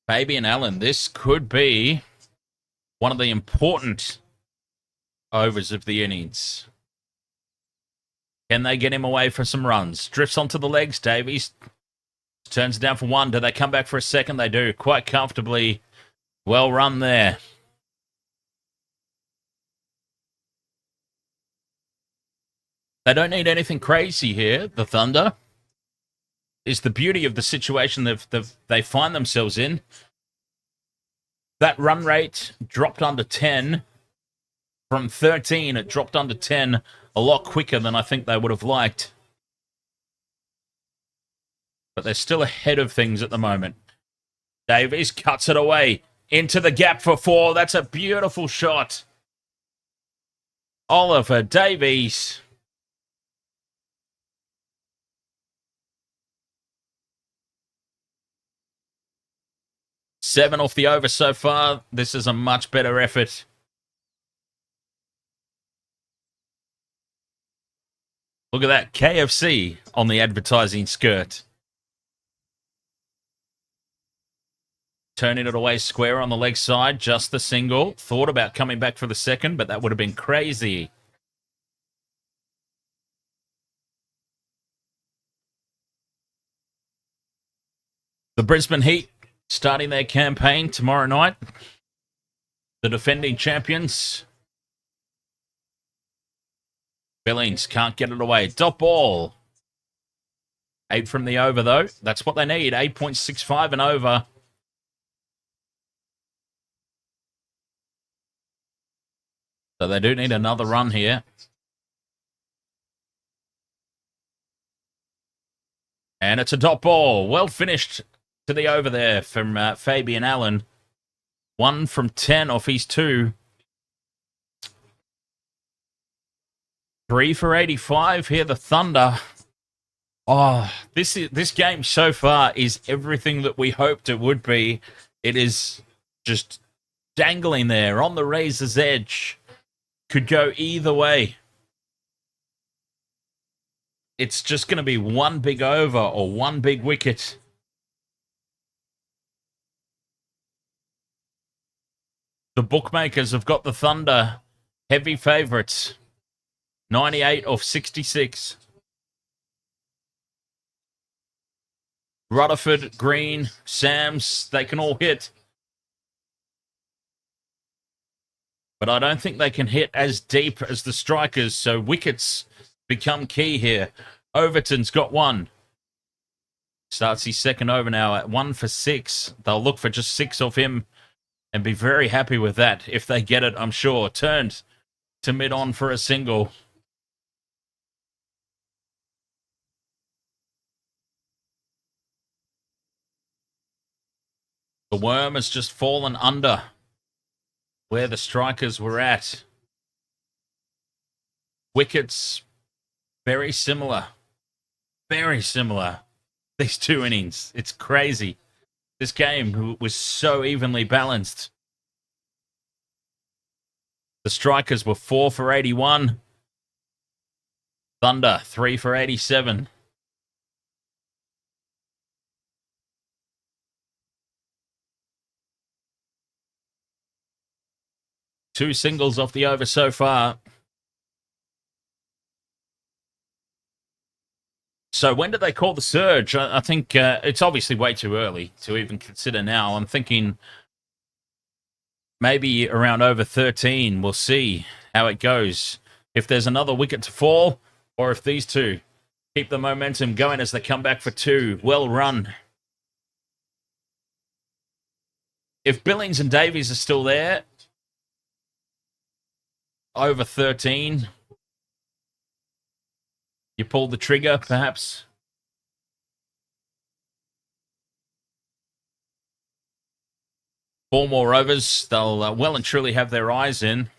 Baby and Allen, this could be one of the important overs of the innings. Can they get him away for some runs? Drifts onto the legs, Davies. Turns it down for 1. Do they come back for a second? They do, quite comfortably. Well run there. They don't need anything crazy here, the Thunder. is the beauty of the situation they find themselves in. That run rate dropped under 10. From 13, it dropped under 10 a lot quicker than I think they would have liked. But they're still ahead of things at the moment. Davies cuts it away into the gap for 4. That's a beautiful shot. Oliver Davies. Seven off the over so far. This is a much better effort. Look at that, KFC on the advertising skirt. Turning it away square on the leg side, just the single. Thought about coming back for the second, but that would have been crazy. The Brisbane Heat starting their campaign tomorrow night. The defending champions. Billings can't get it away. Dot ball. 8 from the over, though. That's what they need. 8.65 and over. So they do need another run here. And it's a dot ball. Well finished to the over there from Fabian Allen. 1 from 10 off his 2. 3 for 85 here, the Thunder. Oh, this game so far is everything that we hoped it would be. It is just dangling there on the razor's edge. Could go either way. It's just going to be one big over or one big wicket. The bookmakers have got the Thunder heavy favourites. 98 off 66. Rutherford, Green, Sams, they can all hit. But I don't think they can hit as deep as the Strikers, so wickets become key here. Overton's got 1. Starts his second over now at 1 for 6. They'll look for just 6 off him and be very happy with that if they get it, I'm sure. Turned to mid-on for a single. The worm has just fallen under where the Strikers were at. Wickets, very similar. Very similar. These 2 innings. It's crazy. This game was so evenly balanced. The Strikers were 4 for 81. Thunder, 3 for 87. Two singles off the over so far. So when did they call the surge? I think it's obviously way too early to even consider now. I'm thinking maybe around over 13. We'll see how it goes. If there's another wicket to fall, or if these two keep the momentum going as they come back for 2. Well run. If Billings and Davies are still there, over 13, you pull the trigger, perhaps. Four more overs. They'll well and truly have their eyes in.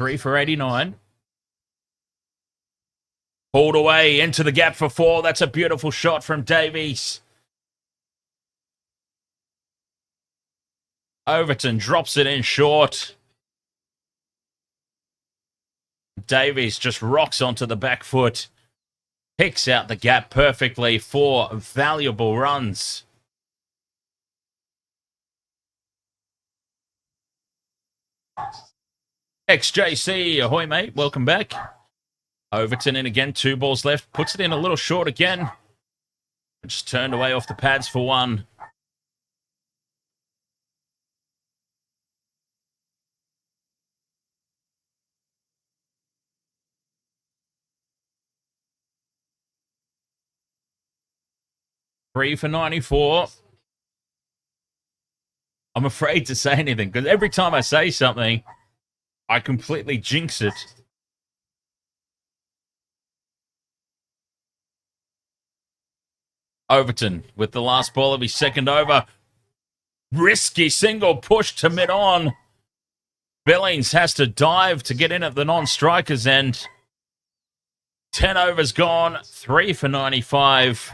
Three for 89. Pulled away into the gap for 4. That's a beautiful shot from Davies. Overton drops it in short. Davies just rocks onto the back foot. Picks out the gap perfectly. 4 valuable runs. XJC, ahoy mate, welcome back. Overton in again, 2 balls left. Puts it in a little short again. Just turned away off the pads for 1. 3 for 94. I'm afraid to say anything because every time I say something, I completely jinx it. Overton with the last ball of his second over. Risky single push to mid-on. Billings has to dive to get in at the non-strikers end. 10 overs gone, 3 for 95.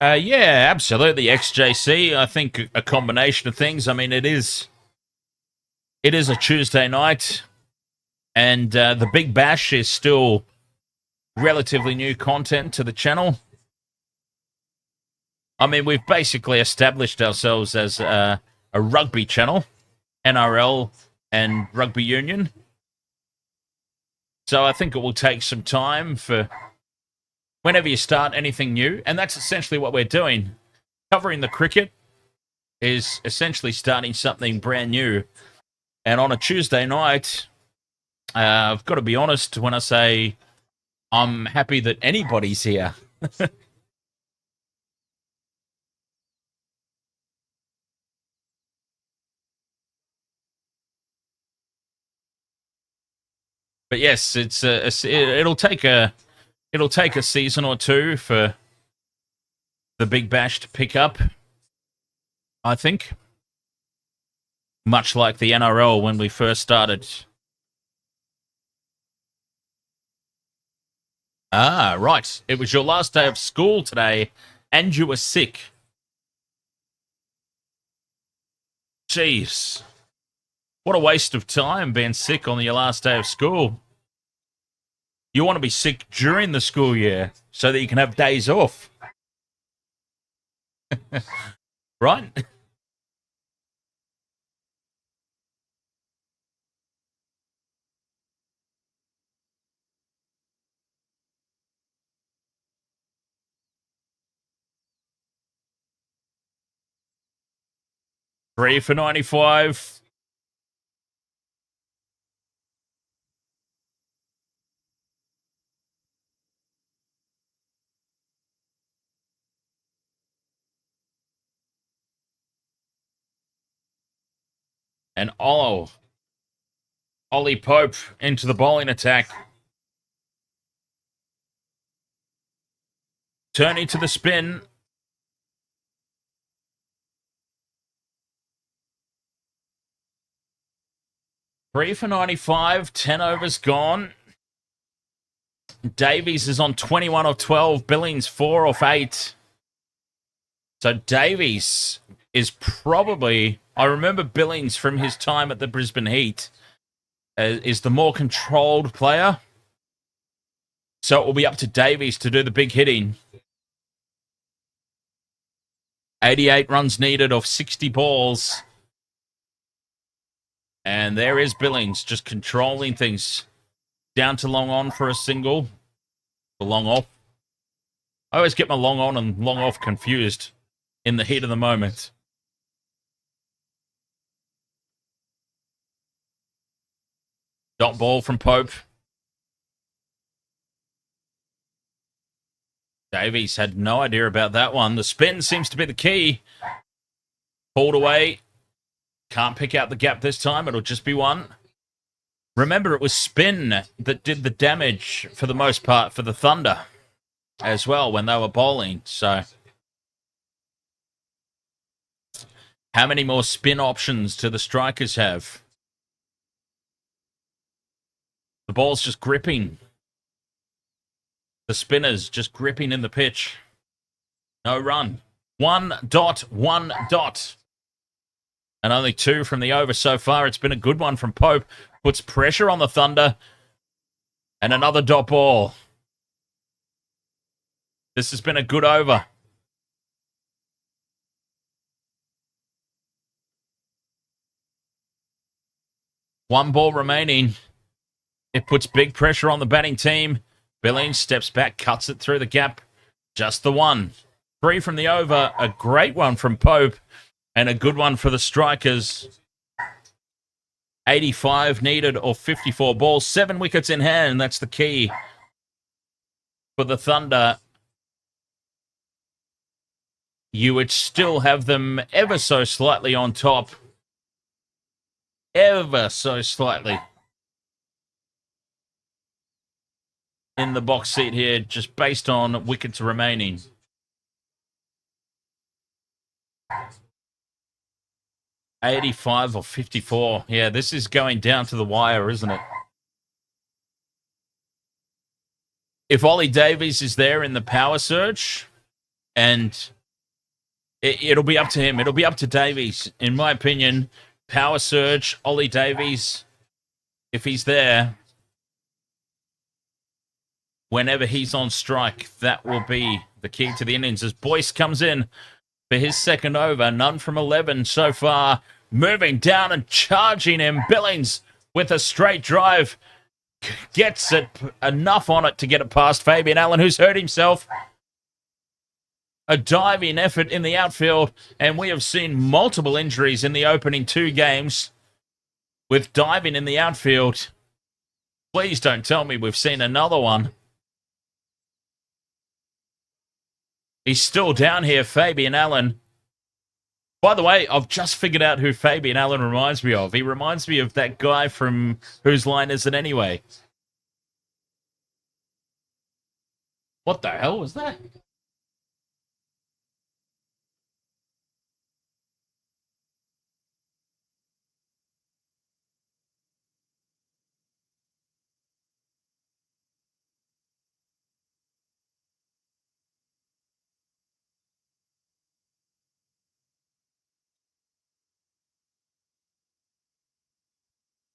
Yeah, absolutely. XJC, I think a combination of things. I mean, it is a Tuesday night, and the Big Bash is still relatively new content to the channel. I mean, we've basically established ourselves as a rugby channel, NRL and rugby union. So I think it will take some time for whenever you start anything new, and that's essentially what we're doing. Covering the cricket is essentially starting something brand new. And on a Tuesday night, I've got to be honest when I say I'm happy that anybody's here. But yes, it'll take a season or two for the Big Bash to pick up, I think. Much like the NRL when we first started. Ah, right. It was your last day of school today, and you were sick. Jeez. What a waste of time being sick on your last day of school. You want to be sick during the school year so that you can have days off. Right? 3 for 95. And Ollie Pope into the bowling attack. Turning to the spin. Three for 95, 10 overs gone. Davies is on 21 of 12. Billings 4 of 8. So Davies is probably... I remember Billings from his time at the Brisbane Heat is the more controlled player. So it will be up to Davies to do the big hitting. 88 runs needed off 60 balls. And there is Billings just controlling things. Down to long on for a single. The long off. I always get my long on and long off confused in the heat of the moment. Dot ball from Pope. Davies had no idea about that one. The spin seems to be the key. Pulled away. Can't pick out the gap this time. It'll just be one. Remember, it was spin that did the damage for the most part for the Thunder as well when they were bowling. So, how many more spin options do the Strikers have? The ball's just gripping. The spinners just gripping in the pitch. No run. 1 dot, 1 dot. And only 2 from the over so far. It's been a good one from Pope. Puts pressure on the Thunder. And another dot ball. This has been a good over. One ball remaining. It puts big pressure on the batting team. Billings steps back, cuts it through the gap. Just the one. 3 from the over. A great one from Pope. And a good one for the Strikers. 85 needed or 54 balls. 7 wickets in hand. That's the key for the Thunder. You would still have them ever so slightly on top. Ever so slightly. In the box seat here, just based on wickets remaining. $85 or 54. Yeah, this is going down to the wire, isn't it? If Ollie Davies is there in the power surge, and it'll be up to him. It'll be up to Davies. In my opinion, power surge, Ollie Davies, if he's there, whenever he's on strike, that will be the key to the innings. As Boyce comes in for his second over, none from 11 so far. Moving down and charging him. Billings with a straight drive. Gets it enough on it to get it past Fabian Allen, who's hurt himself. A diving effort in the outfield, and we have seen multiple injuries in the opening 2 games with diving in the outfield. Please don't tell me we've seen another one. He's still down here, Fabian Allen. By the way, I've just figured out who Fabian Allen reminds me of. He reminds me of that guy from Whose Line Is It Anyway? What the hell was that?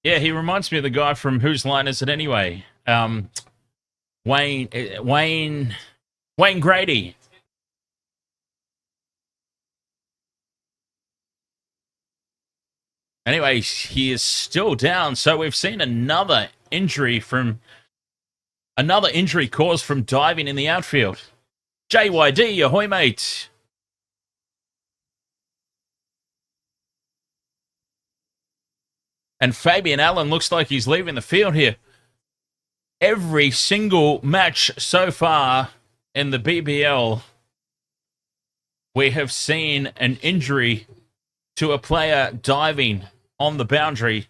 Yeah, he reminds me of the guy from Whose Line Is It Anyway? Wayne Grady. Anyway, he is still down, so we've seen another injury caused from diving in the outfield. JYD, ahoy, mate. And Fabian Allen looks like he's leaving the field here. Every single match so far in the BBL, we have seen an injury to a player diving on the boundary.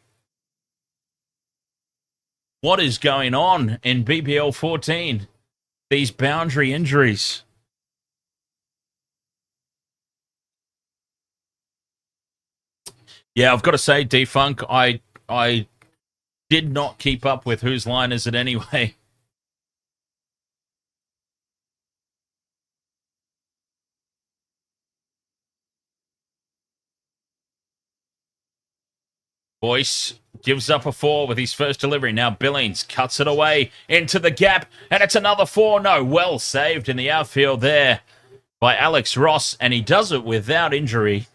What is going on in BBL14? These boundary injuries. Yeah, I've got to say, D-Funk, I did not keep up with Whose Line Is It Anyway. Boyce gives up a 4 with his first delivery. Now Billings cuts it away into the gap, and it's another 4. No, well saved in the outfield there by Alex Ross, and he does it without injury.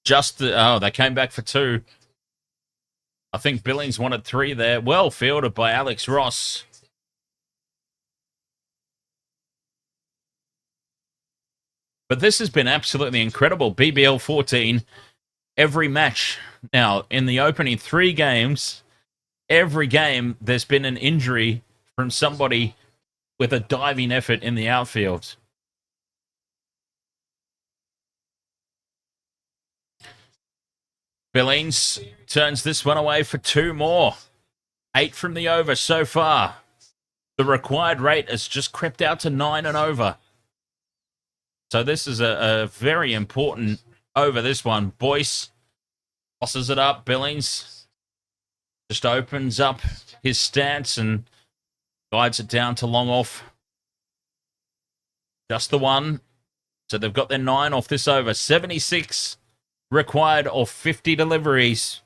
They came back for 2. I think Billings wanted 3 there. Well fielded by Alex Ross. But this has been absolutely incredible. BBL 14, every match. Now, in the opening 3 games, every game there's been an injury from somebody with a diving effort in the outfield. Billings turns this one away for 2 more. 8 from the over so far. The required rate has just crept out to 9 and over. So this is a very important over, this one. Boyce tosses it up. Billings just opens up his stance and guides it down to long off. Just the one. So they've got their 9 off this over. 76 required of 50 deliveries.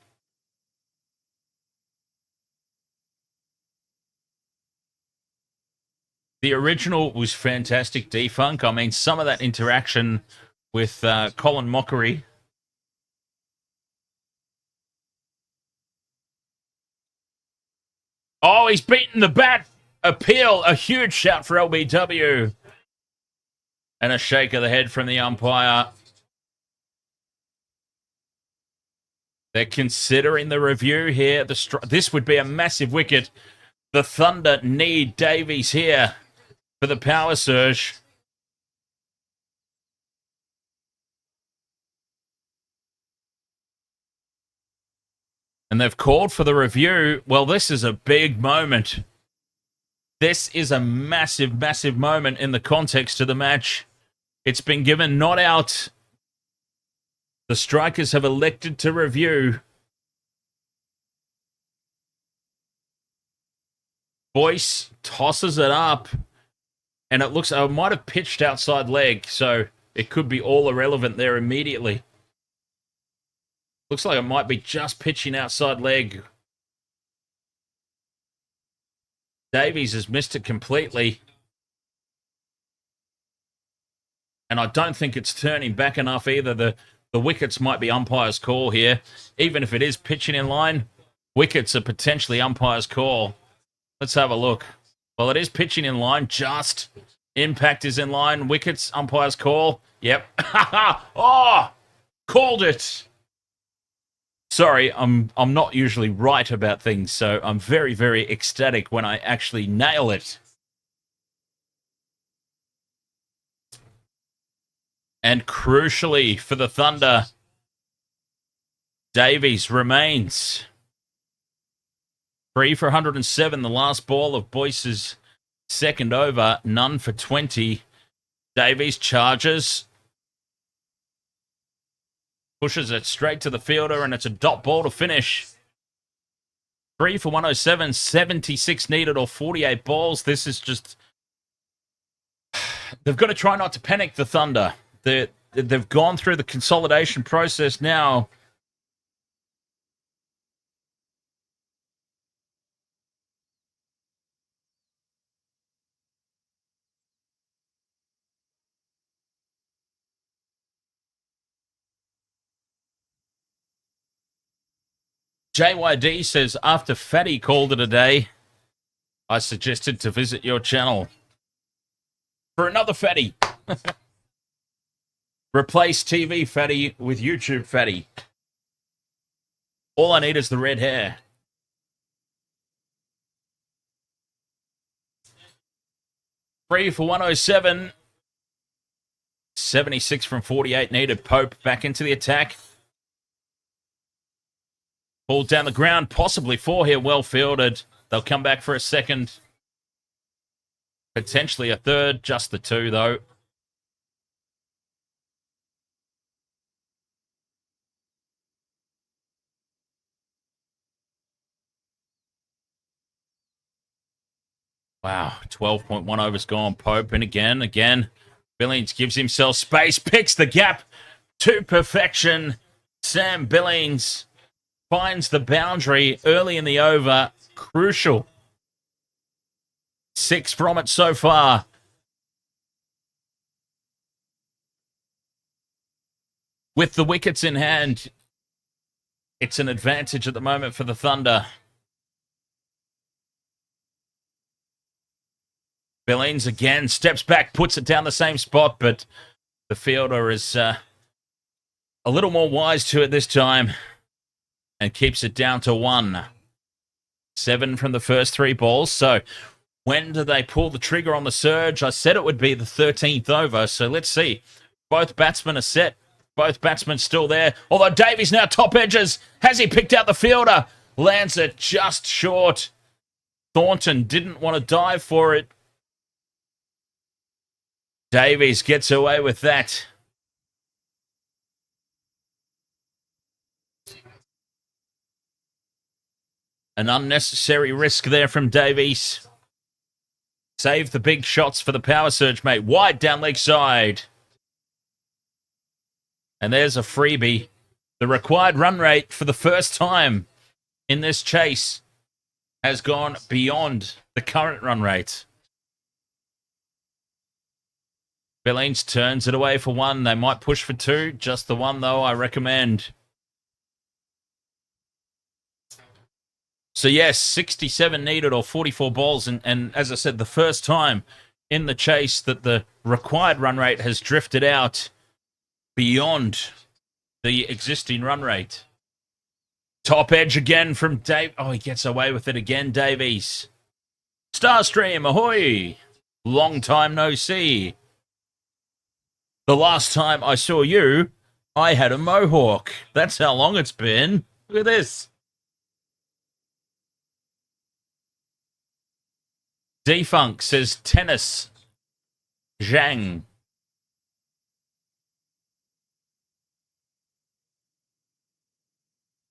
The original was fantastic, D-Funk. I mean, some of that interaction with Colin Mockery. Oh, he's beaten the bat. Appeal, a huge shout for LBW. And a shake of the head from the umpire. They're considering the review here. This would be a massive wicket. The Thunder need Davies here for the power surge. And they've called for the review. Well, this is a big moment. This is a massive, massive moment in the context of the match. It's been given not out. The Strikers have elected to review. Boyce tosses it up. And it looks, I might have pitched outside leg, so it could be all irrelevant there immediately. Looks like it might be just pitching outside leg. Davies has missed it completely. And I don't think it's turning back enough either. The wickets might be umpire's call here. Even if it is pitching in line, wickets are potentially umpire's call. Let's have a look. Well, it is pitching in line, just. Impact is in line. Wickets, umpire's call. Yep. Oh! Called it! Sorry, I'm not usually right about things, so I'm very, very ecstatic when I actually nail it. And crucially for the Thunder, Davies remains 3 for 107, the last ball of Boyce's second over, none for 20. Davies charges. Pushes it straight to the fielder, and it's a dot ball to finish. 3 for 107, 76 needed, or 48 balls. This is just... They've got to try not to panic, the Thunder. They've gone through the consolidation process now. JYD says, after Fatty called it a day, I suggested to visit your channel for another Fatty. Replace TV Fatty with YouTube Fatty. All I need is the red hair. Three for 107. 76 from 48 needed. Pope back into the attack. Ball down the ground, possibly 4 here, well fielded. They'll come back for a second. Potentially a third, just the 2 though. Wow, 12.1 overs gone. Pope in again. Billings gives himself space, picks the gap to perfection. Sam Billings finds the boundary early in the over. Crucial. 6 from it so far. With the wickets in hand, it's an advantage at the moment for the Thunder. Billings again steps back, puts it down the same spot, but the fielder is a little more wise to it this time and keeps it down to 1. 7 from the first 3 balls. So when do they pull the trigger on the surge? I said it would be the 13th over, so let's see. Both batsmen are set. Both batsmen still there. Although Davies now top edges. Has he picked out the fielder? Lands it just short. Thornton didn't want to dive for it. Davies gets away with that. An unnecessary risk there from Davies. Save the big shots for the power surge, mate. Wide down leg side. And there's a freebie. The required run rate for the first time in this chase has gone beyond the current run rate. Billings turns it away for 1. They might push for 2. Just the 1, though, I recommend. So, yes, 67 needed or 44 balls. And as I said, the first time in the chase that the required run rate has drifted out beyond the existing run rate. Top edge again from Dave. Oh, he gets away with it again, Davies. Starstream, ahoy! Long time no see. The last time I saw you, I had a mohawk. That's how long it's been. Look at this. Defunk says tennis. Zhang.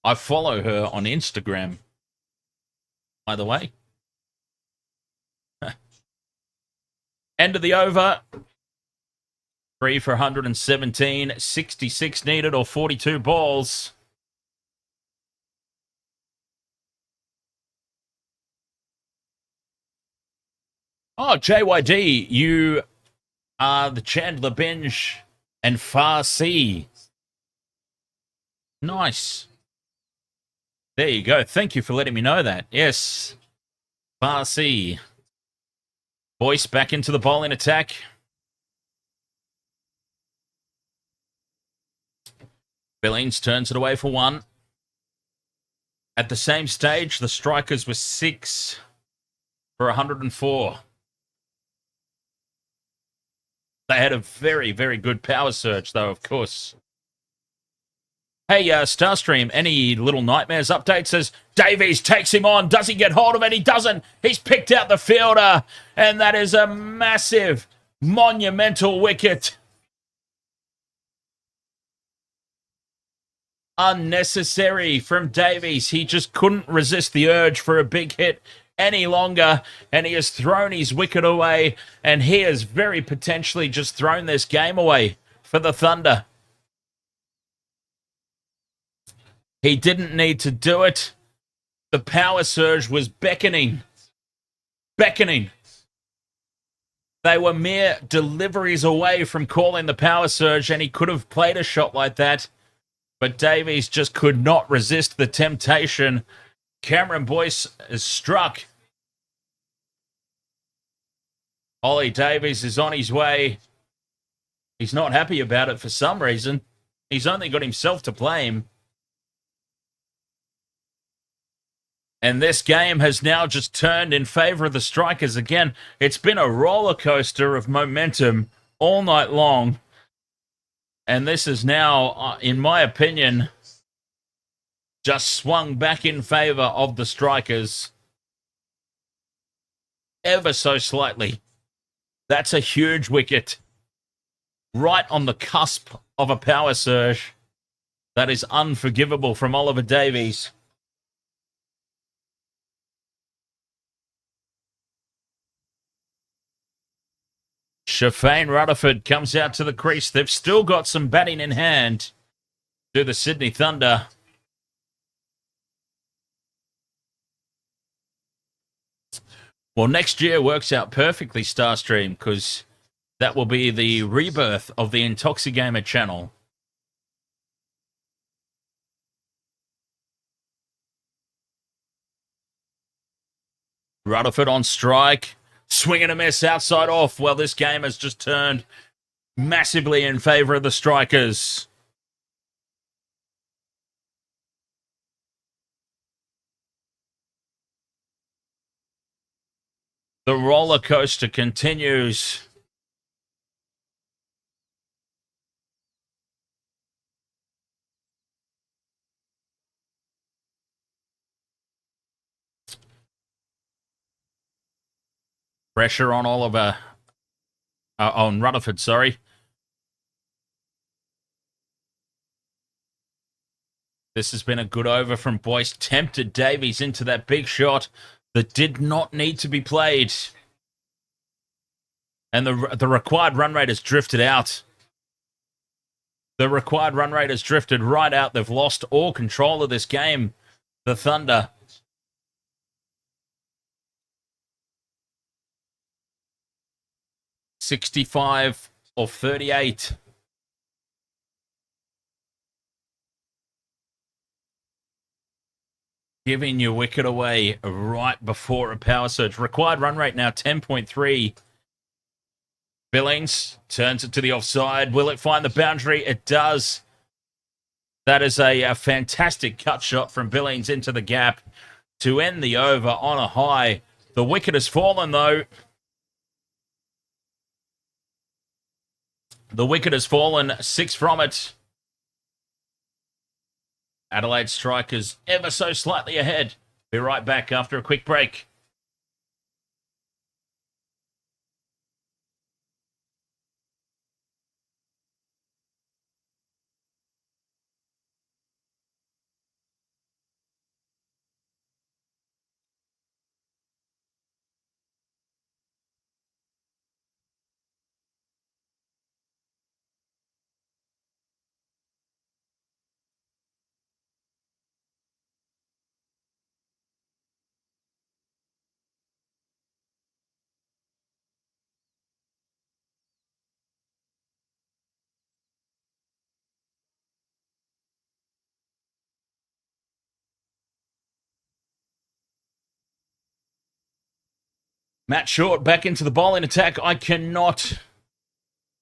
I follow her on Instagram, by the way. End of the over. 3 for 117, 66 needed or 42 balls. Oh, JYD, you are the Chandler Binge and Far C. Nice. There you go. Thank you for letting me know that. Yes. Far C. Boyce back into the bowling attack. Billings turns it away for 1. At the same stage, the Strikers were 6 for 104. They had a very, very good power surge, though, of course. Hey, Starstream, any little nightmares update? Says Davies takes him on. Does he get hold of it? He doesn't. He's picked out the fielder, and that is a massive, monumental wicket. Unnecessary from Davies. He just couldn't resist the urge for a big hit any longer, and he has thrown his wicket away, and he has very potentially just thrown this game away for the Thunder. He didn't need to do it. The power surge was beckoning. Beckoning. They were mere deliveries away from calling the power surge, and he could have played a shot like that. But Davies just could not resist the temptation. Cameron Boyce is struck. Ollie Davies is on his way. He's not happy about it for some reason. He's only got himself to blame. And this game has now just turned in favor of the Strikers again. It's been a roller coaster of momentum all night long. And this is now, in my opinion, just swung back in favor of the Strikers ever so slightly. That's a huge wicket. Right on the cusp of a power surge. That is unforgivable from Oliver Davies. Shafane Rutherford comes out to the crease. They've still got some batting in hand to the Sydney Thunder. Well, next year works out perfectly, Starstream, because that will be the rebirth of the Intoxigamer channel. Rutherford on strike. Swing and a miss outside off. Well, this game has just turned massively in favor of the Strikers. The roller coaster continues. Pressure on Oliver. On Rutherford, sorry. This has been a good over from Boyce. Tempted Davies into that big shot that did not need to be played. And the required run rate has drifted out. The required run rate has drifted right out. They've lost all control of this game, the Thunder. .65 or 38. Giving your wicket away right before a power surge. Required run rate now 10.3. Billings turns it to the offside. Will it find the boundary? It does. That is a fantastic cut shot from Billings into the gap to end the over on a high. The wicket has fallen, though. The wicket has fallen, 6 from it. Adelaide Strikers ever so slightly ahead. Be right back after a quick break. Matt Short back into the bowling attack. I cannot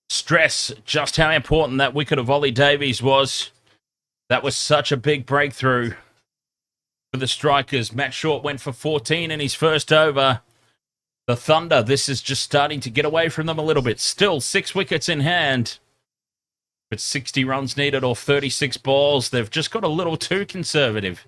stress just how important that wicket of Ollie Davies was. That was such a big breakthrough for the Strikers. Matt Short went for 14 in his first over. The Thunder, this is just starting to get away from them a little bit. Still 6 wickets in hand, but 60 runs needed or 36 balls. They've just got a little too conservative.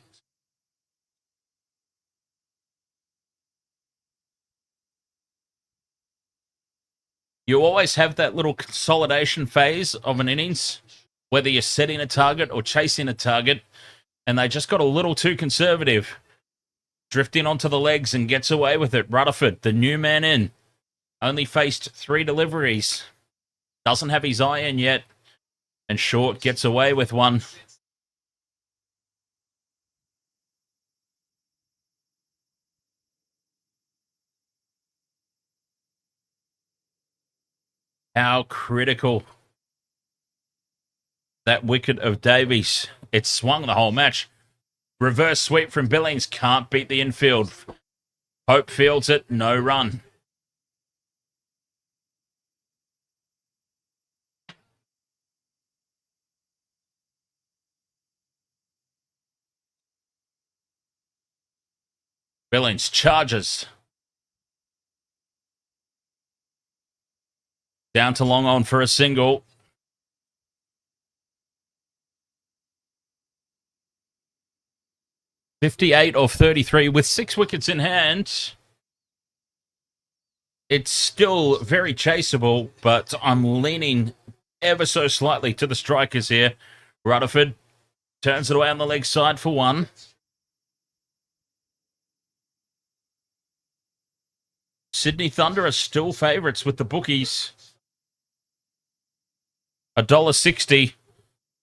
You always have that little consolidation phase of an innings, whether you're setting a target or chasing a target, and they just got a little too conservative. Drifting onto the legs and gets away with it. Rutherford, the new man in, only faced 3 deliveries. Doesn't have his eye in yet, and Short gets away with one. How critical that wicket of Davies. It swung the whole match. Reverse sweep from Billings. Can't beat the infield. Hope fields it. No run. Billings charges. Down to long on for a single. .58 off 33 with 6 wickets in hand. It's still very chaseable, but I'm leaning ever so slightly to the Strikers here. Rutherford turns it away on the leg side for 1. Sydney Thunder are still favourites with the bookies. $1.60.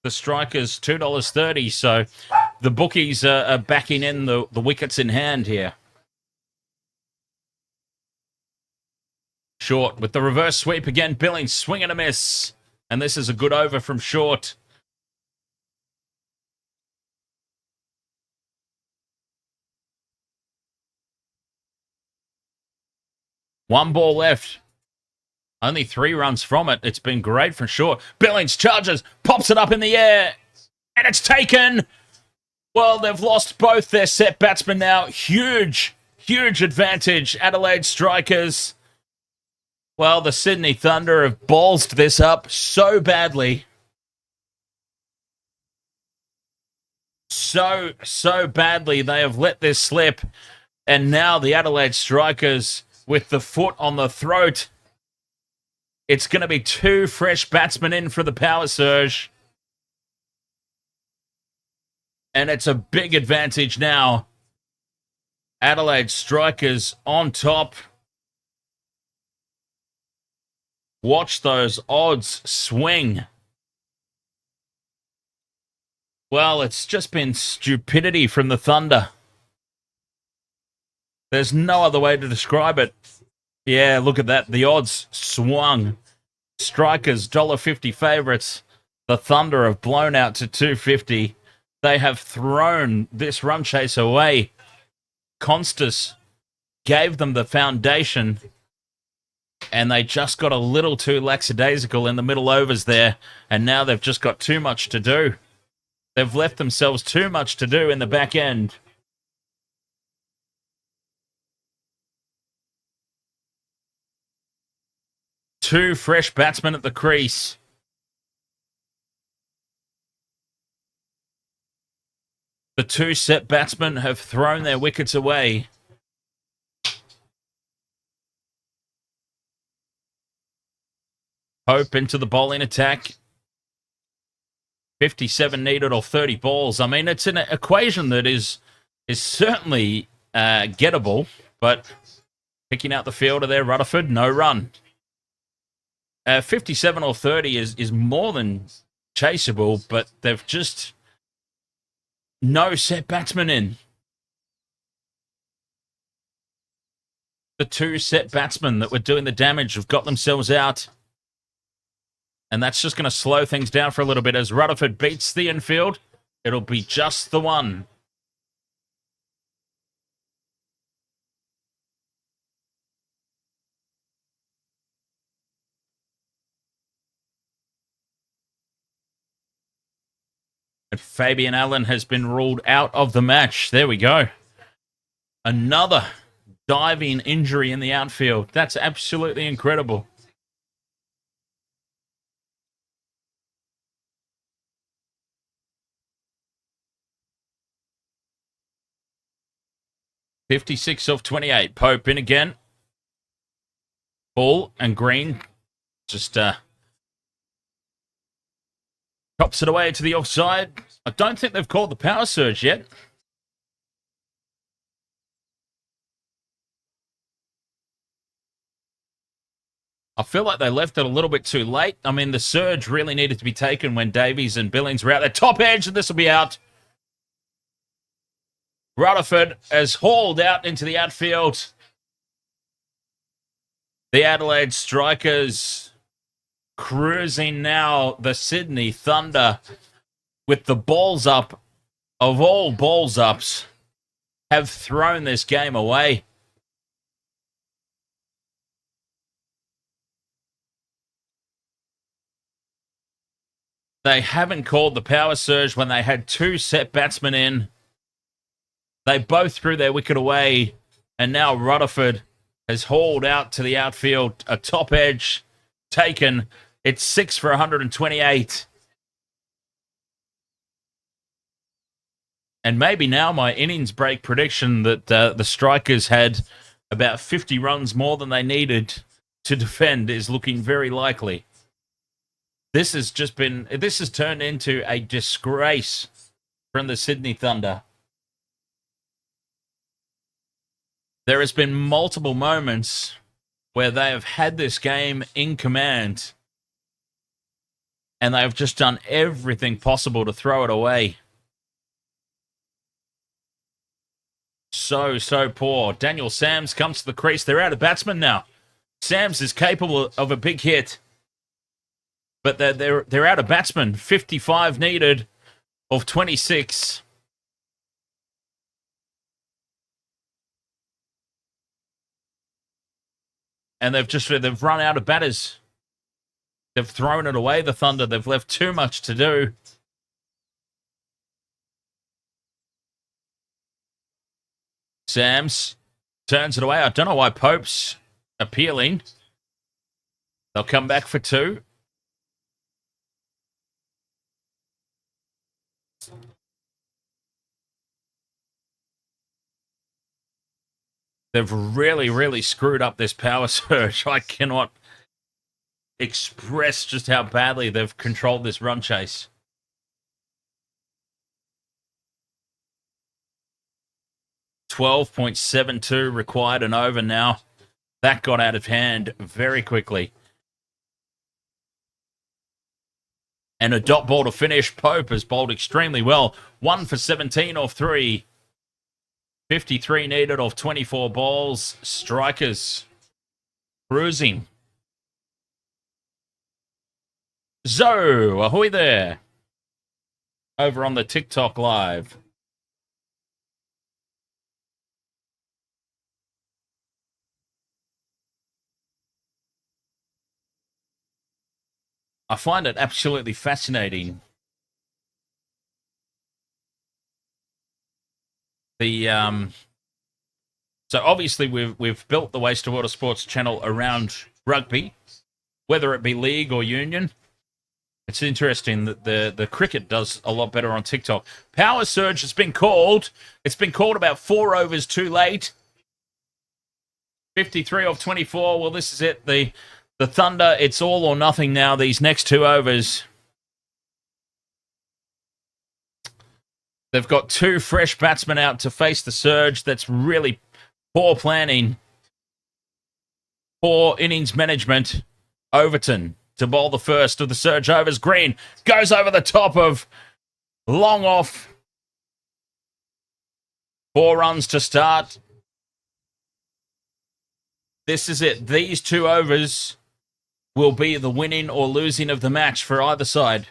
The Strikers $2.30. So the bookies are backing in the wickets in hand here. Short with the reverse sweep again. Billings swing and a miss. And this is a good over from Short. One ball left. Only 3 runs from it. It's been great for Short. Billings charges, pops it up in the air, and it's taken. Well, they've lost both their set batsmen now. Huge advantage, Adelaide Strikers. Well, the Sydney Thunder have ballsed this up so badly. So badly they have let this slip. And now the Adelaide Strikers with the foot on the throat. It's going to be 2 fresh batsmen in for the power surge. And it's a big advantage now. Adelaide Strikers on top. Watch those odds swing. Well, it's just been stupidity from the Thunder. There's no other way to describe it. Yeah, look at that. The odds swung. Strikers, $1.50 favourites. The Thunder have blown out to $2.50. They have thrown this run chase away. Constas gave them the foundation. And they just got a little too lackadaisical in the middle overs there, and now they've just got too much to do. They've left themselves too much to do in the back end. Two fresh batsmen at the crease. The two set batsmen have thrown their wickets away. Hope into the bowling attack. 57 needed or 30 balls. I mean, it's an equation that is certainly gettable, but picking out the fielder there, Rutherford, no run. 57 or 30 is more than chaseable, but they've just no set batsmen in. The two set batsmen that were doing the damage have got themselves out. And that's just going to slow things down for a little bit as Rutherford beats the infield. It'll be just the one. And Fabian Allen has been ruled out of the match. There we go. Another diving injury in the outfield. That's absolutely incredible. .56 off 28. Pope in again. Ball and Green just chops it away to the offside. I don't think they've called the power surge yet. I feel like they left it a little bit too late. I mean, the surge really needed to be taken when Davies and Billings were out there. Top edge, and this will be out. Rutherford has hauled out into the outfield. The Adelaide Strikers cruising now. The Sydney Thunder, with the balls up of all balls ups, have thrown this game away. They haven't called the power surge when they had two set batsmen in. They both threw their wicket away, and now Rutherford has hauled out to the outfield. A top edge taken. It's 6 for 128. And maybe now my innings break prediction that the Strikers had about 50 runs more than they needed to defend is looking very likely. This has turned into a disgrace from the Sydney Thunder. There has been multiple moments where they have had this game in command and they have just done everything possible to throw it away. So poor. Daniel Sams comes to the crease. They're out of batsmen now. Sams is capable of a big hit. But they're out of batsmen. 55 needed of 26. And they've run out of batters. They've thrown it away, the Thunder. They've left too much to do. Sams turns it away. I don't know why Pope's appealing. They'll come back for two. They've really screwed up this power surge. I cannot express just how badly they've controlled this run chase. .72 required and over now. That got out of hand very quickly. And a dot ball to finish. Pope has bowled extremely well. 1 for 17 off 3. 53 needed off 24 balls. Strikers cruising. Zo, ahoy there. Over on the TikTok live. I find it absolutely fascinating. So obviously we've built the Wastewater Sports channel around rugby, whether it be league or union. It's interesting that the cricket does a lot better on TikTok. Power surge has been called. It's been called about 4 overs too late. 53 off 24. Well, this is it. The Thunder, it's all or nothing now, these next 2 overs. They've got 2 fresh batsmen out to face the surge. That's really poor planning. Poor innings management. Overton to bowl the first of the surge overs. Green goes over the top of long off. 4 runs to start. This is it. These 2 overs will be the winning or losing of the match for either side.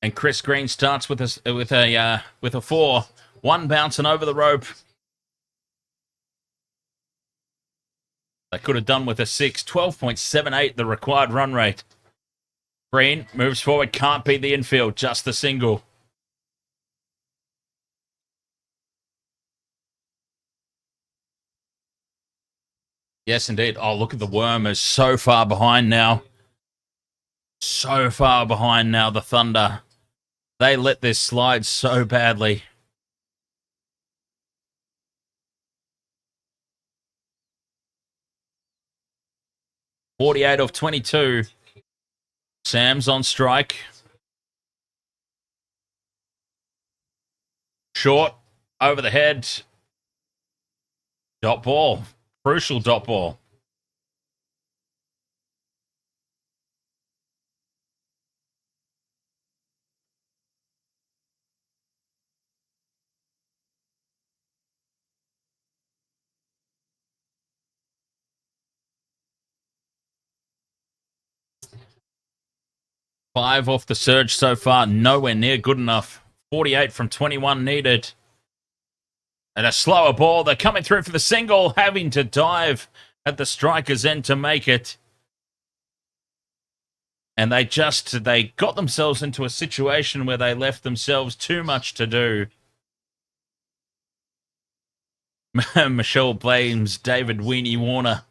And Chris Green starts with a 4. 1 bouncing over the rope. They could have done with a 6. 12.78, the required run rate. Green moves forward, can't beat the infield, just the single. Yes, indeed. Oh, look at the Wormers, so far behind now. So far behind now, the Thunder. They let this slide so badly. .48 off 22. Sam's on strike. Short, over the head. Dot ball. Crucial dot ball. Five off the surge so far, nowhere near good enough. 48 from 21 needed. And a slower ball. They're coming through for the single, having to dive at the striker's end to make it. And they got themselves into a situation where they left themselves too much to do. Michelle blames David Weenie Warner.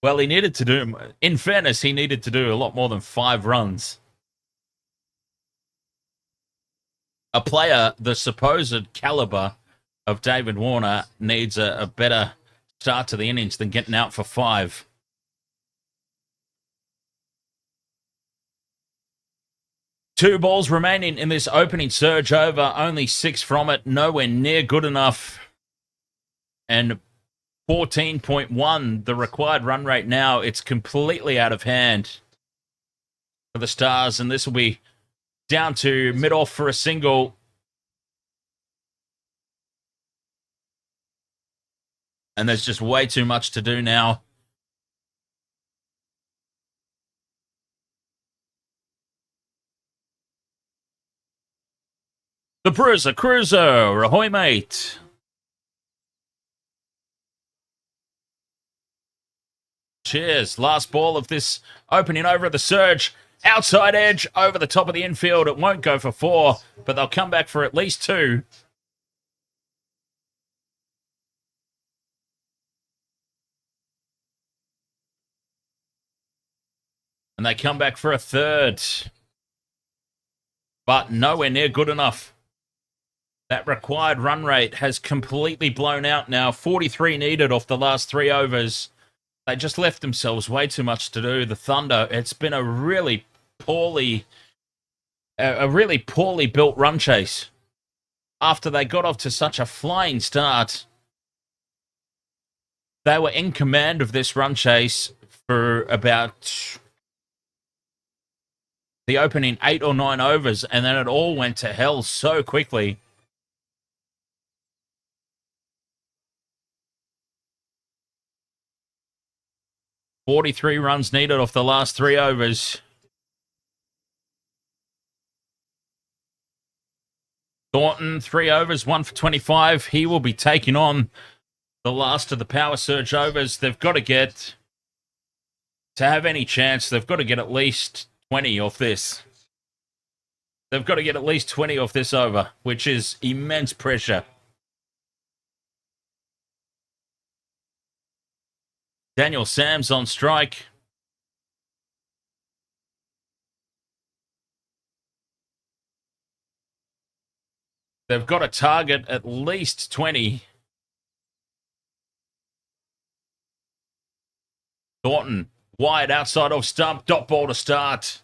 Well, he needed to do, in fairness, he needed to do a lot more than 5 runs. A player the supposed caliber of David Warner needs a better start to the innings than getting out for 5. Two balls remaining in this opening surge over, only 6 from it, nowhere near good enough. And 14.1, the required run rate now. It's completely out of hand for the Stars, and this will be down to mid-off for a single. And there's just way too much to do now. The Bruiser Cruiser, ahoy mate. Cheers. Last ball of this opening over at the surge. Outside edge over the top of the infield. It won't go for 4, but they'll come back for at least 2. And they come back for a 3rd. But nowhere near good enough. That required run rate has completely blown out now. 43 needed off the last 3 overs. They just left themselves way too much to do. The Thunder, it's been a really poorly built run chase. After they got off to such a flying start, they were in command of this run chase for about the opening 8 or 9 overs, and then it all went to hell so quickly. .43 runs needed off the last 3 overs. Thornton, 3 overs, 1 for 25. He will be taking on the last of the power surge overs. They've got to get, to have any chance, they've got to get at least 20 off this. They've got to get at least 20 off this over, which is immense pressure. Daniel Sam's on strike. They've got to target at least 20. Thornton, wide outside off stump, dot ball to start.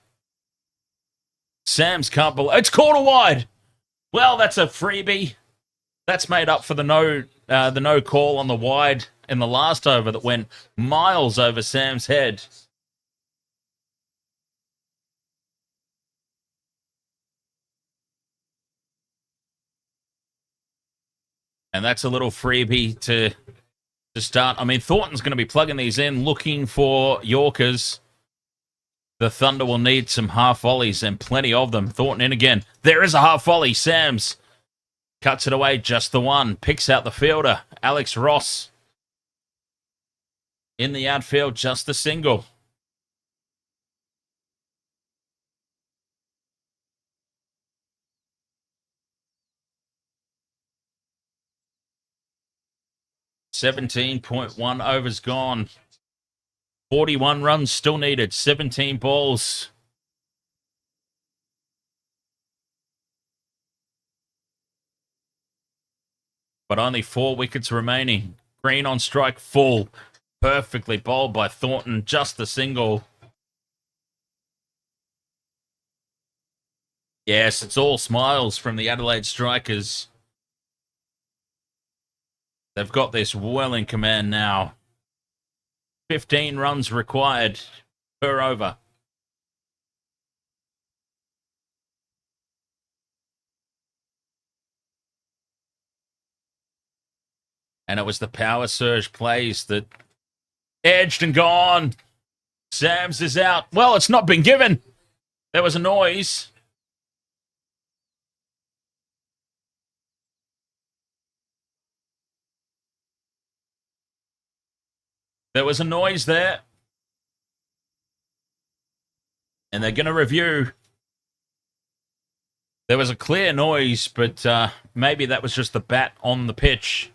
Sam's can't believe it's quarter wide. Well, that's a freebie. That's made up for the no call on the wide in the last over that went miles over Sam's head. And that's a little freebie to start. I mean, Thornton's going to be plugging these in, looking for Yorkers. The Thunder will need some half volleys and plenty of them. Thornton in again. There is a half volley. Sam's cuts it away, just the one. Picks out the fielder, Alex Ross. In the outfield, just the single. $17.1 overs gone. 41 runs still needed. 17 balls. But only 4 wickets remaining. Green on strike, full. Perfectly bowled by Thornton. Just the single. Yes, it's all smiles from the Adelaide Strikers. They've got this well in command now. 15 runs required per over. And it was the power surge plays that edged and gone. Sams is out. Well, it's not been given. There was a noise. There was a noise there. And they're going to review. There was a clear noise, but maybe that was just the bat on the pitch.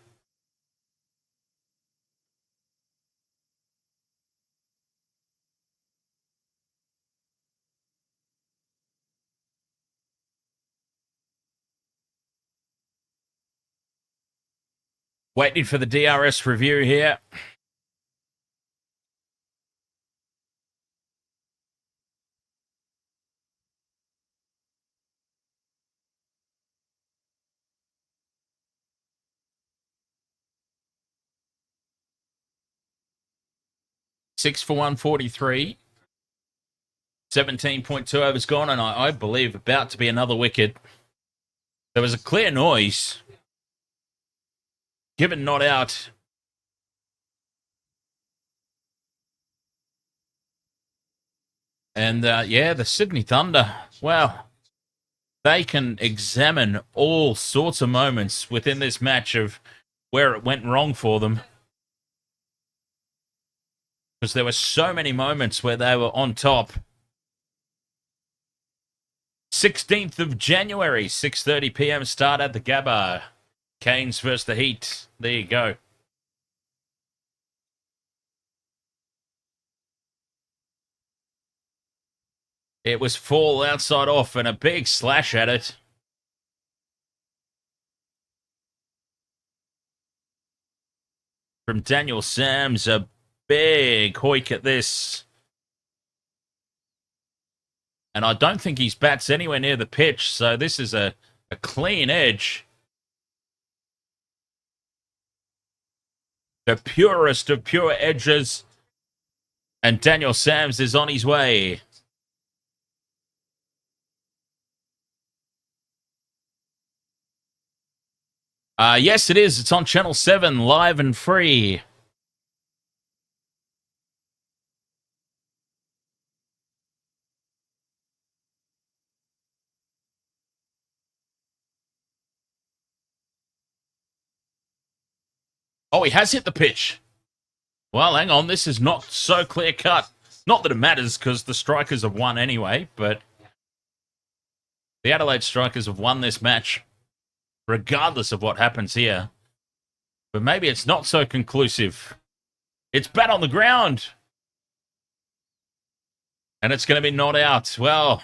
Waiting for the DRS review here. Six for 143. 17.2 overs gone, and I believe about to be another wicket. There was a clear noise. Given not out. And yeah, the Sydney Thunder, well, they can examine all sorts of moments within this match of where it went wrong for them. Because there were so many moments where they were on top. 16th of January, 6:30 p.m. start at the Gabba. Canes versus the Heat. There you go. It was full outside off and a big slash at it. From Daniel Sams, a big hoik at this. And I don't think his bat's anywhere near the pitch, so this is a clean edge. The purest of pure edges. And Daniel Sams is on his way. Yes, it is. It's on Channel 7, live and free. Oh, he has hit the pitch. Well, hang on. This is not so clear cut. Not that it matters because the Strikers have won anyway, but the Adelaide Strikers have won this match regardless of what happens here. But maybe it's not so conclusive. It's bat on the ground. And it's going to be not out. Well,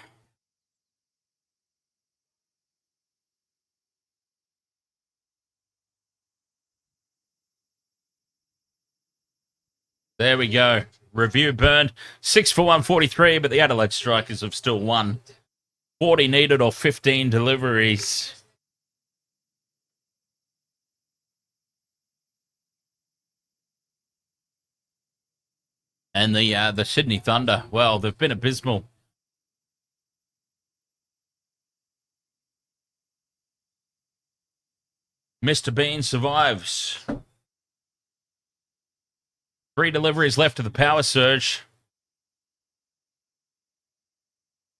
there we go. Review burned. 6 for 143, but the Adelaide Strikers have still won. 40 needed or 15 deliveries. And the Sydney Thunder, well, they've been abysmal. Mr. Bean survives. 3 deliveries left of the power surge.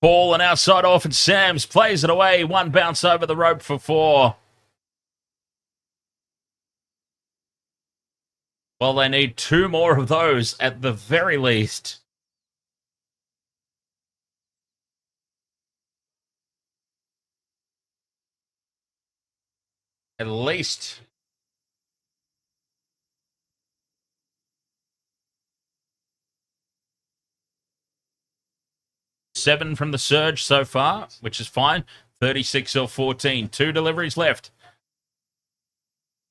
Ball and outside off, and Sams plays it away. 1 bounce over the rope for 4. Well, they need 2 more of those at the very least. At least. Seven from the surge so far, which is fine. 36 or 14. 2 deliveries left.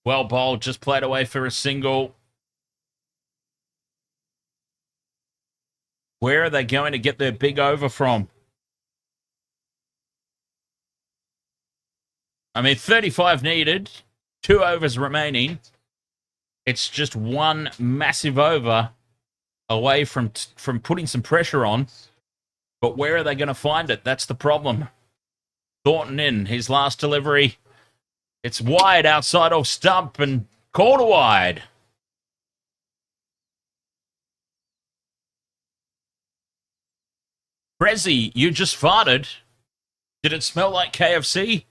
Well bowled, just played away for a single. Where are they going to get their big over from? I mean, 35 needed, 2 overs remaining. It's just 1 massive over away from putting some pressure on. But where are they going to find it? That's the problem. Thornton in, his last delivery. It's wide outside off stump and called wide. Prezi, you just farted. Did it smell like KFC?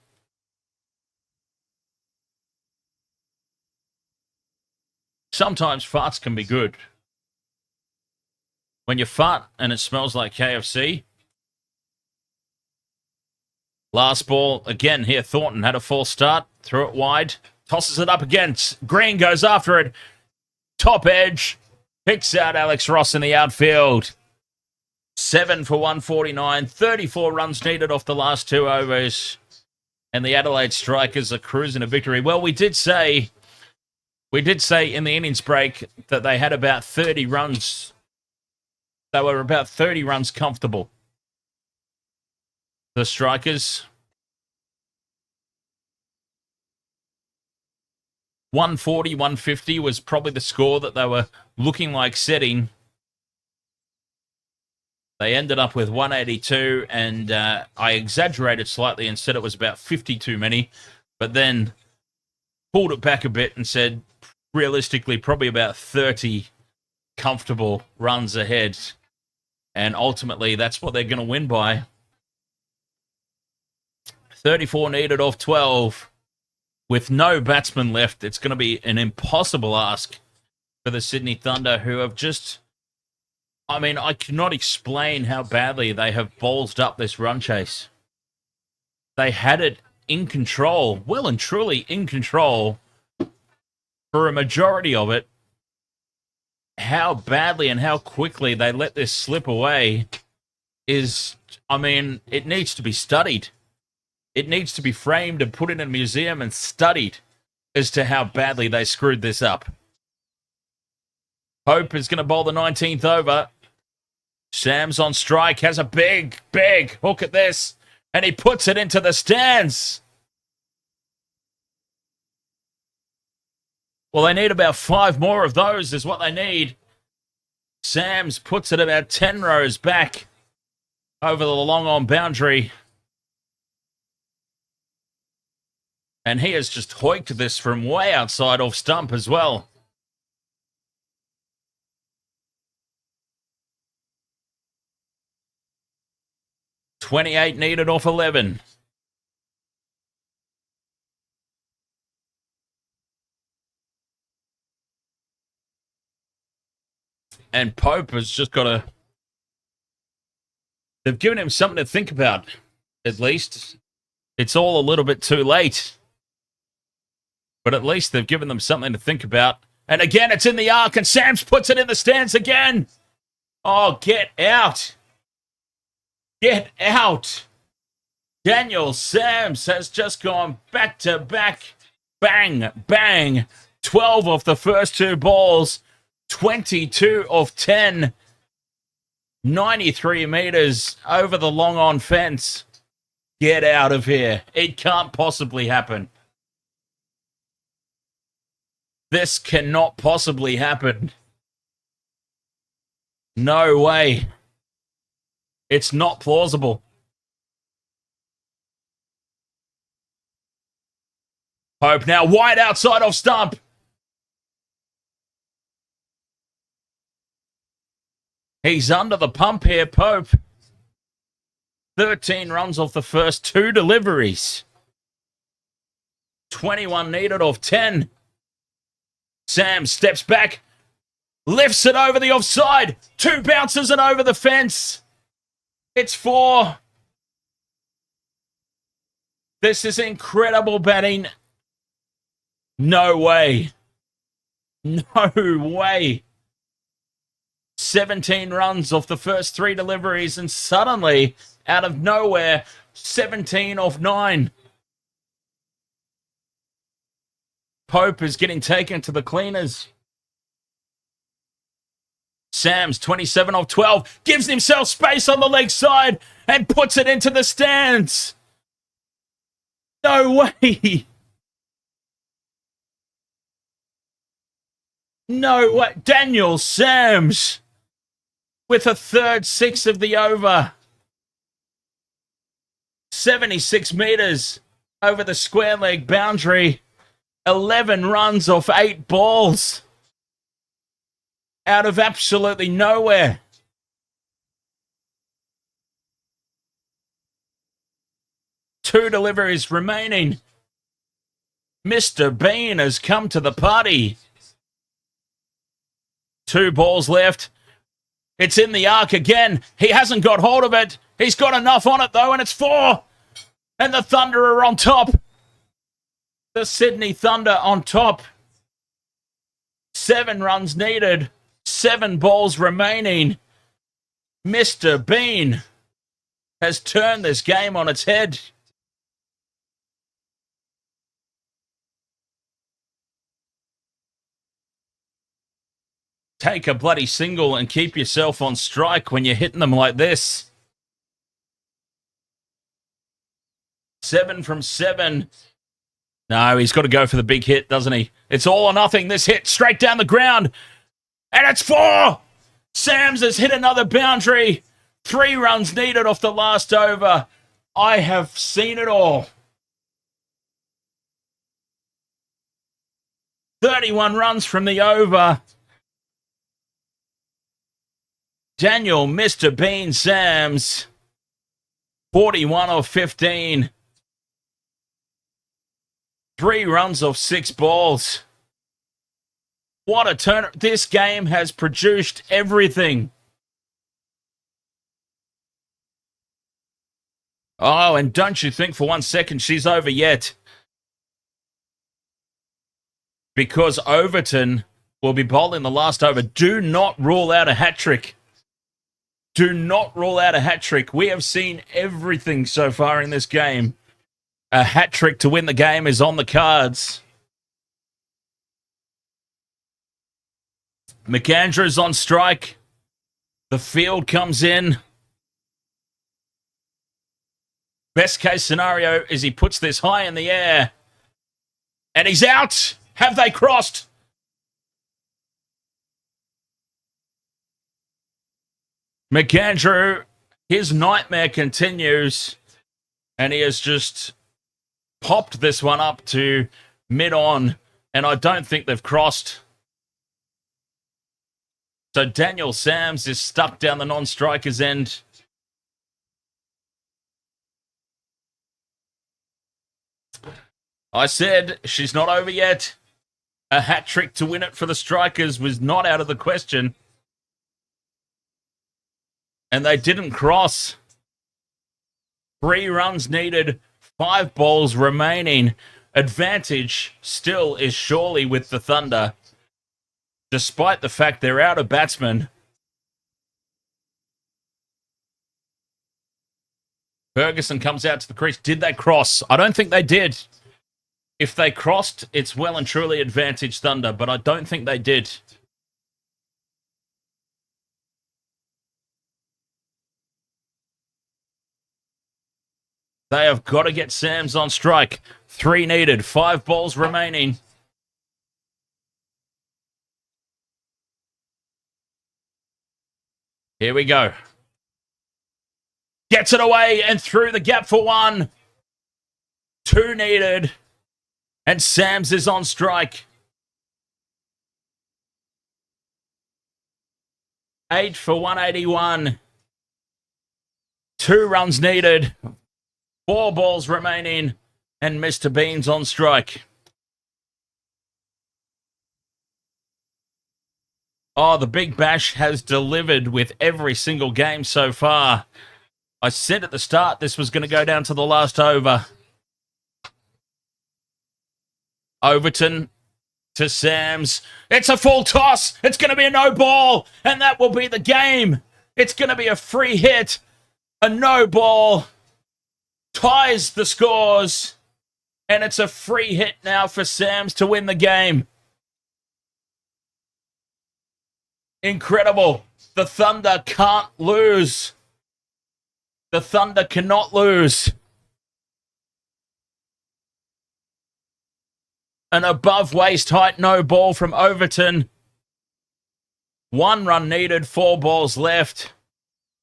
Sometimes farts can be good. When you fart and it smells like KFC. Last ball, again here, Thornton had a false start. Threw it wide. Tosses it up again. Green goes after it. Top edge. Picks out Alex Ross in the outfield. 7 for 149. 34 runs needed off the last 2 overs. And the Adelaide Strikers are cruising a victory. Well, we did say in the innings break that they had about 30 runs. They were about 30 runs comfortable. The Strikers. 140, 150 was probably the score that they were looking like setting. They ended up with 182, and I exaggerated slightly and said it was about 50 too many, but then pulled it back a bit and said, realistically, probably about 30 comfortable runs ahead. And ultimately, that's what they're going to win by. 34 needed off 12. With no batsman left, it's going to be an impossible ask for the Sydney Thunder, who have just... I mean, I cannot explain how badly they have ballsed up this run chase. They had it in control, well and truly in control, for a majority of it. How badly and how quickly they let this slip away is, I mean, it needs to be studied. It needs to be framed and put in a museum and studied as to how badly they screwed this up. Hope is going to bowl the 19th over. Sam's on strike, has a big hook at this, and he puts it into the stands. Well, they need about 5 more of those is what they need. Sams puts it about 10 rows back over the long-on boundary. And he has just hoiked this from way outside off stump as well. $28 needed off 11. And Pope has just got to... They've given him something to think about, at least. It's all a little bit too late. But at least they've given them something to think about. And again, it's in the arc, and Sams puts it in the stands again. Oh, get out. Get out. Daniel Sams has just gone back to back. Bang, bang. 12 of the first 2 balls. 22 of 10. 93 meters over the long on fence. Get out of here. It can't possibly happen. This cannot possibly happen. No way. It's not plausible. Pope now wide outside off stump. He's under the pump here, Pope. 13 runs off the first 2 deliveries. 21 needed off 10. Sam steps back, lifts it over the offside. 2 bounces and over the fence. It's 4. This is incredible batting. No way. No way. 17 runs off the first 3 deliveries, and suddenly, out of nowhere, 17 off 9. Pope is getting taken to the cleaners. Sams, 27 off 12, gives himself space on the leg side and puts it into the stands. No way. No way. Daniel Sams with a third 6 of the over. 76 meters over the square leg boundary. 11 runs off 8 balls. Out of absolutely nowhere. Two deliveries remaining. Mr. Bean has come to the party. 2 balls left. It's in the arc again. He hasn't got hold of it. He's got enough on it, though, and it's 4. And the Thunder are on top. The Sydney Thunder on top. 7 runs needed. 7 balls remaining. Mr. Bean has turned this game on its head. Take a bloody single and keep yourself on strike when you're hitting them like this. 7 from 7. No, he's got to go for the big hit, doesn't he? It's all or nothing. This hit straight down the ground. And it's 4. Sams has hit another boundary. 3 runs needed off the last over. I have seen it all. 31 runs from the over. Daniel Mr. Bean Sams, 41 of 15. 3 runs off 6 balls. What a turn. This game has produced everything. Oh, and don't you think for 1 second she's over yet. Because Overton will be bowling the last over. Do not rule out a hat-trick. Do not rule out a hat-trick. We have seen everything so far in this game. A hat-trick to win the game is on the cards. McAndrew's on strike. The field comes in. Best case scenario is he puts this high in the air. And he's out. Have they crossed? McAndrew, his nightmare continues. And he has just popped this one up to mid-on. And I don't think they've crossed. So Daniel Sams is stuck down the non-striker's end. I said she's not over yet. A hat-trick to win it for the Strikers was not out of the question. And they didn't cross. 3 runs needed, 5 balls remaining. Advantage still is surely with the Thunder, despite the fact they're out of batsmen. Ferguson comes out to the crease. Did they cross? I don't think they did. If they crossed, it's well and truly advantage Thunder, but I don't think they did. They have got to get Sams on strike. 3 needed, 5 balls remaining. Here we go. Gets it away and through the gap for 1. 2 needed. And Sams is on strike. 8 for 181. 2 runs needed. 4 balls remaining. And Mr. Bean's on strike. Oh, the Big Bash has delivered with every single game so far. I said at the start this was going to go down to the last over. Overton to Sams. It's a full toss. It's going to be a no ball. And that will be the game. It's going to be a free hit. A no ball. Ties the scores. And it's a free hit now for Sams to win the game. Incredible. The Thunder can't lose. The Thunder cannot lose. An above waist height no ball from Overton. 1 run needed, 4 balls left.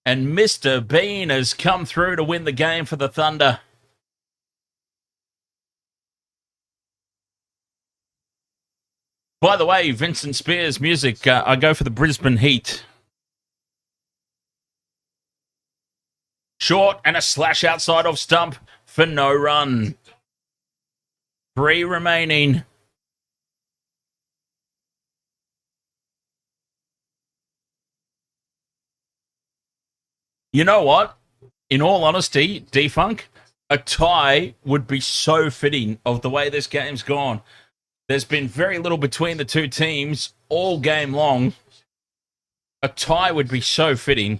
And Mr. Bean has come through to win the game for the Thunder. By the way, Vincent Spears music, I go for the Brisbane Heat. Short and a slash outside of stump for no run. 3 remaining. You know what? In all honesty, D-Funk, a tie would be so fitting of the way this game's gone. There's been very little between the two teams all game long. A tie would be so fitting,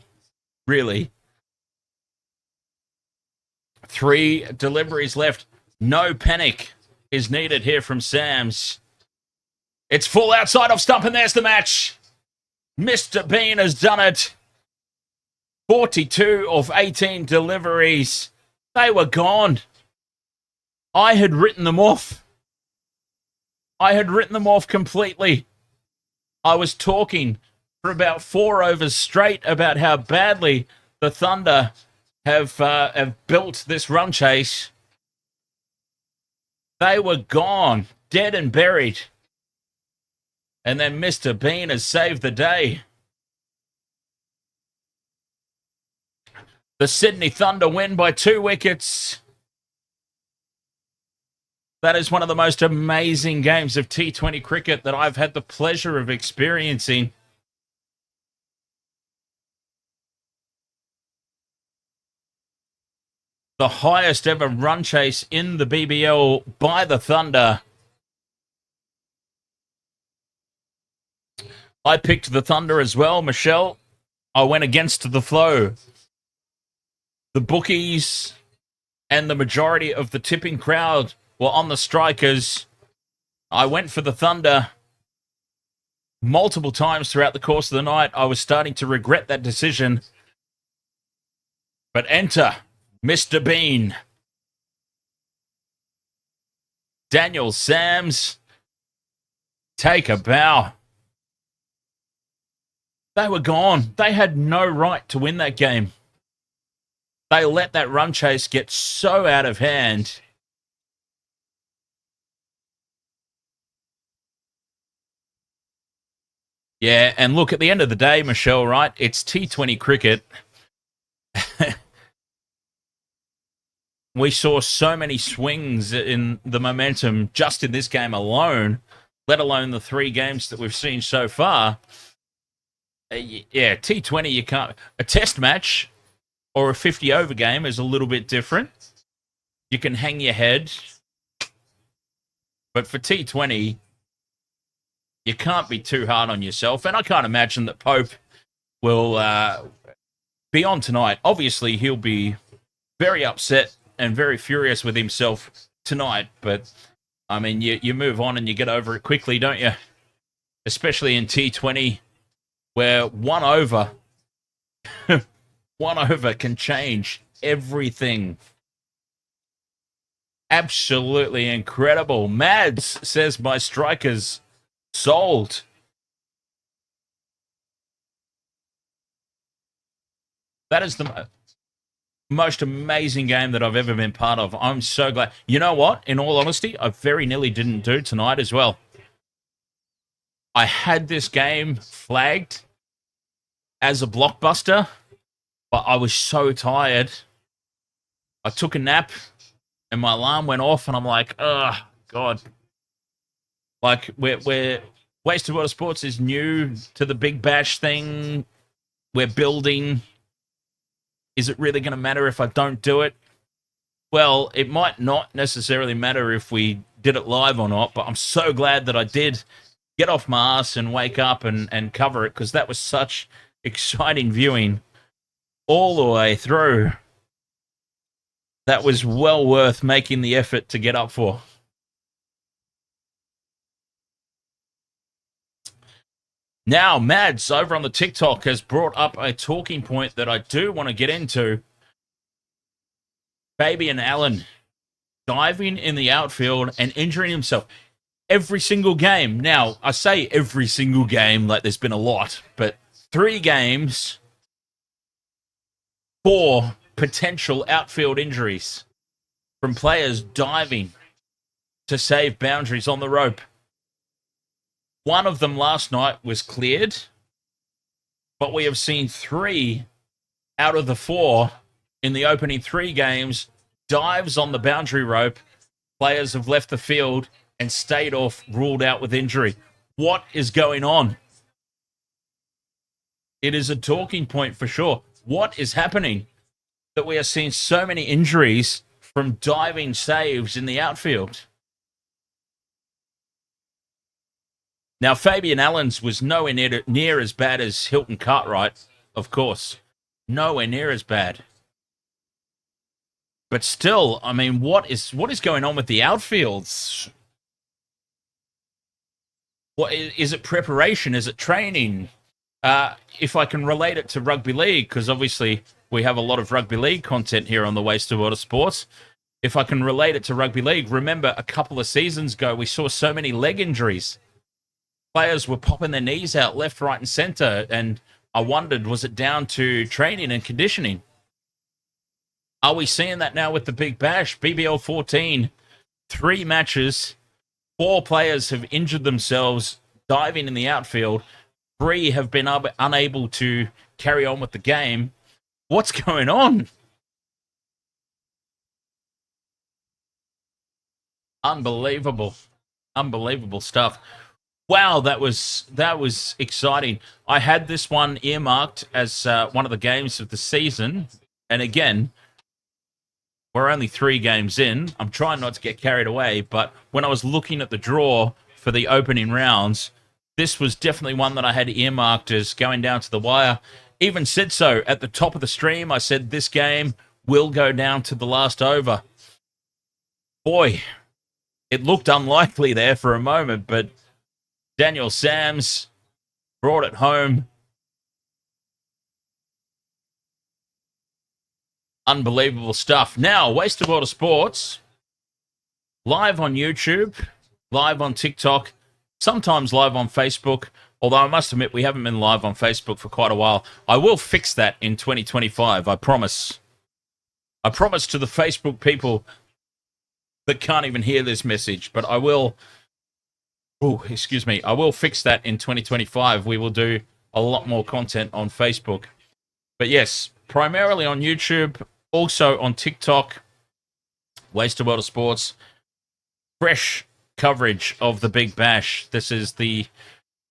really. 3 deliveries left. No panic is needed here from Sams. It's full outside of stump, and there's the match. Mr. Bean has done it. 42 of 18 deliveries. They were gone. I had written them off. I had written them off completely. I was talking for about 4 overs straight about how badly the Thunder have built this run chase. They were gone, dead and buried. And then Mr. Bean has saved the day. The Sydney Thunder win by 2 wickets. That is one of the most amazing games of T20 cricket that I've had the pleasure of experiencing. The highest ever run chase in the BBL by the Thunder. I picked the Thunder as well, Michelle. I went against the flow. The bookies and the majority of the tipping crowd were on the Strikers. I went for the Thunder. Multiple times throughout the course of the night, I was starting to regret that decision. But enter Mr. Bean. Daniel Sams. Take a bow. They were gone. They had no right to win that game. They let that run chase get so out of hand. Yeah, and look, at the end of the day, Michelle, right? It's T20 cricket. We saw so many swings in the momentum just in this game alone, let alone the 3 games that we've seen so far. Yeah, T20, you can't. A test match or a 50 over game is a little bit different. You can hang your head. But for T20, you can't be too hard on yourself. And I can't imagine that Pope will be on tonight. Obviously, he'll be very upset and very furious with himself tonight. But, I mean, you move on and you get over it quickly, don't you? Especially in T20, where one over, one over can change everything. Absolutely incredible. Mads says my strikers sold. That is the most amazing game that I've ever been part of. I'm so glad. You know what? In all honesty, I very nearly didn't do tonight as well. I had this game flagged as a blockbuster, but I was so tired. I took a nap and my alarm went off, and I'm like, oh, God. Like, we're Wasted Water Sports is new to the Big Bash thing. We're building. Is it really going to matter if I don't do it? Well, it might not necessarily matter if we did it live or not, but I'm so glad that I did get off my ass and wake up and cover it, because that was such exciting viewing all the way through. That was well worth making the effort to get up for. Now, Mads over on the TikTok has brought up a talking point that I do want to get into. Fabian Allen diving in the outfield and injuring himself every single game. Now, I say every single game like there's been a lot, but 3 games, 4 potential outfield injuries from players diving to save boundaries on the rope. One of them last night was cleared, but we have seen 3 out of the 4 in the opening 3 games dives on the boundary rope. Players have left the field and stayed off, ruled out with injury. What is going on? It is a talking point for sure. What is happening that we are seeing so many injuries from diving saves in the outfield? Now, Fabian Allen's was nowhere near as bad as Hilton Cartwright, of course. Nowhere near as bad. But still, I mean, what is going on with the outfields? What is it? Preparation? Is it training? If I can relate it to rugby league, because obviously we have a lot of rugby league content here on the Wasted Water Sports. If I can relate it to rugby league, remember a couple of seasons ago we saw so many leg injuries. Players were popping their knees out left, right, and center, and I wondered, was it down to training and conditioning? Are we seeing that now with the Big Bash? BBL14, 3 matches, 4 players have injured themselves diving in the outfield. 3 have been unable to carry on with the game. What's going on? Unbelievable. Unbelievable stuff. Wow, that was exciting. I had this one earmarked as one of the games of the season. And again, we're only 3 games in. I'm trying not to get carried away, but when I was looking at the draw for the opening rounds, this was definitely one that I had earmarked as going down to the wire. Even said so at the top of the stream. I said this game will go down to the last over. Boy, it looked unlikely there for a moment, but Daniel Sams brought it home. Unbelievable stuff. Now, Wasted Water Sports, live on YouTube, live on TikTok, sometimes live on Facebook, although I must admit we haven't been live on Facebook for quite a while. I will fix that in 2025, I promise. I promise to the Facebook people that can't even hear this message, but I will... Oh, excuse me. I will fix that in 2025. We will do a lot more content on Facebook. But yes, primarily on YouTube, also on TikTok, Wasted Water Sports, fresh coverage of the Big Bash. This is the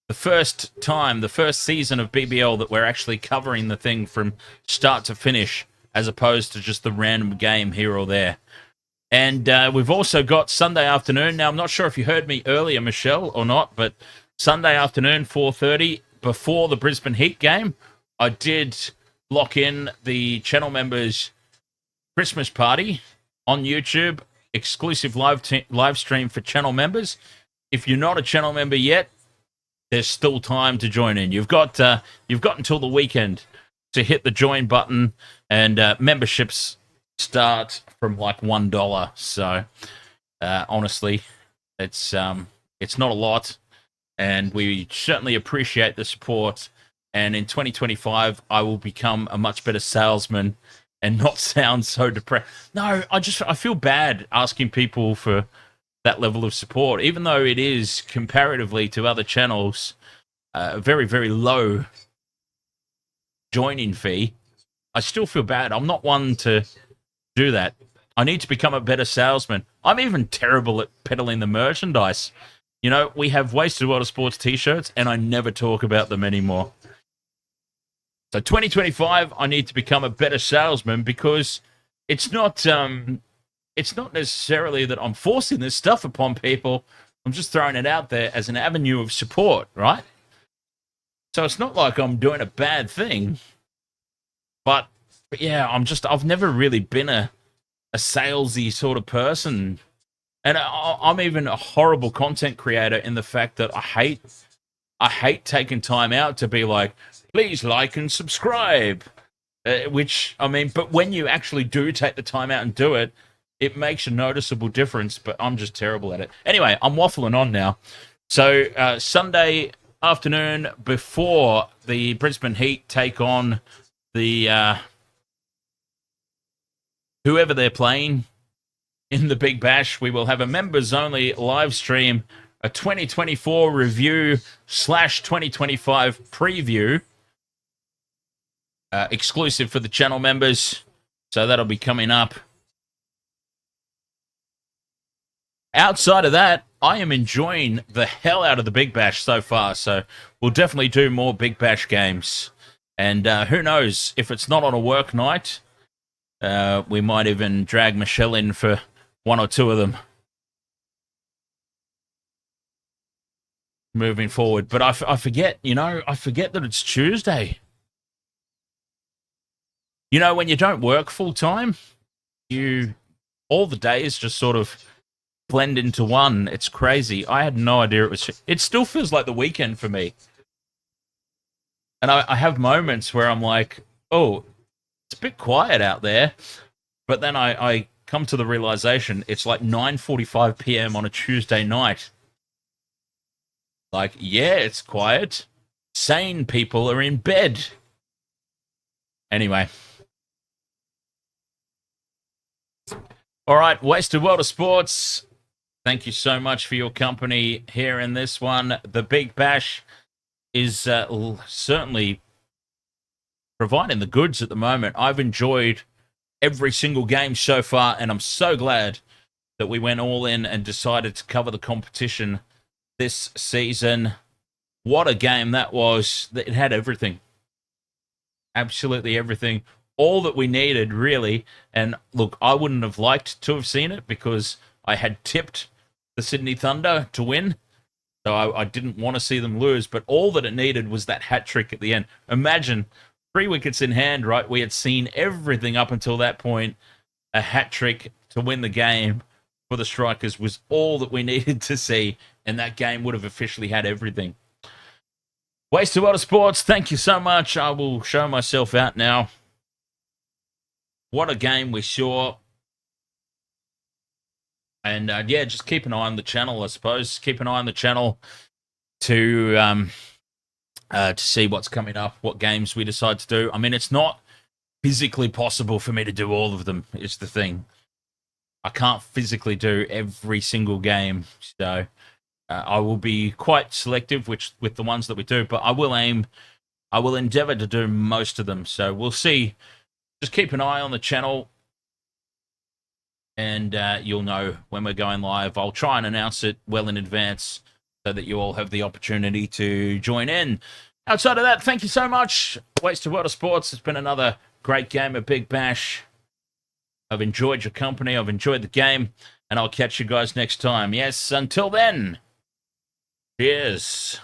the first time, the first season of BBL that we're actually covering the thing from start to finish, as opposed to just the random game here or there. And we've also got Sunday afternoon. Now, I'm not sure if you heard me earlier, Michelle, or not, but Sunday afternoon, 4:30, before the Brisbane Heat game, I did lock in the channel members' Christmas party on YouTube, exclusive live stream for channel members. If you're not a channel member yet, there's still time to join in. You've got until the weekend to hit the join button, and memberships start from like $1. So honestly, it's not a lot, and we certainly appreciate the support. And in 2025, I will become a much better salesman and not sound so depressed. No, I feel bad asking people for that level of support, even though it is comparatively to other channels a very, very low joining fee. I still feel bad. I'm not one to do that. I need to become a better salesman. I'm even terrible at peddling the merchandise. You know, we have Wasted World of Sports t-shirts, and I never talk about them anymore. So 2025, I need to become a better salesman, because it's not necessarily that I'm forcing this stuff upon people. I'm just throwing it out there as an avenue of support, right? So it's not like I'm doing a bad thing. But yeah, I've never really been a salesy sort of person. And I'm even a horrible content creator in the fact that I hate taking time out to be like, please like and subscribe. Which, I mean, but when you actually do take the time out and do it, it makes a noticeable difference, but I'm just terrible at it. Anyway, I'm waffling on now. So Sunday afternoon, before the Brisbane Heat take on the whoever they're playing in the Big Bash, we will have a members-only live stream, a 2024 review / 2025 preview, exclusive for the channel members. So that'll be coming up. Outside of that, I am enjoying the hell out of the Big Bash so far, so we'll definitely do more Big Bash games. And who knows, if it's not on a work night, we might even drag Michelle in for one or two of them moving forward. But I forget, I forget that it's Tuesday. You know, when you don't work full time, all the days just sort of blend into one. It's crazy. I had no idea it still feels like the weekend for me. And I have moments where I'm like, oh, it's a bit quiet out there. But then I come to the realization it's like 9:45 p.m. on a Tuesday night. Like, yeah, it's quiet. Sane people are in bed. Anyway. All right, Wasted World of Sports. Thank you so much for your company here in this one. The Big Bash is certainly providing the goods at the moment. I've enjoyed every single game so far, and I'm so glad that we went all in and decided to cover the competition this season. What a game that was. It had everything. Absolutely everything. All that we needed, really. And look, I wouldn't have liked to have seen it because I had tipped the Sydney Thunder to win. So I didn't want to see them lose. But all that it needed was that hat trick at the end. Imagine, 3 wickets in hand, right? We had seen everything up until that point. A hat trick to win the game for the Strikers was all that we needed to see. And that game would have officially had everything. Wasted World of Sports, thank you so much. I will show myself out now. What a game we saw. And yeah, just keep an eye on the channel, I suppose. Keep an eye on the channel to see what's coming up, what games we decide to do. I mean, it's not physically possible for me to do all of them, is the thing. I can't physically do every single game. So I will be quite selective with the ones that we do, but I will endeavor to do most of them. So we'll see. Just keep an eye on the channel, and you'll know when we're going live. I'll try and announce it well in advance so that you all have the opportunity to join in. Outside of that, thank you so much. Wasted World of Sports. It's been another great game of Big Bash. I've enjoyed your company. I've enjoyed the game. And I'll catch you guys next time. Yes, until then, cheers.